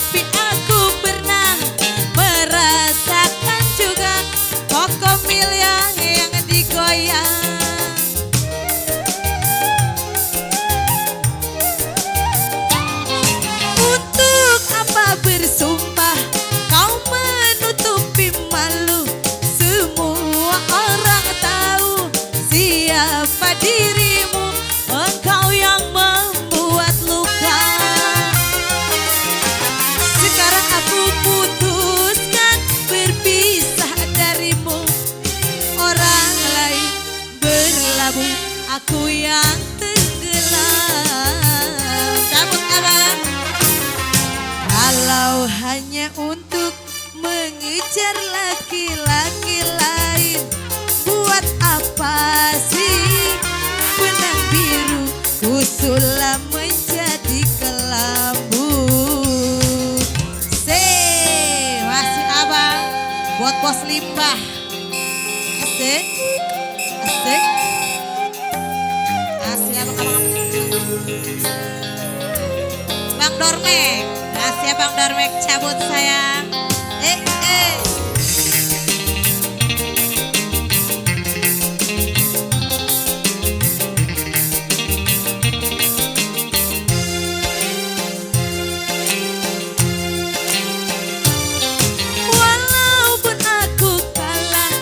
hanya untuk mengejar laki-laki lain. Buat apa sih benang biru ku sulam menjadi kelambu. Masih abang buat bos limbah. Asik, asik. Asik abang. Bang Dormek, asik Bang Dormek cabut sayang. Walaupun aku kalah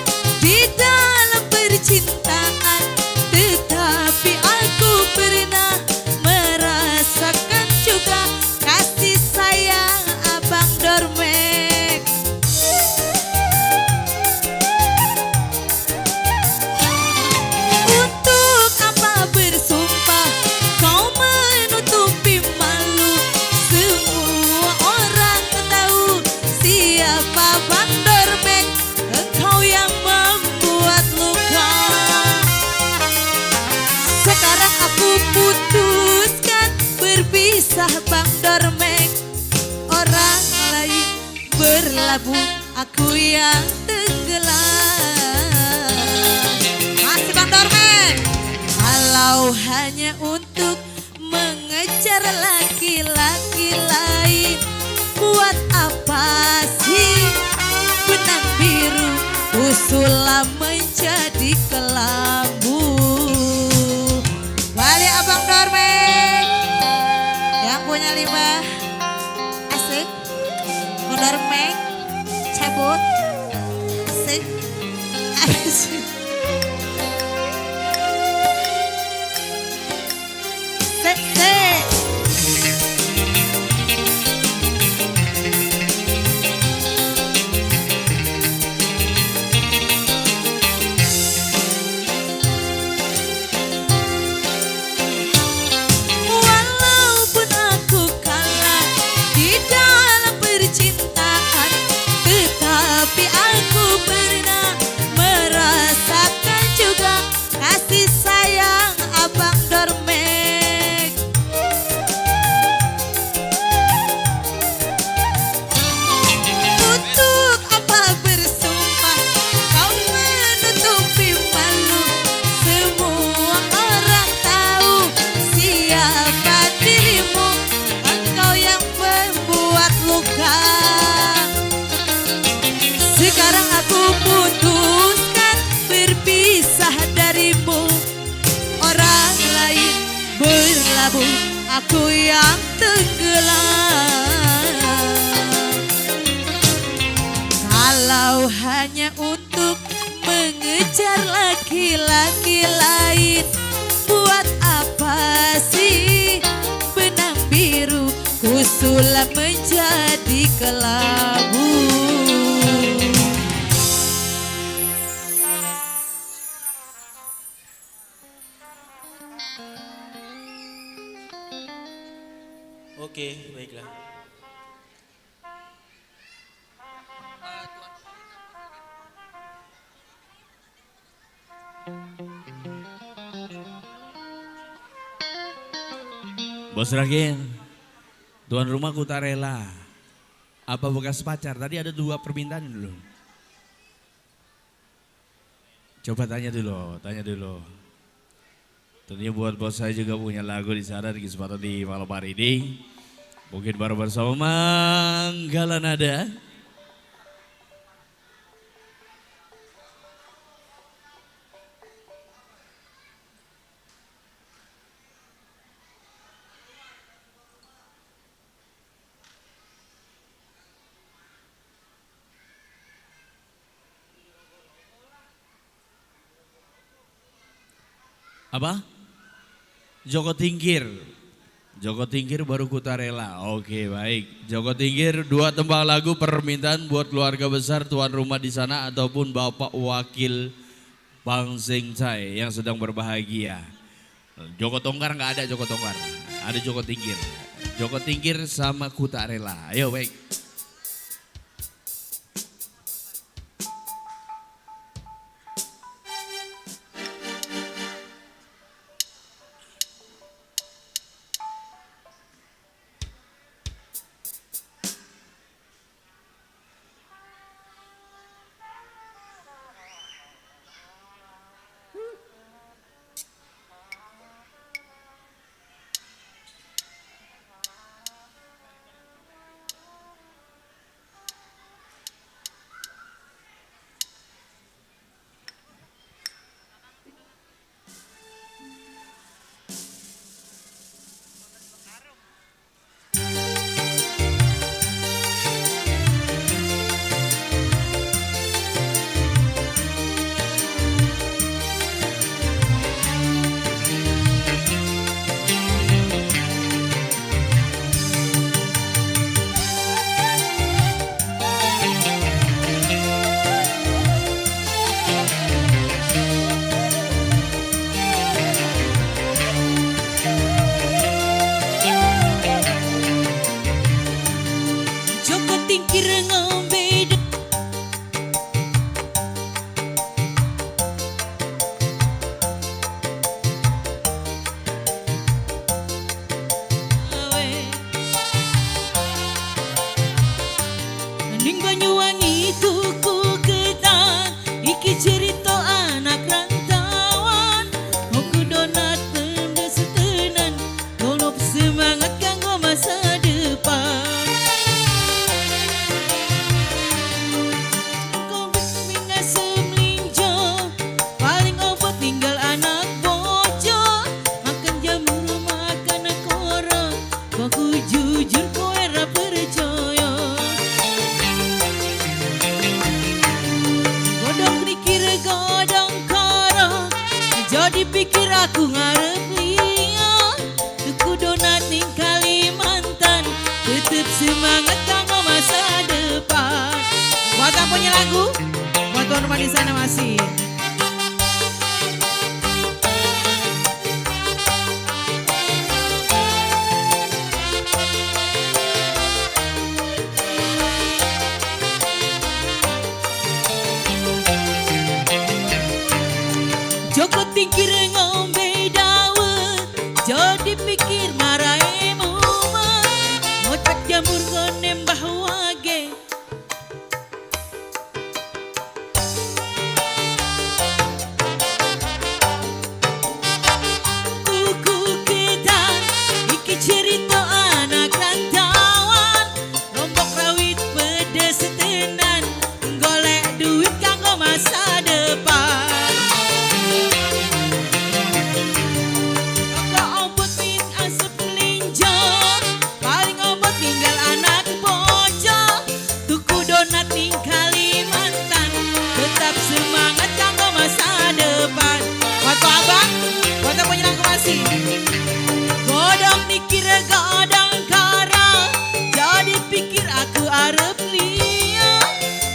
di dalam percintaan, tetapi aku pernah merasakan juga kasih sayang Abang Dormek. Untuk apa bersumpah kau menutupi malu, semua orang tahu siapa Bang Dormek, engkau yang membuat luka. Sekarang aku putuskan berpisah Bang Dormek, orang lain berlabuh, aku yang tenggelam. Masih Bang Dormek. Kalau hanya untuk mengejar laki-laki lain, buat apa sih benang biru ku sulam menjadi kelambu. Balik Abang Dormek yang punya limbah. Asik Bang Dormek cabut. Asik, asik. Sek, sek. Walaupun aku kalah di dalam percintaan, tetapi aku pernah merasakan juga kasih sayang Abang Dormek. Untuk apa bersumpah kau menutupi malu, semua orang tahu siapa dirimu, engkau yang membuat luka. Sekarang aku putuskan berpisah darimu, orang lain berlabuh, aku yang tenggelam. Kalau hanya untuk mengejar laki-laki lain, buat apa sih benang biru ku sulam menjadi kelabu. Oke, baiklah. Bos Ragen, tuan rumah ku tak rela. Apa bekas pacar? Tadi ada 2 permintaan dulu. Coba tanya dulu, tanya dulu. Tentunya buat bos saya juga punya lagu di sana di kesempatan di malam hari ini. Mungkin baru bersama Manggala Nada. Apa? Joko Tingkir. Joko Tingkir baru Kutarela. Oke, baik. Joko Tingkir 2 tembang lagu permintaan buat keluarga besar tuan rumah di sana ataupun Bapak Wakil Bang Sing Chai yang sedang berbahagia. Joko Tongkar nggak ada Joko Tongkar. Ada Joko Tingkir. Joko Tingkir sama Kutarela. Ayo baik. tingkir ngombe dawe. Ning Banyuwangi tuku ketan iki cerita anak rantauan. Aku donat pendes tenan golop semangat kanggo masa depan. Kau minga semelinjo paling obat tinggal anak bojo. Makan jamur makan kora aku jujur kowe ra percaya. Godong mikir godong kara jadi pikir aku ngarep liya. Tuku donat ning Kalimantan tetep semangat kanggo masa depan. Buat yang punya lagu, buat tuan rumah di sana masih. Joko tingkir ngombe dawet jadi pikir marai mumet. Ngocak jamur gonem bahwage tuku ketan iki cerita anak rantauan. Lombok rawit pedes tenan golek duit kanggo masa depan. Kau obat min asap melinjo paling obat tinggal anak bojo. Tuku donat ning Kalimantan tetap semangat kanggo masa depan. Buat tuh abang, buat yang punya lagu masih. Godong mikir godong kara jadi pikir aku arep liya.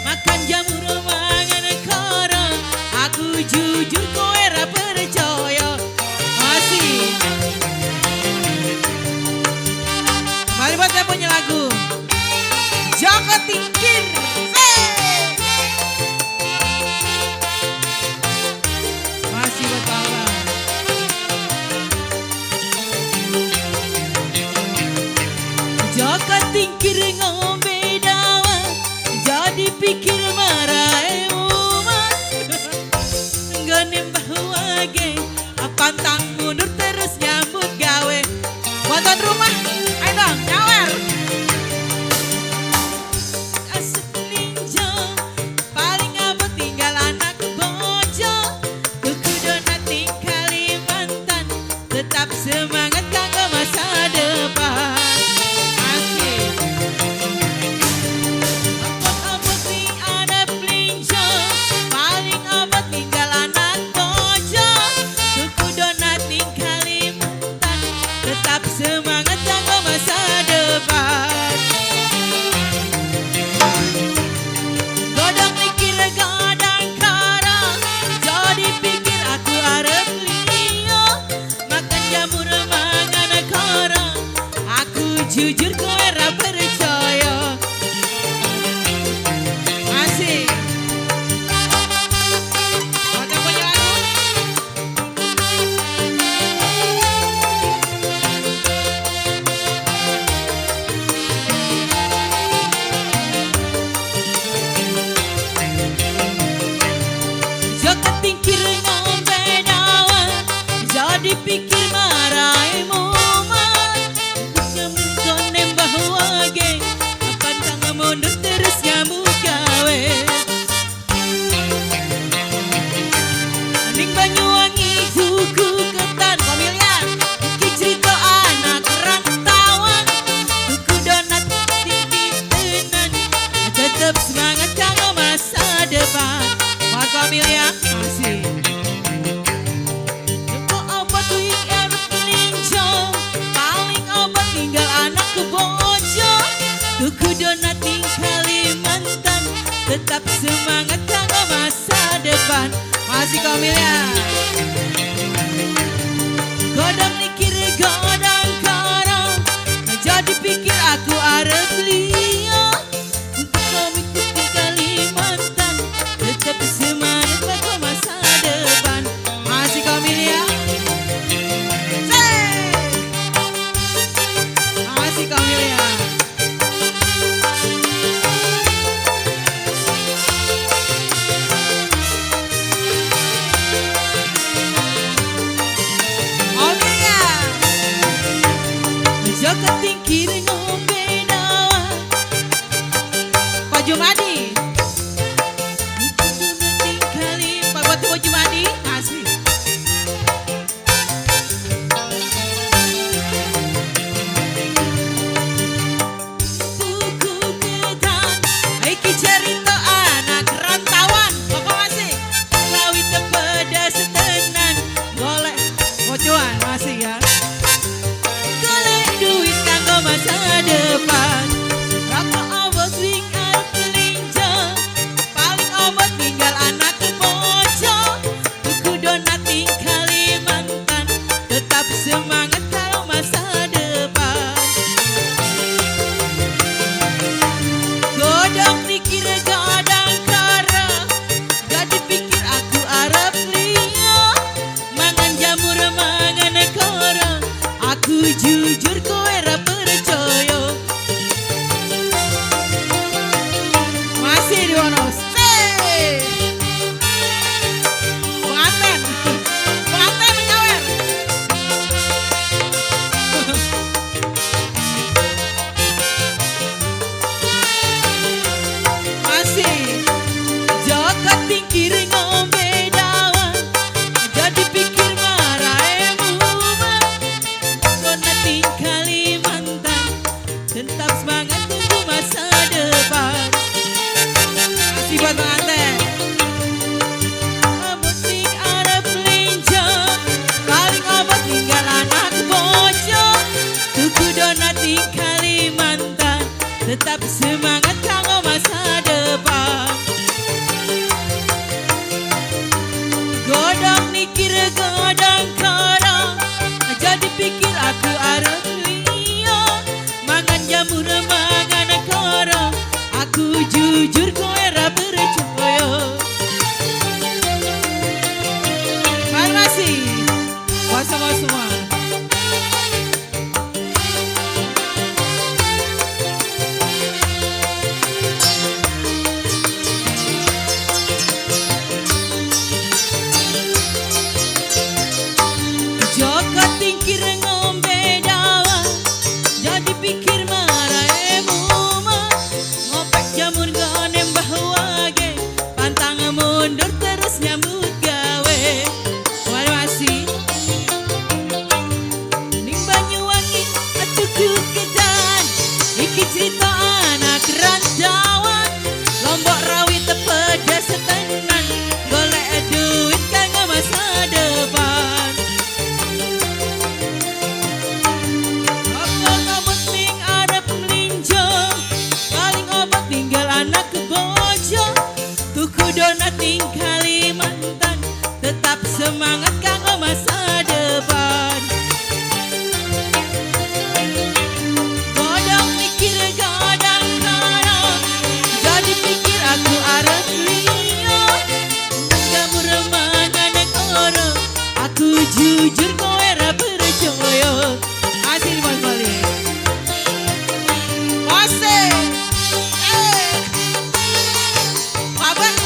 Makan jamur mangan kara aku jujur kowe ra percaya. Masih mari buat yang punya lagu Joko Tingkir. Masih buat abang. Joko Tingkir ngombe dawet jadi pikir marai umat. Gonem bahwage pantang mundur terus nyambut gawe. Buat tuan rumah, ayo dong nyawer. Asap melinjo paling abot tinggal anak bojo. Tuku donat ning Kalimantan tetap semangat kanggo masa depan. Asik. Abot ning ada melinjo paling abot tinggal anak bojo. Tuku donat ning Kalimantan tetap semangat kanggo masa depan. Godong mikir godong kara jadi pikir aku arep liya. Makan jamur mangan kara aku jujur kowe ra percaya. Asik. Buat yang punya lagu Joko tingkir ngombe dawet jadi pikir marai mumet. Nyambut gonem bahwage pantang mundur terus nyambut gawe. Ning Banyuwangi tuku ketan komilyan iki cerita anak rantauan. Tuku donat tinggi tenan tetep semangat kanggo masa depan. Buat komilyan masih. Kau obat wing arep melinjo paling obat tinggal anak bojo. Tuku donat ning Kalimantan tetap semangat kanggo masa depan. Masih komilyan. Godong mikir godong kara jadi pikir aku arep liya. Jumadi. Tinggali buat Bojo Jumadi. Asli. Buku ketan, iki cerita anak rantauan. Bapak masih lawit pedas tenan. Golek bocoan masih ya. Golek duit kanggo masa depan. Rokok obot wing arep kelinjo. Paling obot tinggal anak bojo. Tuku donat ing Kalimantan. Tetap semangat kalau masa depan. Godong pikir godong kara. Gak dipikir aku arep liya. Mangan jamur mangan kara. Aku jujur kowe ra percaya. Masih di Wonos. Pengantin. Pengantin menyawer. Masih. Joko tingkir ngombe dawan. Jadi pikir marah emuman. Donat ing Kalimantan. Tetap semangat tunggu masa depan. Masih buat pengantin. Obot ning arep linjo. Paling obot tinggal anak bojo. Tuku donat ing Kalimantan. Tetap semangat kanggo masa depan. Godong mikir godong kara. Jadi pikir aku arep liya. Mangan jamur mangan kara. Aku jujur kowe ra percaya. Makasih. Buat semua. Joko tingkir ngombe dawan. Jadi pikir marah emuman. Ngopek jamur gonem bahwage. Pantang mundur terus nyambut gawe. Masih ning Banyuwangi tuku ketan. Iki cerita anak rantauan. Lombok rawit pedas tenan. Golek duit kanggo masa depan. Rokok obot ning arep melinjo. Paling obot tinggal anak bojo. Tuku donat ing Kalimantan. Tetap semangat kanggo masa depan. Godong mikir godong kara. Jadi pikir aku arep liya. Jamur mangan kara. Aku jujur kowe ra percaya. Asli Mas balik. Masih. Abang.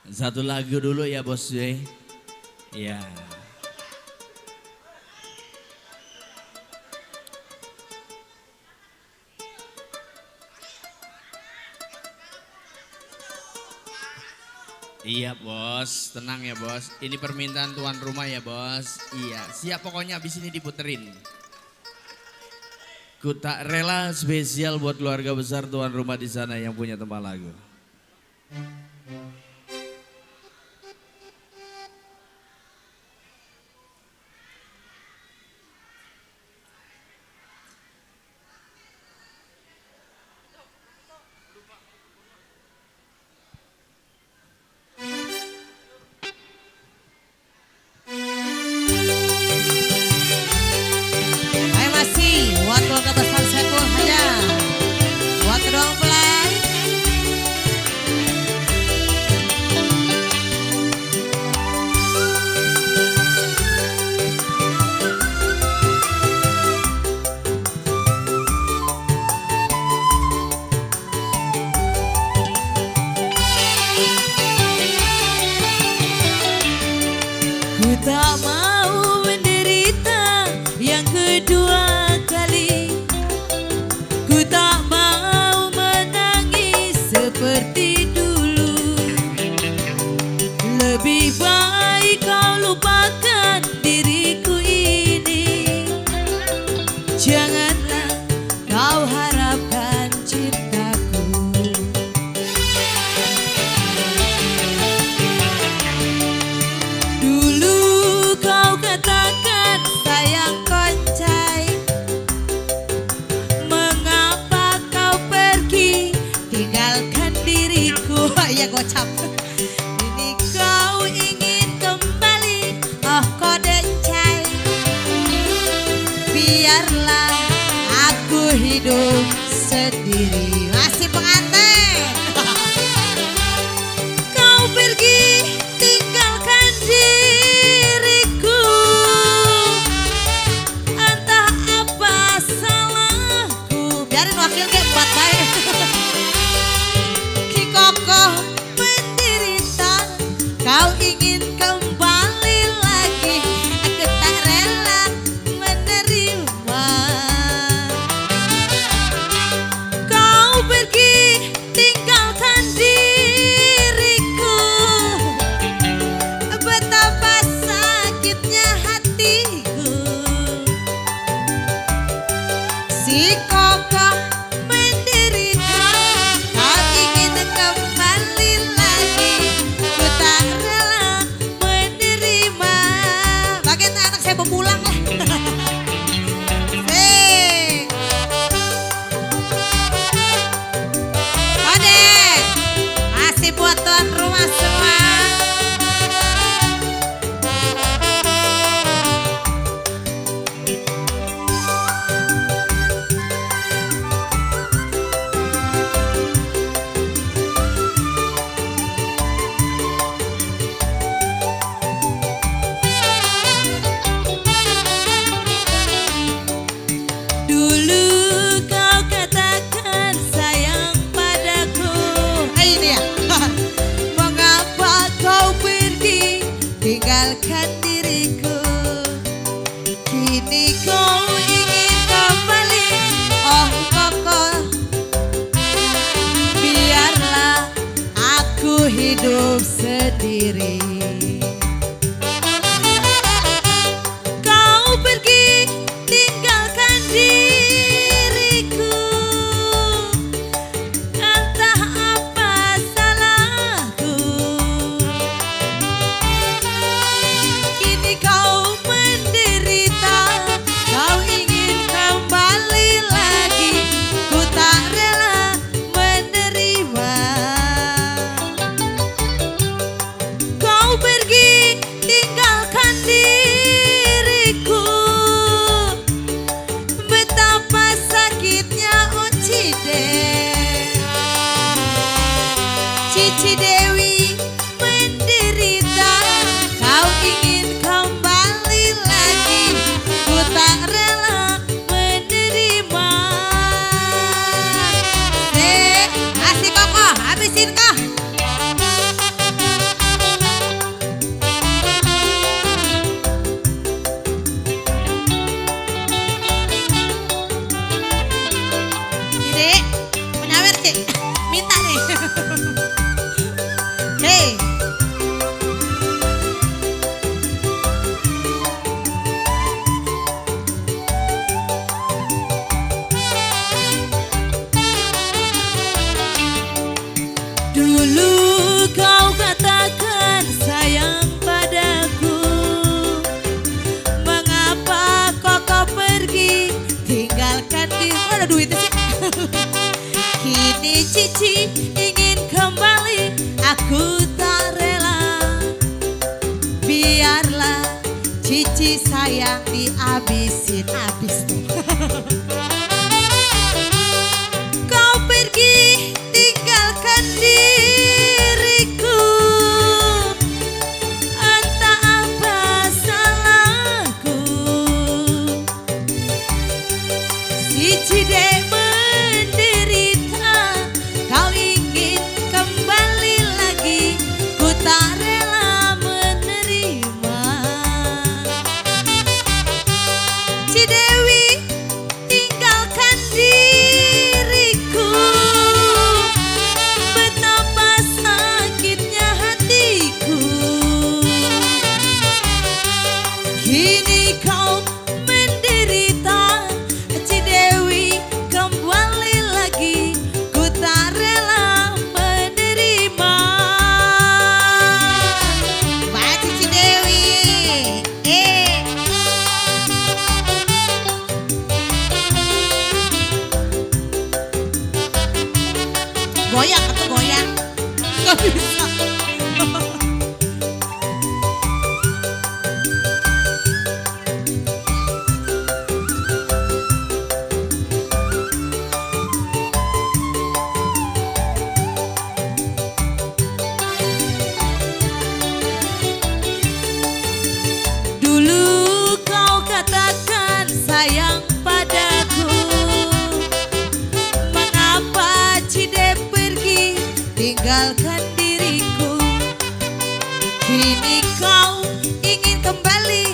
Satu lagu dulu ya bos ya. Ya. Iya bos, tenang ya bos. Ini permintaan tuan rumah ya bos. Iya, siap pokoknya abis ini diputerin. Ku tak rela spesial buat keluarga besar tuan rumah di sana yang punya tempat lagu. Ayo masih buat keluarga besar Saiful aja. Buat kedua mempelai. Ku tak mau menderita yang kedua kali. Ku tak mau menangis seperti dulu. Lebih baik kau lupakan diriku ini. Janganlah kau harapkan cintaku. Dulu kau katakan sayang koncai. Mengapa kau pergi tinggalkan diriku? Ya gocap. Ini kau ingin kembali. Oh kodencai. Biarlah aku hidup sendiri. Masih pengantin. Kau pergi tinggalkan diriku. Entah apa salahku. Biarin wakil ke empat baik. Ki kokoh menderita. Kau ingin kembali lagi. Aku tak rela menerima. Kau pergi tinggalkan diriku. Betapa sakitnya hatiku. Si kokoh menderita. Kau ingin kembali lagi. Ku tak rela menerima. Bagian anak saya mau pulang lah. Sing. Ode. Masih buat tuan rumah semua. Dulu kau katakan sayang padaku. Ini dia. Mengapa kau pergi tinggalkan diriku? Kini kau ingin kembali. Oh kokoh. Biarlah aku hidup sendiri. Kau pergi tinggalkan diriku. Entah apa salahku. Kini kau menderita. Kau ingin kembali lagi. Ku tak rela menerima. Kau duitnya sih. Kini Cici ingin kembali, aku tak rela. Biarlah Cici sayang dihabisin habis tuh. Kau pergi tinggalkan diriku, entah apa salahku. Si Cidek menderita, kau ingin kembali lagi, ku tak rela menerima. Cidewi tinggalkan diriku, betapa sakitnya hatiku. Kini kau menderita, Cidewi kembali lagi, ku tak rela menerima. Baca Cidewi, goyang atau goyang? Gak bisa. Dulu kau katakan sayang padaku, mengapa Cide pergi tinggalkan diriku? Kini kau ingin kembali,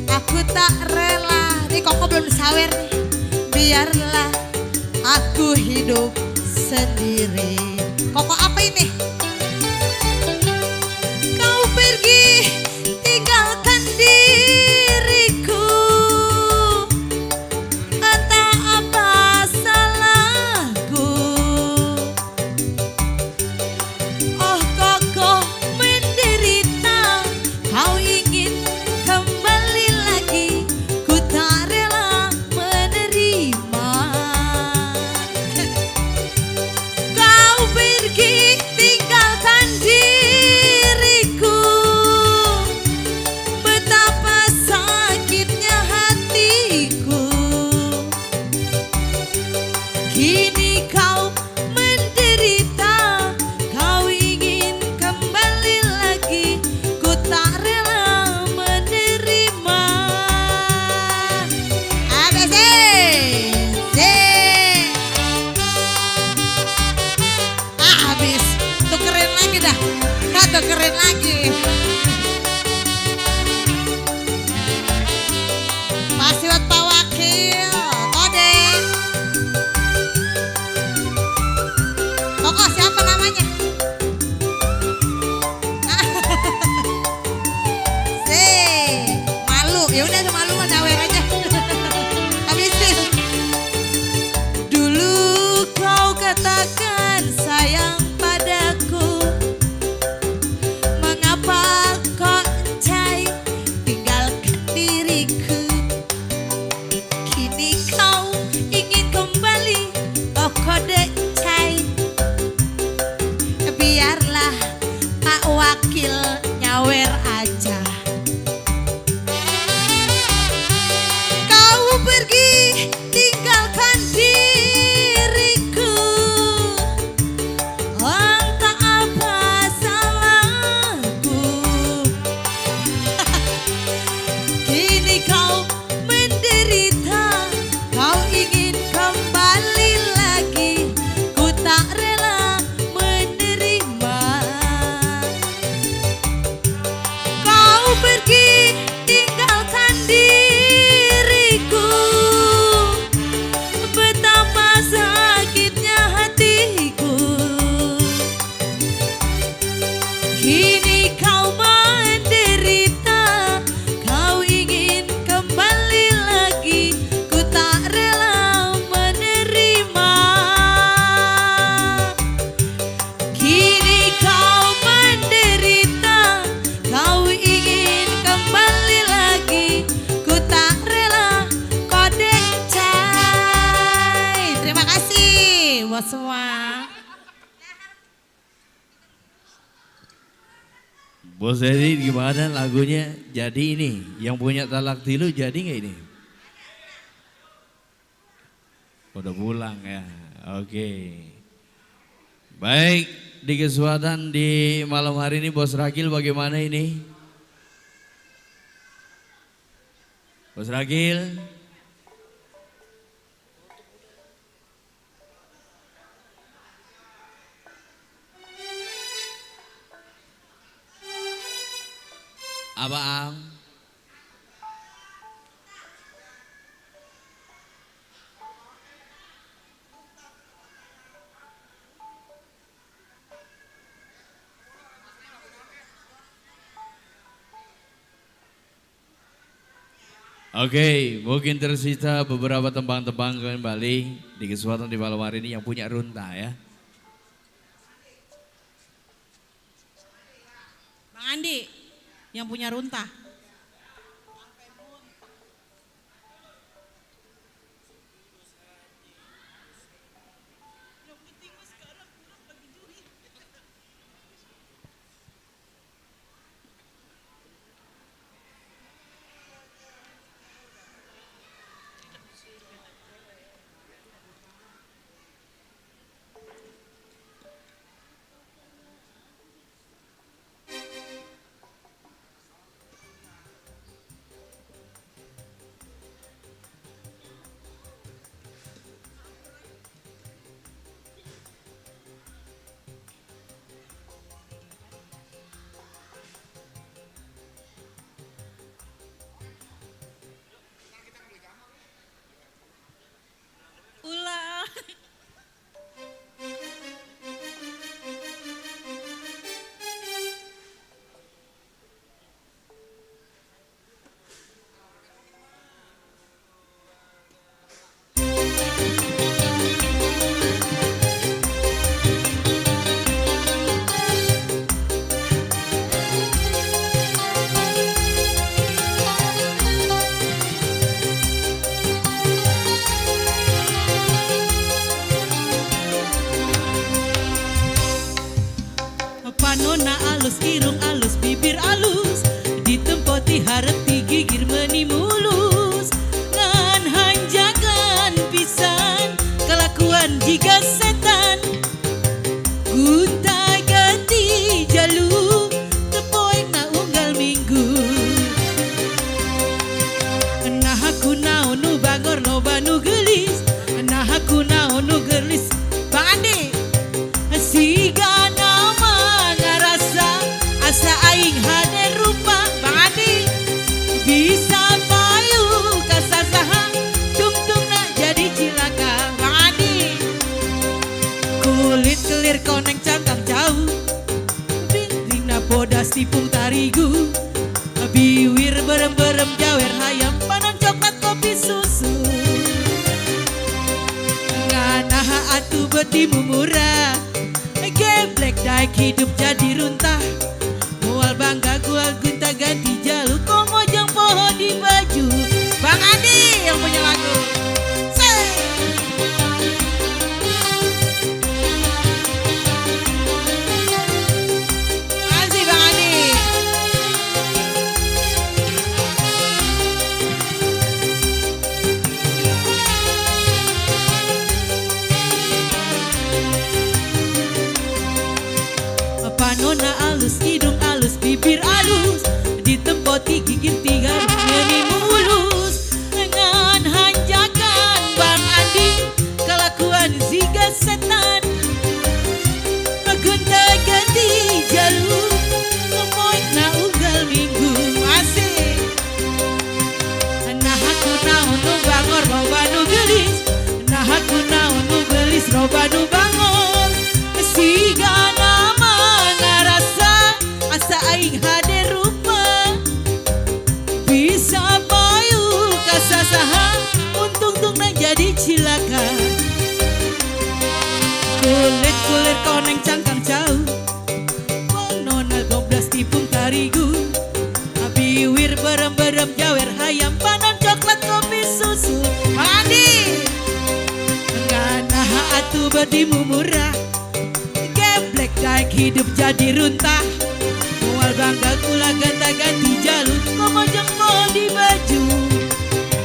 aku tak rela. Nih Koko belum sawer nih. Biarlah aku hidup sendiri. Koko apa ini? Kau pergi tinggalkan diriku, entah apa salahku. Oh Koko menderita, kau ingin kembali lagi, ku tak rela menerima. Kau pergi tinggalkan diriku, betapa sakitnya hatiku. Kini kau menderita, kau ingin kembali lagi, ku tak rela menerima. ABC, habis, tukerin lagi dah, nggak tukerin lagi. Masih buat Pak Wakil, kode. Koko siapa namanya? Malu, ya udah malu mah dawer aja. Habisin. Dulu kau katakan sayang padaku, mengapa kau cai tinggalkan diriku? Kini kau ingin kembali, oh kode cai. Biarlah Pak Wakil nyawer aja. Kau pergi tinggalkan diriku, entah apa salahku. Kini kau menderita, kau ingin kembali lagi, ku tak rela menerima. Kau pergi tinggalkan diriku, betapa sakitnya hatiku. Kini kau menderita, kau ingin kembali lagi, Bos Edi gimana lagunya? Jadi ini, yang punya talak tilu jadi nggak ini? Udah pulang ya, oke. Baik, di kesempatan di malam hari ini Bos Ragil bagaimana ini? Bos Ragil? Apa Am? Oke, mungkin tersisa beberapa tembang-tembang kembali di kesempatan di malam hari ini yang punya runta ya. Bang Andi, yang punya runta. Ulang. Panona alus, irung alus, bibir alus, ditempati harap digigir meni mulus. Ngan hanjakan pisan, kelakuan jika setan. Gunta ganti jalu, tepoy na unggal minggu. Nah aku naonu bangor loba nu gelis, nah aku naonu gelis. Bang Andi, siga nama ngarasa asa aing hade rupa. Bang Andi, bisa payu kasasaha tungtung nak jadi cilaka. Bang Andi, kulit kelir koneng cangkang jauh, binding na bodas tipung tarigu, biwir berem-berem jawer hayam panon coklat kopi susu. Nganaha atu betimu murah, geblek daik hidup jadi runtah. Mual bangga gua gunta ganti jalu, komojang poho di baju. Bang Andi yang punya lagu. Makasih Bang Andi. Panona alus, hidung alus, bibir alus, ditempoti gigir tiga meni mulus. Dengan hanjakan Bang Andi, kelakuan ziga setan. Gunta ganti jalu, moy na unggal minggu. Masih nah aku naonu bangor loba nu gelis, nah aku naonu gelis loba nu bangor. Siga nama ngarasa asa aing hade rupa, bisa payu kasasaha untung-tung na jadi cilaka. Kulit-kulit koneng cangkang jauh, nona 12 tipung tarigu, biwir berem-berem jawer hayam panon coklat kopi susu. Mandi nganaha atu bedimu murah, geblek daik hidup jadi runtah. Mual bangga kula ganti jalur, komo jengpo di baju.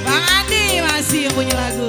Bang Andi masih yang punya lagu.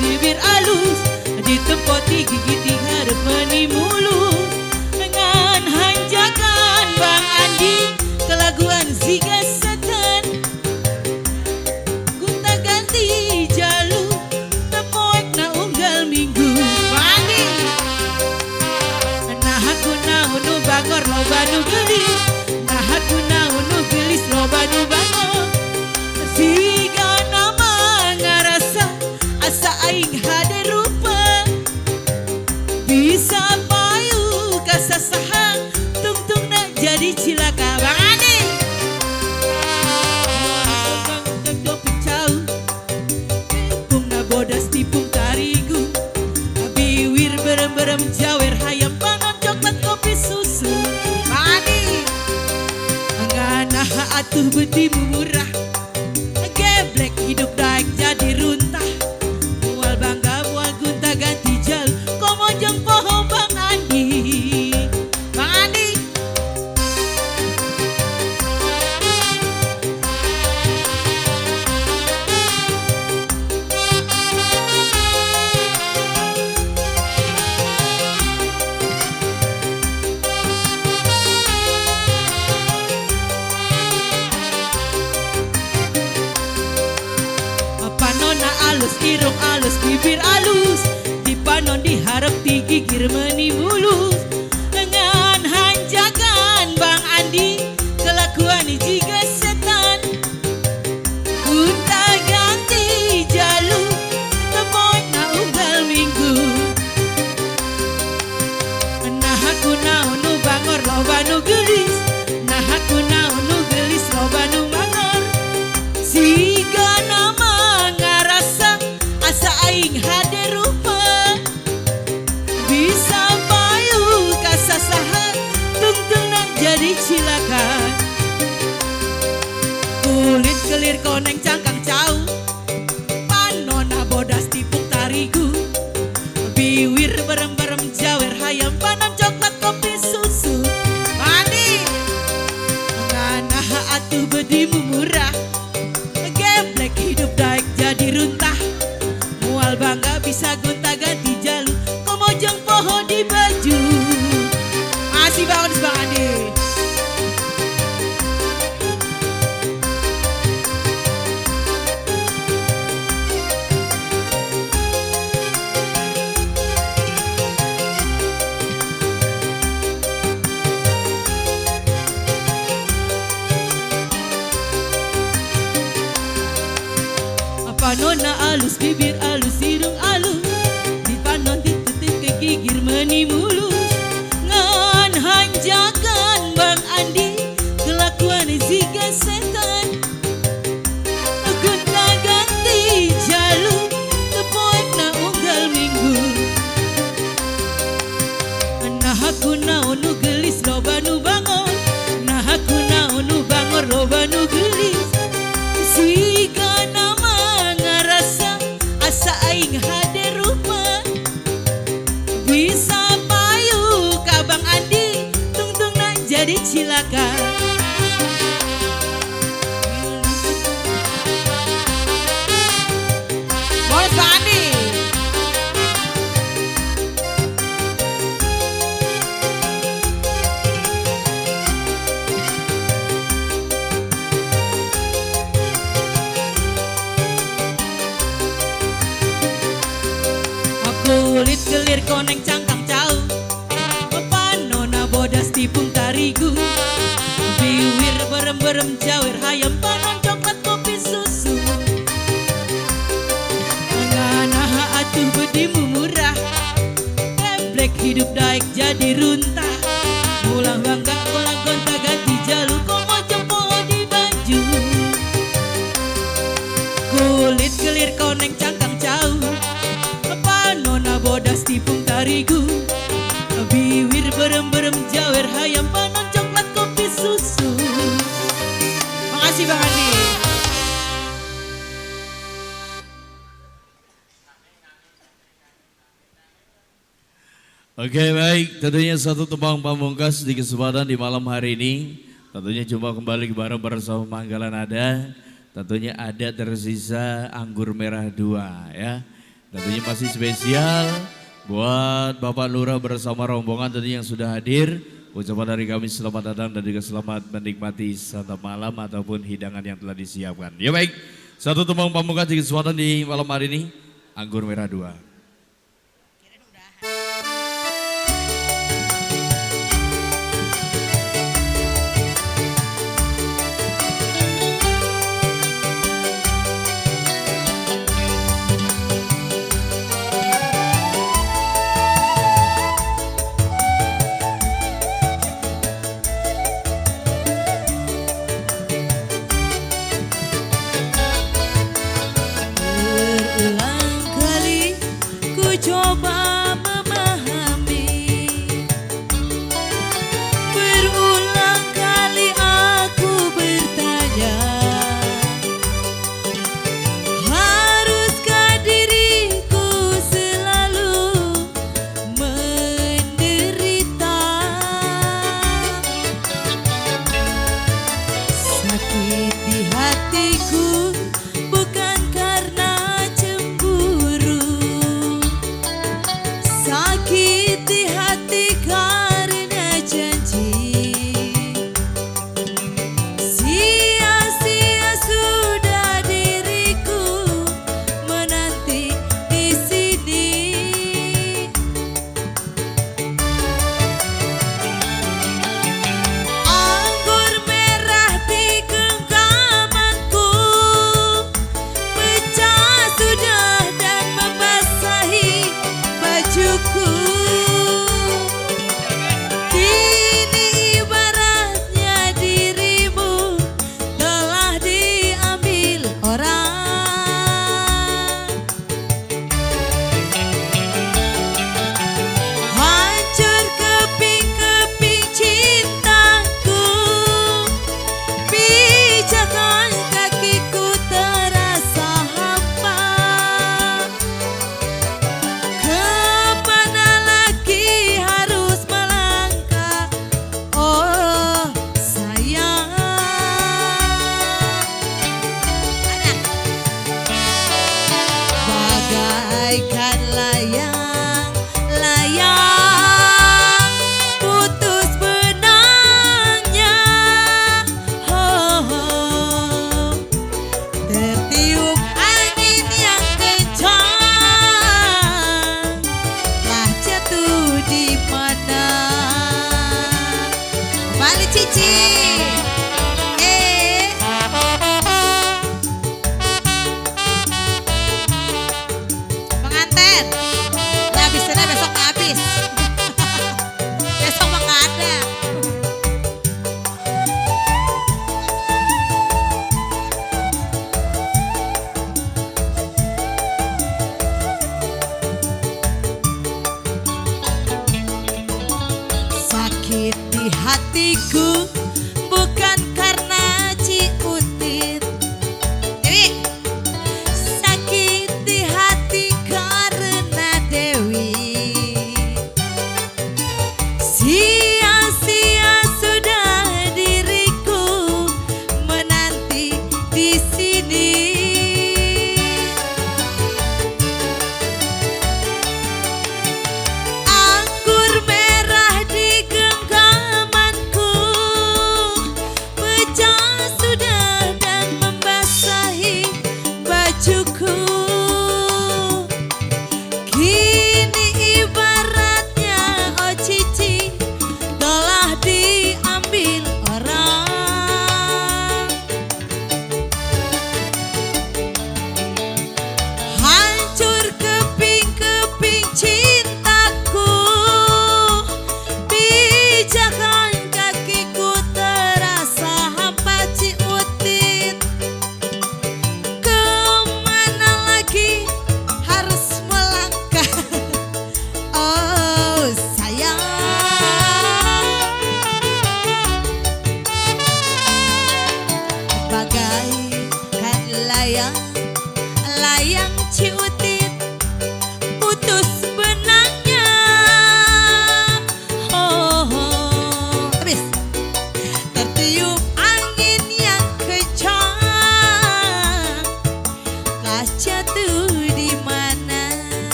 Bibir alus ditempoti gigit harap meni mulus dengan hanjakan Bang Andi kelaguan ziga setan gunta ganti jalur tepoek na unggal minggu Bang Andi nah aku naunu bangor loba nu gelis nah aku naunu gelis loba nu bangor ziga nama ngarasa asa aing hade rupa bisa payu kasasaha tungtung nak jadi cilaka Bang Andi dopik cau pung na bodas tipung tarigu biwir berem-berem jawer hayam panon coklat kopi susu Bang Andi ngana atuh betimu murah geblek hidup daek jadi runtah bangga buat gunta ganti jal komo jeng poho Bang Andi Bang Andi panona alus irung alus bibir alus dipanon diharap digigir meni mulus dengan hanjakan Bang Andi kelakuan jiga setan gunta ganti jalur temoy na unggal minggu nah aku naunu bangor loba nu gelis nah aku naunu gelis loba nu bangor siga nama ngarasa asa aing hade rupa bisa payu kasasahan tungtung nak jadi cilaka kulit kelir koneng cangkang cau panona bodas tipung tarigu biwir berem-berem jawer hayam panon coklat kopi susu Mandi ngana atuh bedimu murah geblek hidup daek jadi runtah mual bangga bisa gonta ganti jalur komo jeng poho di baju masih bagus Bang Andi panona alus bibir alus hidung alus dipanon ditutip ke gigir meni mulus ngan hanjakan Bang Andi kelakuan ziga setan gunta ganti jalur tepoek na unggal minggu nah aku naunu gelis loba nu bangor nah aku naunu bangor loba nu gelis siga nama ngarasa asa aing hade rupa bisa payu ka Bang Andi tungtung nak jadi cilaka Bos Bang Andi kulit kelir koneng cangkang cau panona bodas tipung tarigu biwir berem-berem jawer hayam panon coklat kopi susu ngana atuh bedimu murah geblek hidup daek jadi runtah mulah bangga kolang gonta ganti jalur komo jempo di baju kulit kelir koneng cangkang cau terigu, biwir berem-berem jawer hayam panon coklat kopi susu. Makasih Bang Andi. Oke baik, tentunya satu tembang pamungkas di kesempatan di malam hari ini. Tentunya jumpa kembali bareng bersama Manggala Nada. Tentunya ada tersisa anggur merah 2 ya. Tentunya masih spesial buat Bapak Lurah bersama rombongan tentunya yang sudah hadir. Ucapan dari kami selamat datang dan juga selamat menikmati santap malam ataupun hidangan yang telah disiapkan. Ya baik, satu tembang pamungkas di kesempatan di malam hari ini, anggur merah 2. Berulang kali ku coba memahami, berulang kali aku bertanya, haruskah diriku selalu menderita? Sakit di hatiku bukan karena cemburu, sakit di hati karena janji. Sia-sia sudah diriku menanti di sini. Anggur merah di genggamanku pecah sudah dan membasahi bajuku. Kini ibaratnya dirimu telah diambil orang. Hancur keping-keping cintaku, pijakan kakiku terasa hampa. Kemana lagi harus melangkah, oh sayang. Bagaikan layang-layang putus benangnya, oh, tertiup angin yang kencang, lah jatuh di mana? Kembali Cici. Pengantin, habisinnya besok nggak habis. Besok mah nggak ada. Sakit di hatiku bukan karena ciutit, Dewi. Sakit di hati karena Dewi. Sia-sia sudah diriku menanti di sini. Anggur merah di genggamanku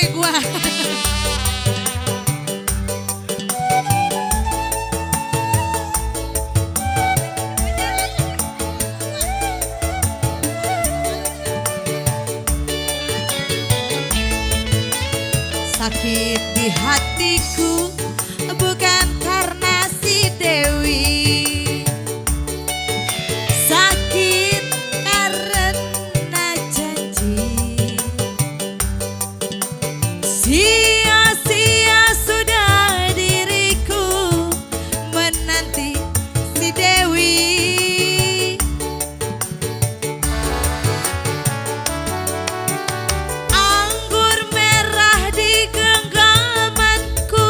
Dewi gua. Sakit di hatiku bukan karena si Dewi, sakit karena janji. Sia-sia sudah diriku menanti si Dewi. Anggur merah di genggamanku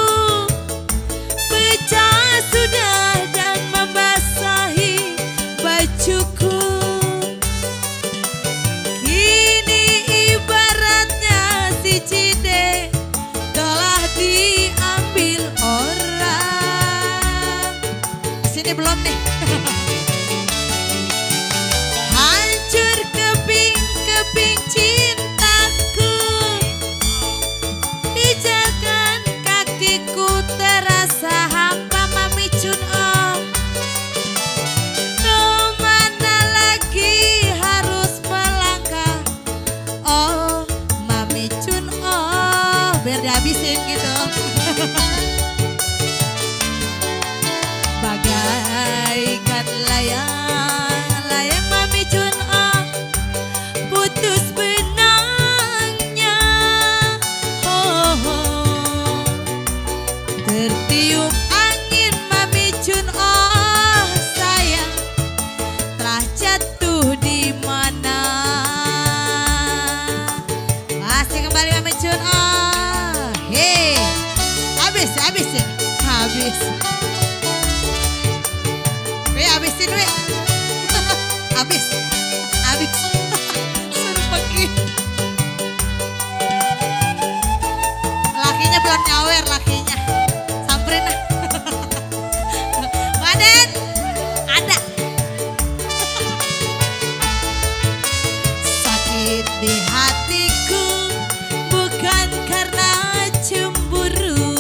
pecah sudah dan membasahi bajuku. Kini ibaratnya si Cide telah diambil orang. Sini belum nih. Hancur keping-keping cintaku, pijakan kakiku terasa hampa Mami Chun Oh. Kemana lagi harus melangkah? Oh Mami Chun Oh, biar dihabisin gitu. Bagaikan layang-layang Mami Chun Oh, putus benangnya. Oh, oh. Tertiup angin Mami Chun Oh, sayang telah jatuh di mana? Masih kembali Mami Chun Oh. Hei, habis ini, habis. Weh, habisin weh. Habis. Suruh pergi. Lakinya belum nyawer, lakinya. Samperin lah. Waden, ada. Sakit di hatiku bukan karena cemburu,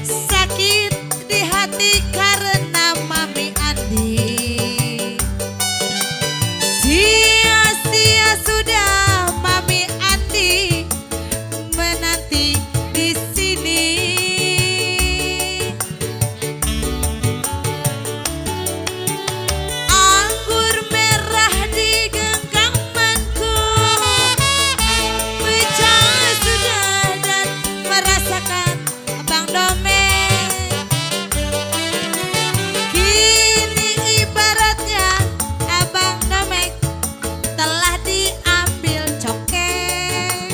sakit di hati karena Mami Andi. Sia-sia sudah Mami Andi menanti di sini. Anggur merah di genggamanku pecah sudah dan merasakan Abang Domek. Kini ibaratnya Abang Domek telah diambil cokek.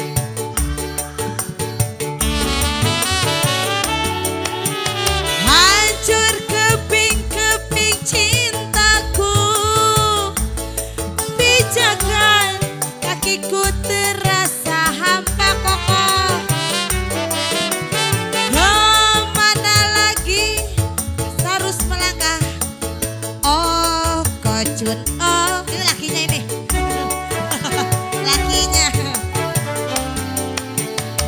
Hancur keping-keping cintaku, pijakan kakiku terasa hampa kokoh. Kemana lagi harus melangkah? Oh Kocun Oh, ini lakinya ini. Lakinya.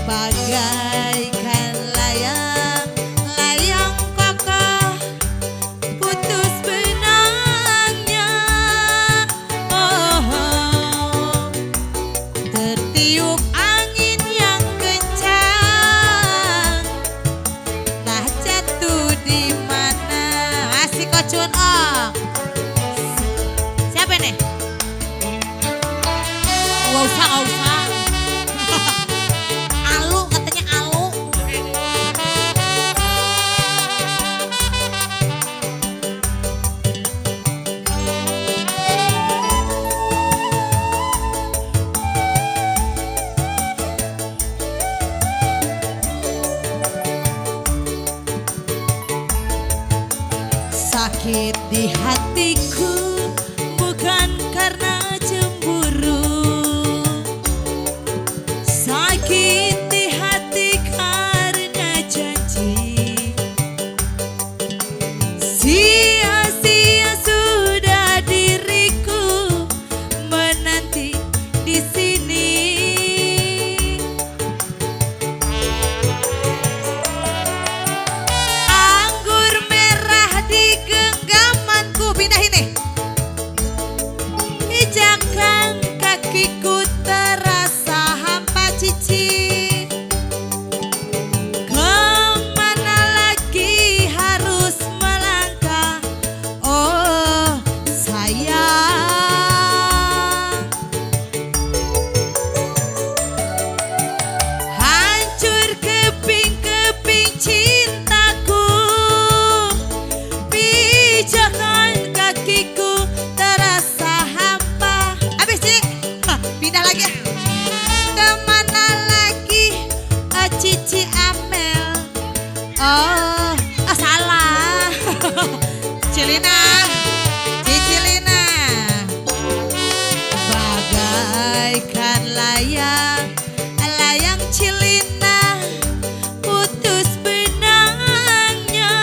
Bagaikan layang-layang kokoh, putus benangnya. Oh, oh. Tertiup angin yang kencang, nah jatuh di mana? Masih Kocun Oh. Siapa nih? Gak usah. Alu katanya Alu. Sakit di hatiku bukan karena cemburu, sakit di hati karena janji. Sia-sia sudah diriku menanti di sini. Cilina, Cicilina, bagaikan layang Cilina, putus benangnya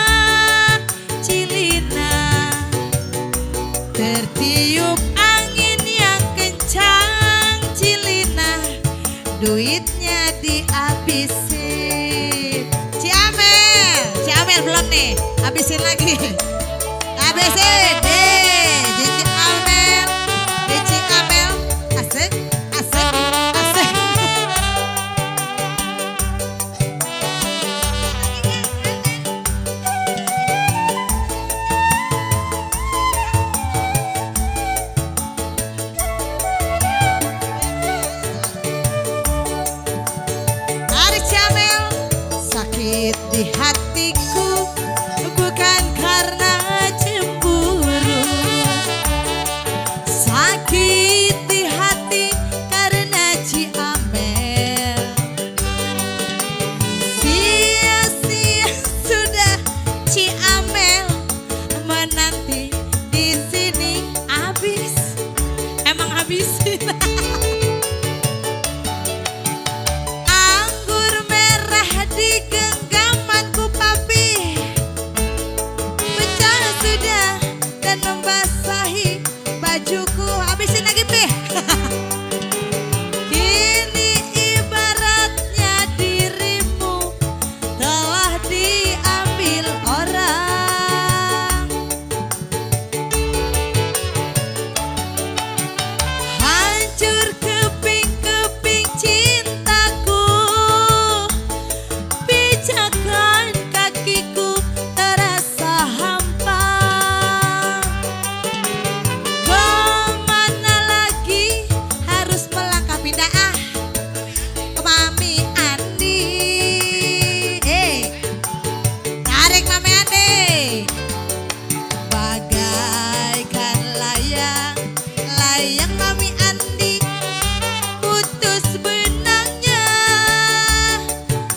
Cilina, tertiup angin yang kencang Cilina, duitnya dihabisin. Ciamel belum nih, habisin lagi. Habisin, Cici Amel, asik, asik, asik. Hari Ciamel, sakit di hatiku bukan karena cemburu, sakit di hati karena Ciamel. Sia-sia sudah Ciamel menanti di sini, habis, emang habisin. Anggur merah di genggamanku papi, pecah sudah dan membasahi bajuku. Habisin lagi pi. Kini ibaratnya dirimu telah diambil orang, hancur keping-keping cintaku, pijakan kakiku terasa hampa. Kemana lagi harus melangkah pindah ke Mami Andi. Tarik Mami Andi. Bagaikan layang Mami Andi, putus benangnya,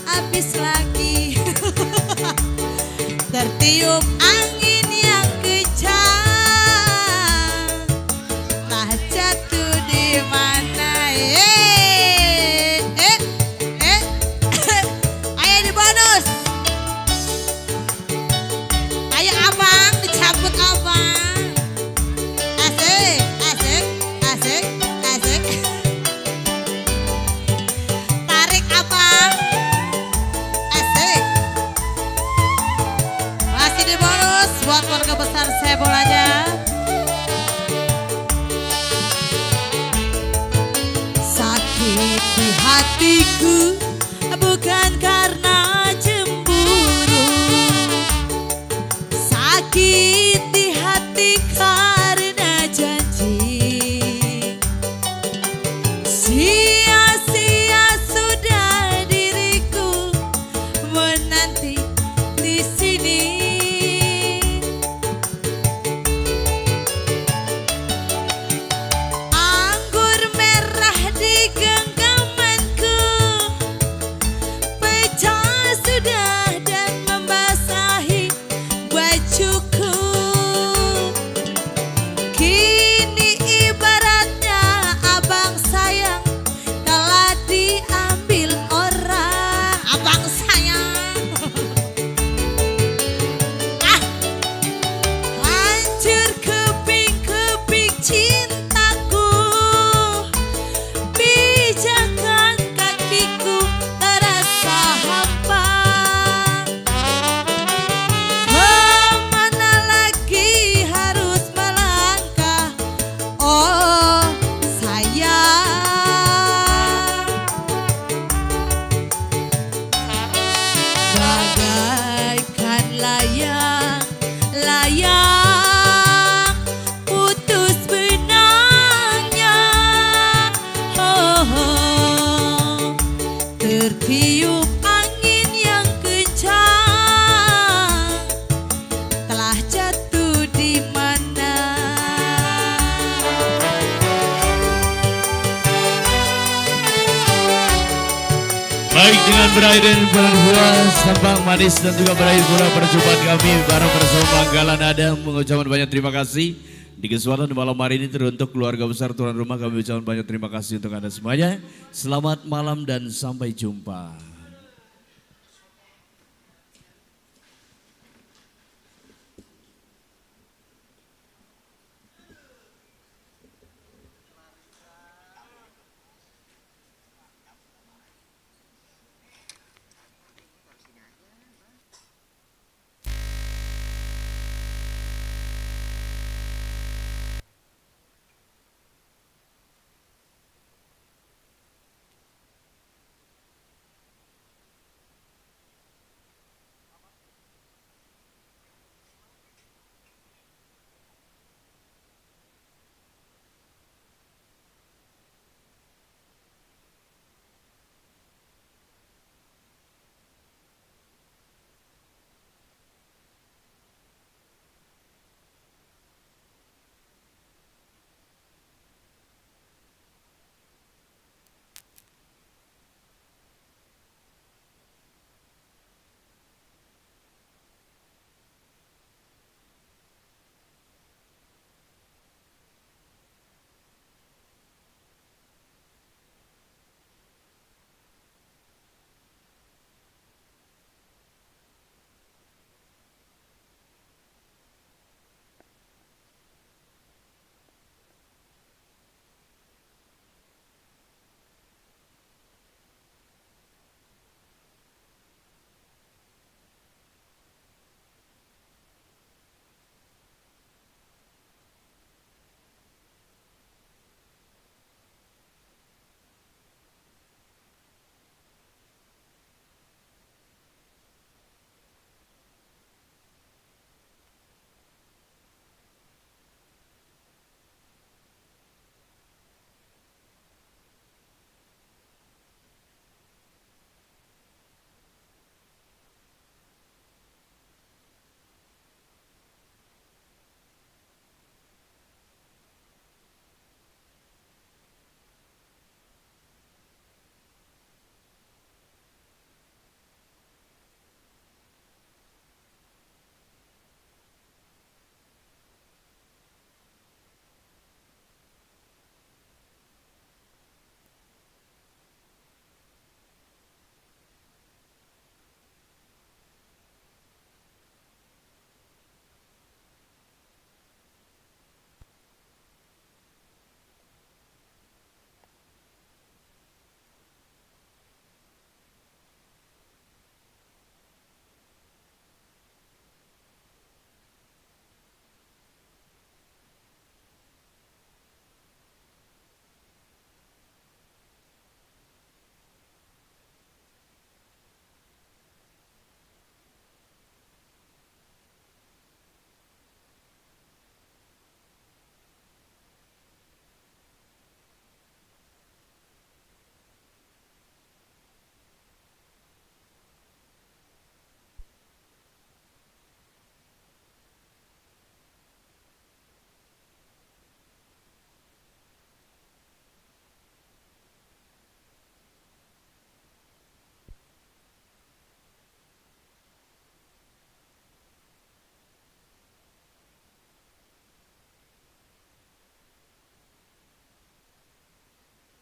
habis lagi. Tertiup angin yang kencang, tak jatuh di mana. Ayo di bonus. Ayo abang, dicabut abang. Asik, asik, asik, asik. Tarik abang. Asik. Masih di bonus buat keluarga besar Sebolanya. Sakit di hatiku bukan karena cemburu, sakit di hati karena janji. Sia-sia sudah diriku menanti di sini. Anggur merah di genggamanku, pecah sudah dan membasahi bajuku. Kini ibaratnya abang sayang telah diambil orang. Abang sayang, hancur keping-keping cintaku, pijakan kakiku terasa hampa. Kemana lagi harus melangkah, oh sayang. Bagaikan layang putus benangnya, tertiup angin yang kencang, telah jatuh di mana. Baik, dengan berakhir bulan puas, tambang manis dan juga berakhir pula perjumpaan kami bareng bersama Manggalan Adam, mengucapkan banyak terima kasih. Di kesempatan malam hari ini teruntuk keluarga besar tuan rumah, kami ucapkan banyak terima kasih untuk Anda semuanya. Selamat malam dan sampai jumpa.